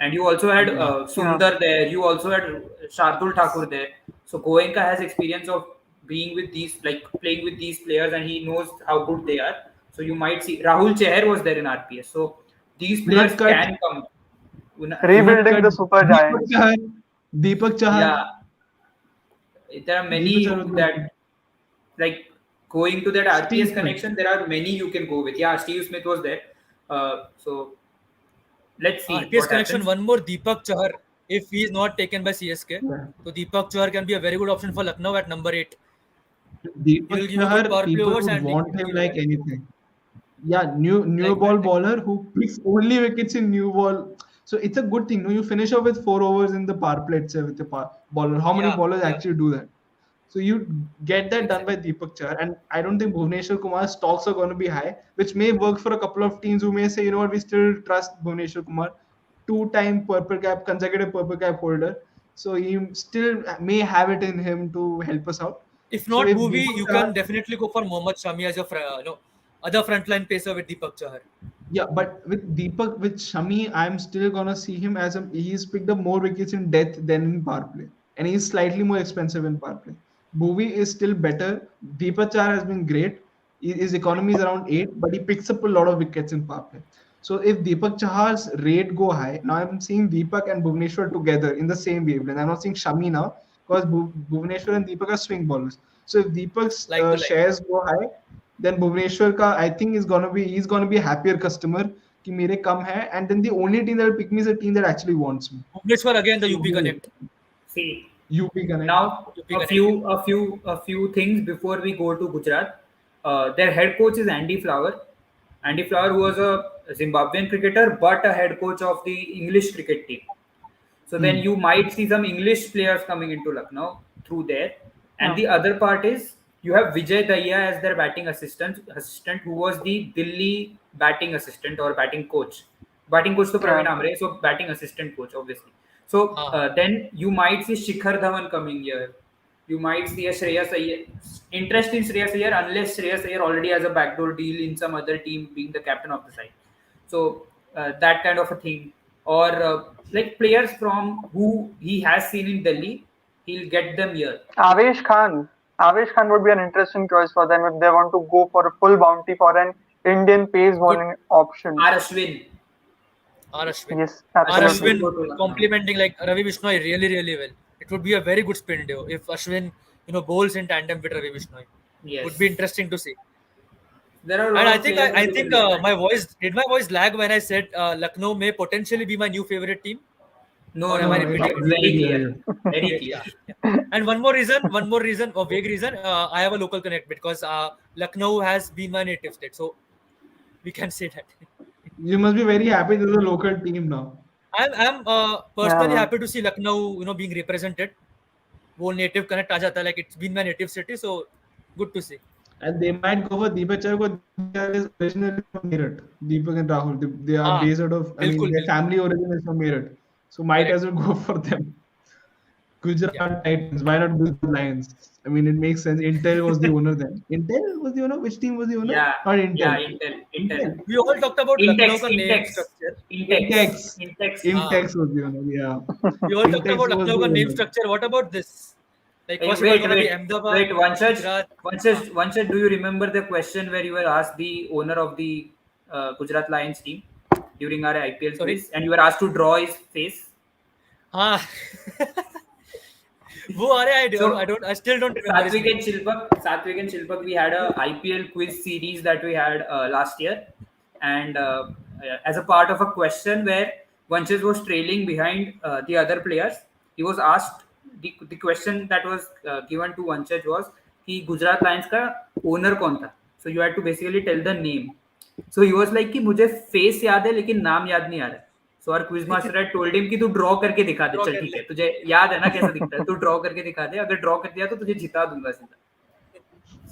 and you also had Yeah. Yeah. Sundar there. You also had Shardul Thakur there. So Goenka has experience of being with these, like playing with these players, and he knows how good they are. So you might see Rahul Cheher was there in RPS. So these players Unatkat, can come. Rebuilding Unatkat, the super Deepak giants. Chahar, Deepak Chahar. Yeah, there are Deepak many Chahar would be that okay. like going to that Steve RPS Smith. connection. There are many you can go with. Yeah, Steve Smith was there. So let's see RPS what connection, happens. one more Deepak Chahar. If he is not taken by CSK, Yeah. so Deepak Chahar can be a very good option for Lucknow at number 8. He will Deepak give you good Chahar, power play people overs would and he want can him give you like anything. Yeah, new like ball mad. Like, bowler who picks only wickets in new ball. So it's a good thing. No, you finish off with 4 overs in the power play itself with the bowler. How many yeah, bowlers yeah, actually do that? So you get that done by exactly. Deepak Chahar, and I don't think Bhuvneshwar Kumar's stocks are going to be high, which may work for a couple of teams who may say, you know what, we still trust Bhuvneshwar Kumar, two-time purple cap, consecutive purple cap holder. So he still may have it in him to help us out. If So not if Bhuvi, Deepak you Chahar, can definitely go for Mohammad Shami as your other frontline pacer with Deepak Chahar. yeah, but with Deepak, with Shami, I'm still gonna see him as he's picked up more wickets in death than in power play, and he's slightly more expensive in power play. Bhuvi is still better. Deepak Char has been great. His economy is around 8, but he picks up a lot of wickets in power play. So if Deepak Chahar's rate go high, now I'm seeing Deepak and Bhuvneshwar together in the same wavelength. I'm not seeing Shami now because Bhuvneshwar and Deepak are swing bowlers. So if Deepak's Like to like. shares go high, then Bhuvneshwar ka I think he's gonna be a happier customer कि मेरे कम है, and then the only team that will pick me is a team that actually wants me. Bhubaneswar again, the So UP Connect. See, UP Connect. now UP Connect. a few things before we go to Gujarat. Their head coach is Andy Flower. Andy Flower was a Zimbabwean cricketer, but a head coach of the English cricket team. So then Hmm. you might see some English players coming into Lucknow through there. And Yeah. the other part is you have Vijay Dahiya as their batting assistant who was the Delhi batting assistant or batting coach. Batting coach to Yeah. Praveen Amre, so batting assistant coach, obviously. So Uh, then you might see Shikhar Dhawan coming here. You might see a Shreyas Iyer. Interest in Shreyas Iyer unless Shreyas Iyer already has a backdoor deal in some other team being the captain of the side. So that kind of a thing. or like players from who he has seen in Delhi, he'll get them here. Avesh Khan. Avesh Khan would be an interesting choice for them if they want to go for a full bounty for an Indian pace Good. bowling option. R. Ashwin. R. Ashwin. Yes, R. absolutely. Ashwin complementing like Ravi Bishnoi really, really well. It would be a very good spin duo if Ashwin, bowls in tandem with Ravi Bishnoi. Yes. Would be interesting to see. There are a And lot I of think players I who think will look at. my voice lag when I said Lucknow may potentially be my new favorite team. No, Or no, am I no, repeating? it's very clear. Yeah. Very Yeah, clear. yeah. And one more reason, or vague reason, I have a local connect because Lucknow has been my native state, so we can say that. You must be very happy there's a local team now. I'm Yeah, personally man. happy to see Lucknow, being represented. वो native connect आ जाता है, like it's been my native city, so good to see. And they might go for Deepak Char because Deepak is originally from Meerut. Deepak and Rahul, they are हाँ, based out of, I mean, बिल्कुल their बिल्कुल, family origin is from Meerut. So might correct. as well go for them. Gujarat Yeah. Titans, why not Gujarat Lions? I mean, it makes sense. Intel was the owner then. Intel was the owner? Which team was the owner? Yeah, Or Intel? yeah, Intel, Intel. We all talked about Lucknow Intex, का name Intex, structure. Intex, Intex. Intex. हाँ, Intex was the owner, yeah. we all talked Intex about was Lucknow the का name owner. structure. What about this? Like Hey, first it was wait, gonna be wait, Ahmedabad, wait. Vanshaj, Gujarat. Vanshaj, do you remember the question where you were asked the owner of the Gujarat Lions team during our IPL Sorry. quiz, and you were asked to draw his face? हाँ. वो अरे I still don't remember his name. Satvik and Shilpak, we had a IPL quiz series that we had last year, and as a part of a question where Vanshaj was trailing behind the other players, he was asked the question that was given to Vanshaj was कि Gujarat Lions का owner कौन था, so you had to basically tell the name. So he was like कि मुझे face याद है लेकिन नाम याद नहीं आ रहा. So our quiz master had told him कि तू ड्रॉ करके दिखा दे. Draw चल कर ठीक ले. है, तुझे याद है ना कैसा दिखता है, तू ड्रॉ करके दिखा दे. अगर ड्रॉ कर दिया तो तुझे जिता दूंगा सीधा.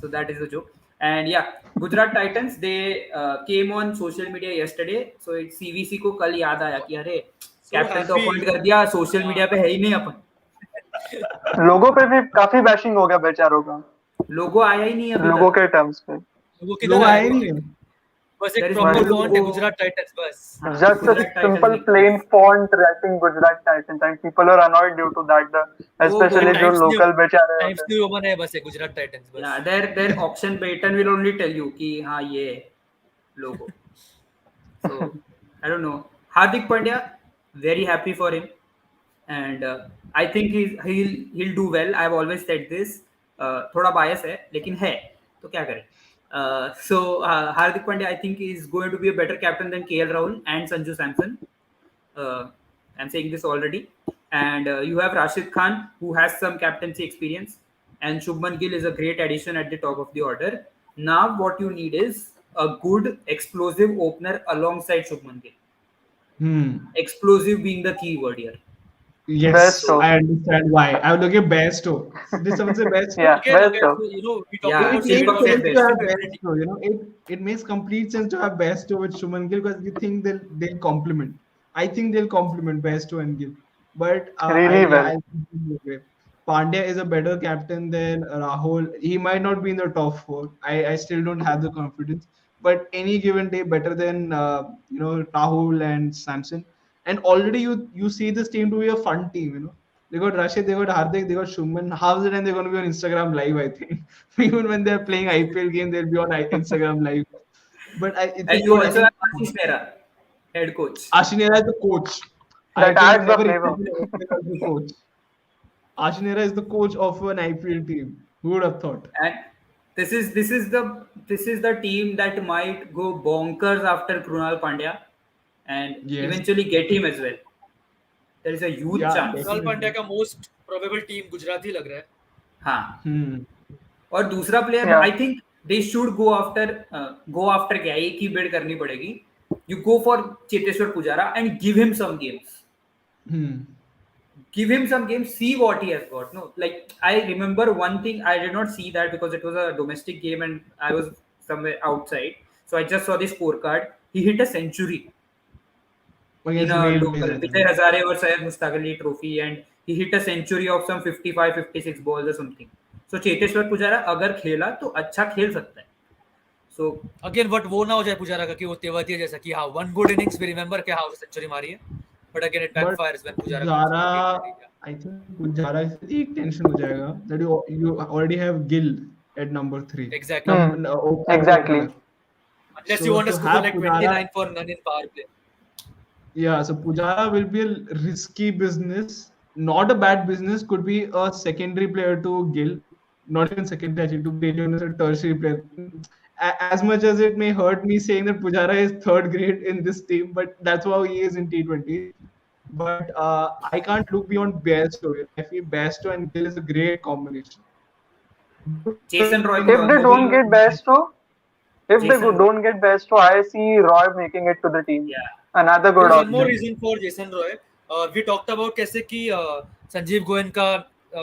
So that is the joke. And yeah, Gujarat Titans, they came on social media yesterday. So it's CVC को कल याद आया कि अरे So कैप्टन तो happy. अपॉइंट कर दिया, सोशल मीडिया पे है ही नहीं अपन. लोगों पे भी काफी बैशिंग हो गया बेचारों का, लोगो आया ही नहीं अभी लोगों तक. के टर्म्स पे. वो किधर लोग आया आए वो? नहीं है. बस There एक is proper one font है logo. गुजरात टाइटंस बस. हाँ, Just a Gujarat Titans simple लिखा plain है. font writing Gujarat Titans, and people are annoyed due to that. Especially जो Times New local बेचारे Times होते हैं. New Roman है बस है गुजरात टाइटंस बस. Yeah, their auction pattern will only tell you कि हाँ ये logo. So I don't know. Hardik Pandya, very happy for him, and I think he'll do well. I've always said this. थोड़ा bias है, लेकिन है तो क्या करें. Hardik Pandya, I think, is going to be a better captain than KL Rahul and Sanju Samson. I'm saying this already. And you have Rashid Khan, who has some captaincy experience, and Shubman Gill is a great addition at the top of the order. Now, what you need is a good explosive opener alongside Shubman Gill. Explosive being the key word here. Yes, Besto. I understand why. I would look at Besto. Did someone say Besto? Yeah, Okay, Besto. so, we talked Yeah, about It Shilpak makes said sense to have ability. Besto, it makes complete sense to have Besto with Shuman Gill because you think they'll complement. I think they'll complement Besto and Gill. But Really well. I completely agree. Pandya is a better captain than Rahul. He might not be in the top four. I still don't have the confidence. But any given day, better than Rahul and Samson. And already you see this team to be a fun team. They got Rashid, they got Hardik, they got Shuman. Half the time they're going to be on Instagram Live, I think. Even when they're playing IPL game, they'll be on Instagram Live. But it's a And you good, I also think, have Ashish Mehra, head coach. Ashinera is the coach. That IPL adds the never flavor. existed as the coach. Ashinera is the coach of an IPL team. Who would have thought? And this is the team that might go bonkers after Krunal Pandya and Yes. eventually get him as well. There is a huge Yeah, chance. Krunal Pandya का most probable team Gujarati लग रहा है. हाँ. Hmm. और दूसरा player Yeah. I think they should go after क्या एक ही बिड करनी पड़ेगी. You go for Cheteshwar Pujara and give him some games. Hmm. Give him some games, see what he has got. No, like I remember one thing, I did not see that because it was a domestic game and I was somewhere outside, so I just saw the scorecard. He hit a century in Against a Railways, local I think. Vijay Hazare or Syed Mustaq Ali trophy, and he hit a century of some 55 56 balls or something. So Cheteshwar Pujara अगर खेला तो अच्छा खेल सकता है. So again but वो ना हो जाए पुजारा का कि वो तेवतिया जैसा कि हाँ वन गुड इनिंग्स भी रिमेंबर कि हाँ उसने सेंचुरी मारी है. but again it But backfires when Pujara comes in at Pujara, T20. Yeah. I think Pujara is एक tension हो जाएगा that you already have Gill at number 3, Exactly. as an Exactly. opener. Unless you So want to to score have like Pujara, 29 for none in power play. yeah, so Pujara will be a risky business. Not a bad business. Could be a secondary player to Gill. Not even secondary, actually, to be really honest, a tertiary player. As much as it may hurt me saying that Pujara is third grade in this team, but that's how he is in T20s. But I can't look beyond Bairstow. I feel Bairstow and Gill is a great combination. Good Jason players Roy could If in they also the don't be. get Bairstow, if they Jason Roy. don't get Bairstow, I see Roy making it to the team. Yeah. Another There good is one more option. reason for Jason Roy. We talked about कैसे कि Sanjiv Goenka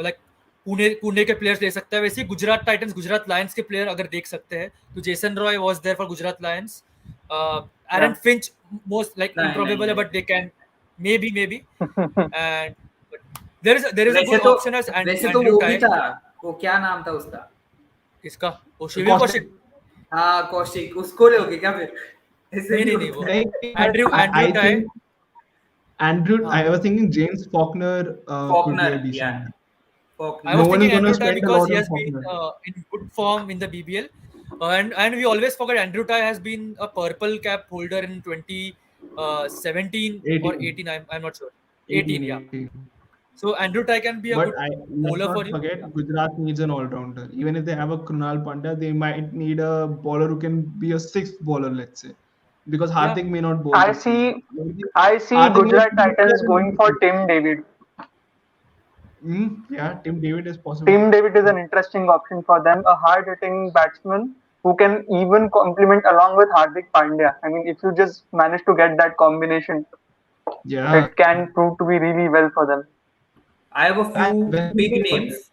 like Pune के players ले सकता है, वैसे ही Gujarat Titans Gujarat Lions के player अगर देख सकते हैं तो Jason Roy was there for Gujarat Lions. Aaron Yeah. Finch most like नहीं नहीं improbable है नहीं. but they can maybe and there is a वैसे good तो option as वैसे तो Andrew वो भी Ty. था. वो क्या नाम था उसका? किसका? वो शिविर Kostic. कौशिक. हाँ, कौशिक. उसको लोगे क्या फिर? ऐसे नहीं नहीं नहीं नहीं वो होता है. नहीं, Andrew I tie. think Andrew. हाँ. I was thinking James Faulkner could be a Faulkner, decent. yeah. I Faulkner. No was one is thinking gonna Andrew Ty spend a because lot he on has been Faulkner. in good form in the BBL, and we always forget Andrew Ty has been a purple cap holder in 2017 or 18, 18. I'm not sure. 18, 18, yeah. 18. So Andrew Ty can be a But good let's bowler for not you. forget Yeah. Gujarat needs an all-rounder. Even if they have a Krunal Pandya, they might need a bowler who can be a sixth bowler, let's say, because Yeah. Hardik may not bowl I this season. see Maybe I see Hardik may Gujarat be Titans better in going number for six. Tim David. Yeah, Tim David is possible. Tim David is an interesting option for them, a hard-hitting batsman who can even complement along with Hardik Pandya. I mean, if you just manage to get that combination, Yeah, it can prove to be really well for them. I have a and few when big people forget, names.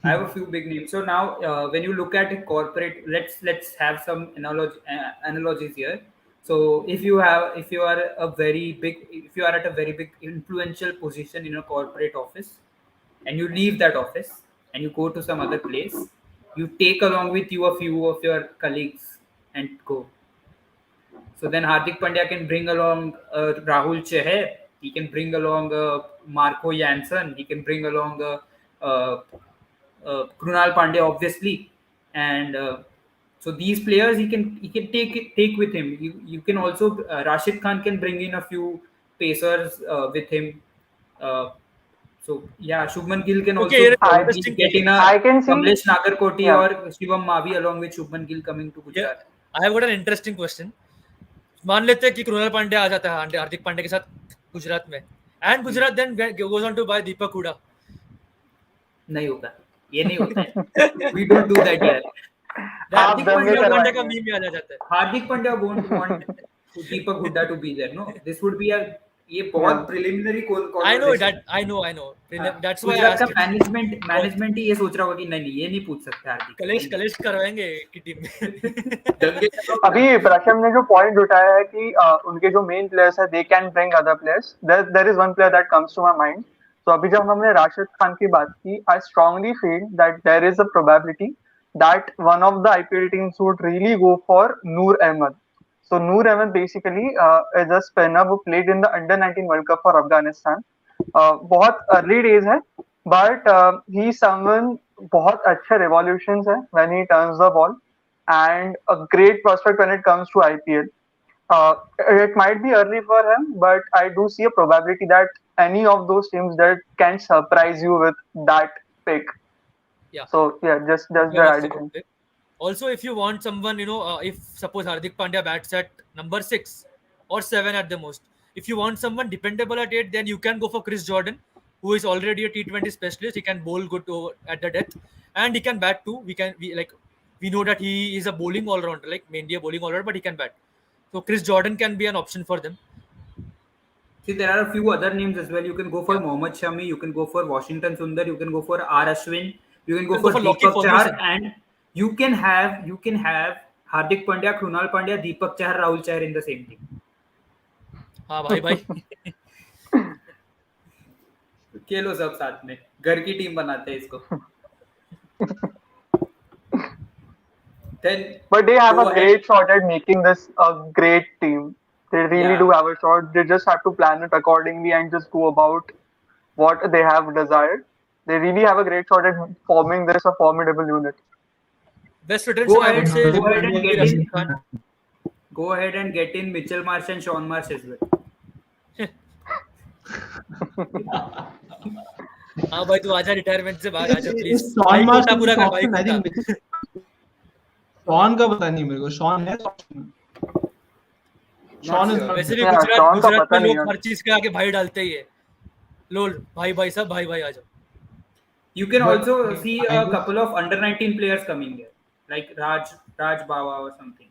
I have a few big names. So now, when you look at a corporate, let's have some analogies here. So if you are at a very big influential position in a corporate office, and you leave that office and you go to some other place, you take along with you a few of your colleagues and go. So then Hardik Pandya can bring along Rahul Chahar. He can bring along Marco Jansen. He can bring along Krunal Pandya, obviously, and so these players he can take with him. You can also Rashid Khan can bring in a few pacers with him. Uh, so yeah, Shubman Gill can Okay, here also is an I probably interesting get in question. I a can see, Kamlesh Nagarkoti yeah. or Shivam Mavi along with Shubman Gill coming to Yeah, Gujarat. I have got an interesting question. मान लेते हैं कि कृणाल पांड्या आ जाता है हार्दिक पांड्या के साथ गुजरात में, and Gujarat then goes on to buy Deepak Hooda. नहीं होगा, ये नहीं होता है. We don't do that here. आप Hardik दंगे Pandya हार्दिक पांड्या का करवाएंगे. मीम याद आ जाता है. Hardik Pandya won't want Deepak Hooda to be there. No, this would be a ये बहुत Yeah. preliminary I know conversation. that. I know. हाँ, That's why I गुजरात का asked it. मैनेजमेंट ही ये सोच रहा होगा कि नहीं ये नहीं पूछ सकते हार्दिक. कलेश करवाएंगे की टीम में. दंगे कराओ. अभी प्रशम ने जो पॉइंट उठाया है कि उनके जो मेन प्लेयर्स है they can bring other players, there is one player that comes to my mind. तो अभी जब हमने राशिद खान की बात की, I strongly feel that there is a probability that one of the IPL teams would really go for Noor Ahmed. So Noor Ahmed basically is a spinner who played in the under-19 World Cup for Afghanistan. बहुत early days है, but he someone बहुत अच्छे revolutions है when he turns the ball and a great prospect when it comes to IPL. It might be early for him, but I do see a probability that any of those teams that can surprise you with that pick. Yeah. So yeah, just Very the much so. addition. Also, if you want someone, if suppose Hardik Pandya bats at number 6 or 7 at the most, if you want someone dependable at 8, then you can go for Chris Jordan, who is already a T20 specialist. He can bowl good at the death, and he can bat too. We know that he is a bowling all rounder, like mainly a bowling all rounder, but he can bat. So Chris Jordan can be an option for them. See, there are a few other names as well. You can go for Yeah. Mohammad Shami. You can go for Washington Sundar. You can go for R Ashwin. You can You go can go for for Lockie Deepak Chahar, Ferguson. and you can have Hardik Pandya, Krunal Pandya, Deepak Chahar, Rahul Chahar in the same team. हाँ भाई. खेलो सब साथ में, घर की team बनाते हैं इसको. Then But they have go a ahead. great shot at making this a great team. They really do Yeah, have a shot. They just have to plan it accordingly and just go about what they have desired. They really have a great shot at forming this a formidable unit. Best retention, go I would And ahead, say, Hardik go ahead and Pandya would be get can in, Rashid make it Khan. happen. go ahead and get in Mitchell Marsh and Sean Marsh as well. हाँ भाई, तू आजा retirement से बाहर आजा Is please Sean भाई, Marsh Kota is पूरा this कर भाई, option? I Kota. think Sean का पता नहीं मेरे को. Sean है option. Not Sean is sure. not वैसे there. भी Yeah, गुजरात Sean का गुजरात में पता नहीं लोग है. हर चीज के आगे भाई डालते ही है. लोल भाई भाई सब भाई भाई आ जाओ. You can But also see I a guess couple of under 19 players coming here, like Raj Bawa or something,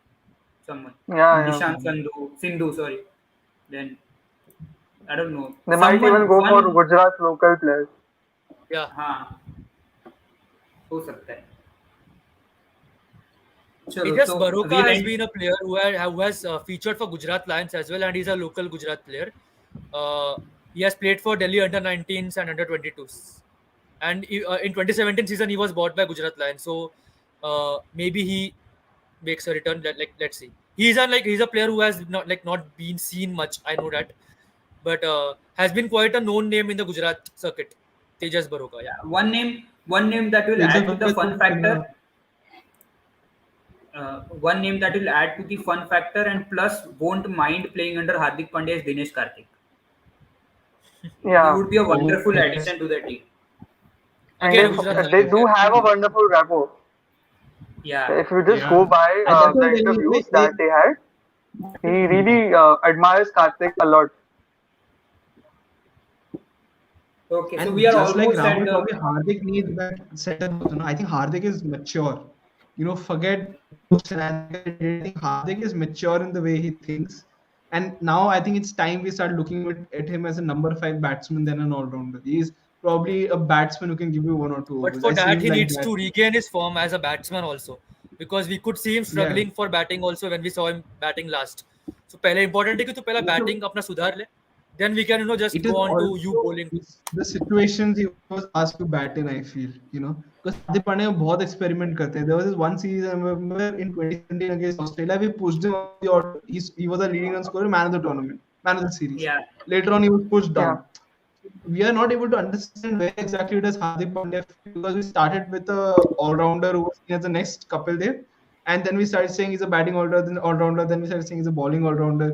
someone. Yeah, yeah. Nishant Sindhu, sorry. Then I don't know, They might even someone go for one. Gujarat local players. या हाँ, हो सकता है. चलो Tejas तो Baroka we'll has end. been a player who has featured for Gujarat Lions as well, and he's a local Gujarat player. He has played for Delhi under 19s and under 22s, and in 2017 season he was bought by Gujarat Lions. So maybe he makes a return. Let's see. He's a player who has not been seen much. I know that, but has been quite a known name in the Gujarat circuit. Tejas Baroka, yeah. Yeah, one name that will Tejas add to the Baroka is fun good spinner. factor. One name that will add to the fun factor and plus won't mind playing under Hardik Pandya is Dinesh Karthik. He Yeah. would be a Oh wonderful yes. addition to the team. And Again, a Gujarat they Lions do player. have a wonderful rapport. Yeah, If you just go Yeah. by And that's the why when we interviews say that they had, he really admires Karthik a lot. okay, so we and are just like almost at Rahul, the. probably Hardik needs that setup. I think Hardik is mature. Forget shenanigans. I think Hardik is mature in the way he thinks. And now I think it's time we start looking at him as a number 5 batsman than an all-rounder. He's probably a batsman who can give you 1 or 2 But overs. for I see that, him he like needs that. to regain his form as a batsman also, because we could see him Yeah. struggling for batting also when we saw him batting last. So, पहले important है कि तू पहला Also, batting अपना सुधार ले, then we can just it is go on to you also bowling. the situations he was asked to bat in, I feel, because Hardik Pandya बहुत experiment करते हैं. There was this one series I remember in 2017 against Australia. We pushed him on the order. He was a leading run scorer, man of the tournament, man of the series. Yeah, Later on, he was pushed Yeah. down. We are not able to understand where exactly does Hardik Pandya fit, because we started with a all-rounder who was seen as the next Kapil Dev, and then we started saying he's a batting all-rounder, then we started saying he's a bowling all-rounder.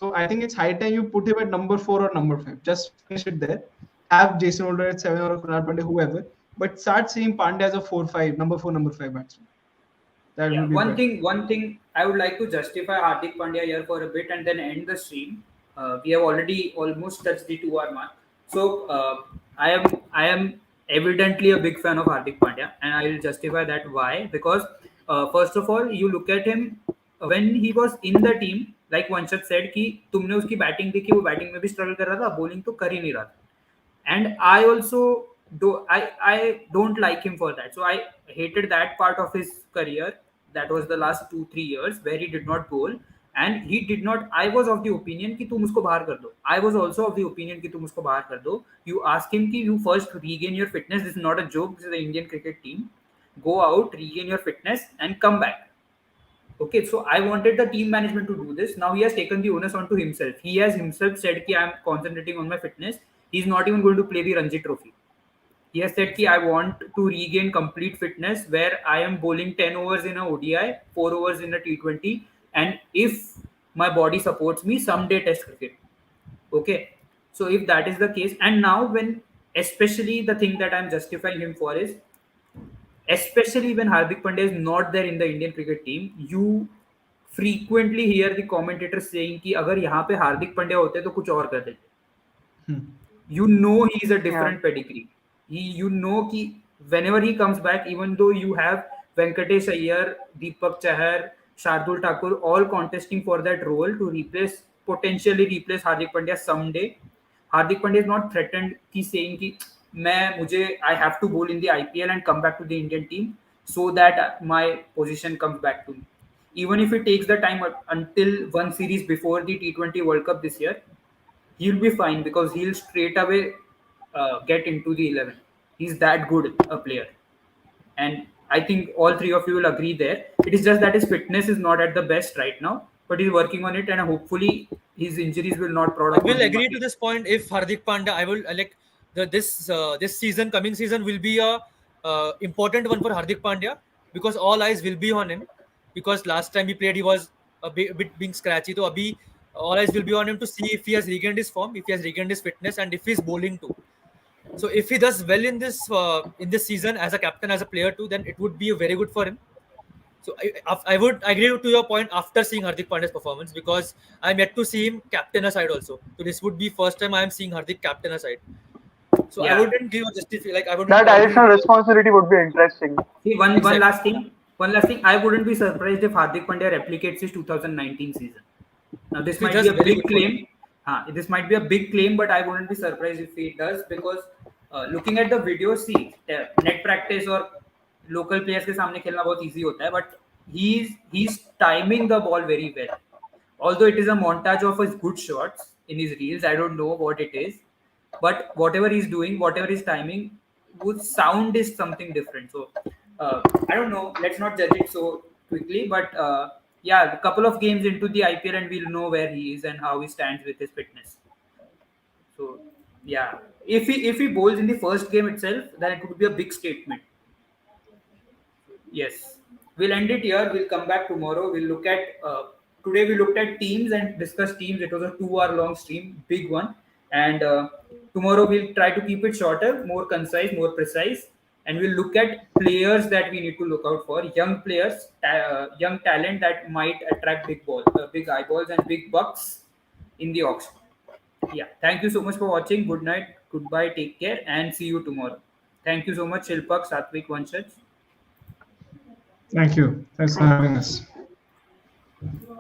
So I think it's high time you put him at number 4 or number 5. Just finish it there. Have Jason Holder at 7 or Kunal Pandey, whoever. But start seeing Pandey as a 4-5, number 4, number 5 batsman. That yeah. will be better. One thing I would like to justify Hardik Pandya here for a bit and then end the stream. We have already almost touched the 2 hour mark. So I am evidently a big fan of Hardik Pandya, and I will justify that why. Because first of all, you look at him when he was in the team. Like Vanshad said कि तुमने उसकी batting देखी, वो batting में भी struggle कर रहा था, बॉलिंग तो कर ही नहीं रहा था. And I also I don't like him for that. So I hated that part of his career. That was the last 2-3 years where he did not bowl, and he did not. I was of the opinion कि तुम उसको बाहर कर दो. I was also of the opinion कि तुम उसको बाहर कर दो. You ask him कि you first regain your fitness. This is not a joke. This is the Indian cricket team. Go out, regain your fitness, and come back. Okay, so I wanted the team management to do this. Now he has taken the onus onto himself. He has himself said कि I am concentrating on my fitness. He's not even going to play the Ranji Trophy. He has said कि I want to regain complete fitness where I am bowling 10 overs in a ODI, 4 overs in a T20, and if my body supports me, someday Test cricket. Okay, so if that is the case, and now when especially the thing that I'm justifying him for is especially when Hardik Pandya is not there in the Indian cricket team, you frequently hear the commentators saying कि अगर यहाँ पे हार्दिक पांड्या होते तो कुछ और कर देते. You know he is a Yeah. different pedigree. You know कि whenever he comes back, even though you have Venkatesh Iyer, Deepak Chahar, Shardul Thakur all contesting for that role to potentially replace Hardik Pandya someday. Hardik Pandya is not threatened कि saying कि मुझे I have to bowl in the IPL and come back to the Indian team so that my position comes back to me. Even if it takes the time until one series before the T20 World Cup this year, he'll be fine because he'll straight away get into the 11. He's that good a player. And I think all three of you will agree there. It is just that his fitness is not at the best right now. but he's working on it, and hopefully his injuries will not prod I upon will him agree to again. this point. If Hardik Pandya, I will like this season, coming season will be a important one for Hardik Pandya because all eyes will be on him. Because last time he played, he was a bit being scratchy. So abhi, all eyes will be on him to see if he has regained his form, if he has regained his fitness, and if he's bowling too. So if he does well in this season as a captain, as a player too, then it would be very good for him. So I would agree to your point after seeing Hardik Pandya's performance because I'm yet to see him captain a side also. So this would be first time I am seeing Hardik captain a side. So I Yeah. wouldn't give a justify like I wouldn't That agree. additional responsibility would be interesting. See, one Exactly. last thing. One last thing. I wouldn't be surprised if Hardik Pandya replicates his 2019 season. Now, this If he might be does, a very big good for him. claim. This might be a big claim, but I wouldn't be surprised if he does because looking at the video, see, net practice or local players के सामने खेलना बहुत easy होता है, but he's timing the ball very well. Although it is a montage of his good shots in his reels, I don't know what it is, but whatever he's doing, whatever he's timing, would sound is something different. So I don't know. Let's not judge it so quickly, but yeah, a couple of games into the IPL, and we'll know where he is and how he stands with his fitness. So yeah, if he bowls in the first game itself, then it would be a big statement. Yes, we'll end it here. We'll come back tomorrow. We'll look at today. We looked at teams and discussed teams. It was a 2 hour long stream, big one. And tomorrow we'll try to keep it shorter, more concise, more precise. And we'll look at players that we need to look out for, young players, young talent that might attract big eyeballs, and big bucks in the auction. Yeah. Thank you so much for watching. Good night. Goodbye. Take care, and see you tomorrow. Thank you so much, Shilpak, Satvik, Vanshaj. Thank you. Thanks for having us.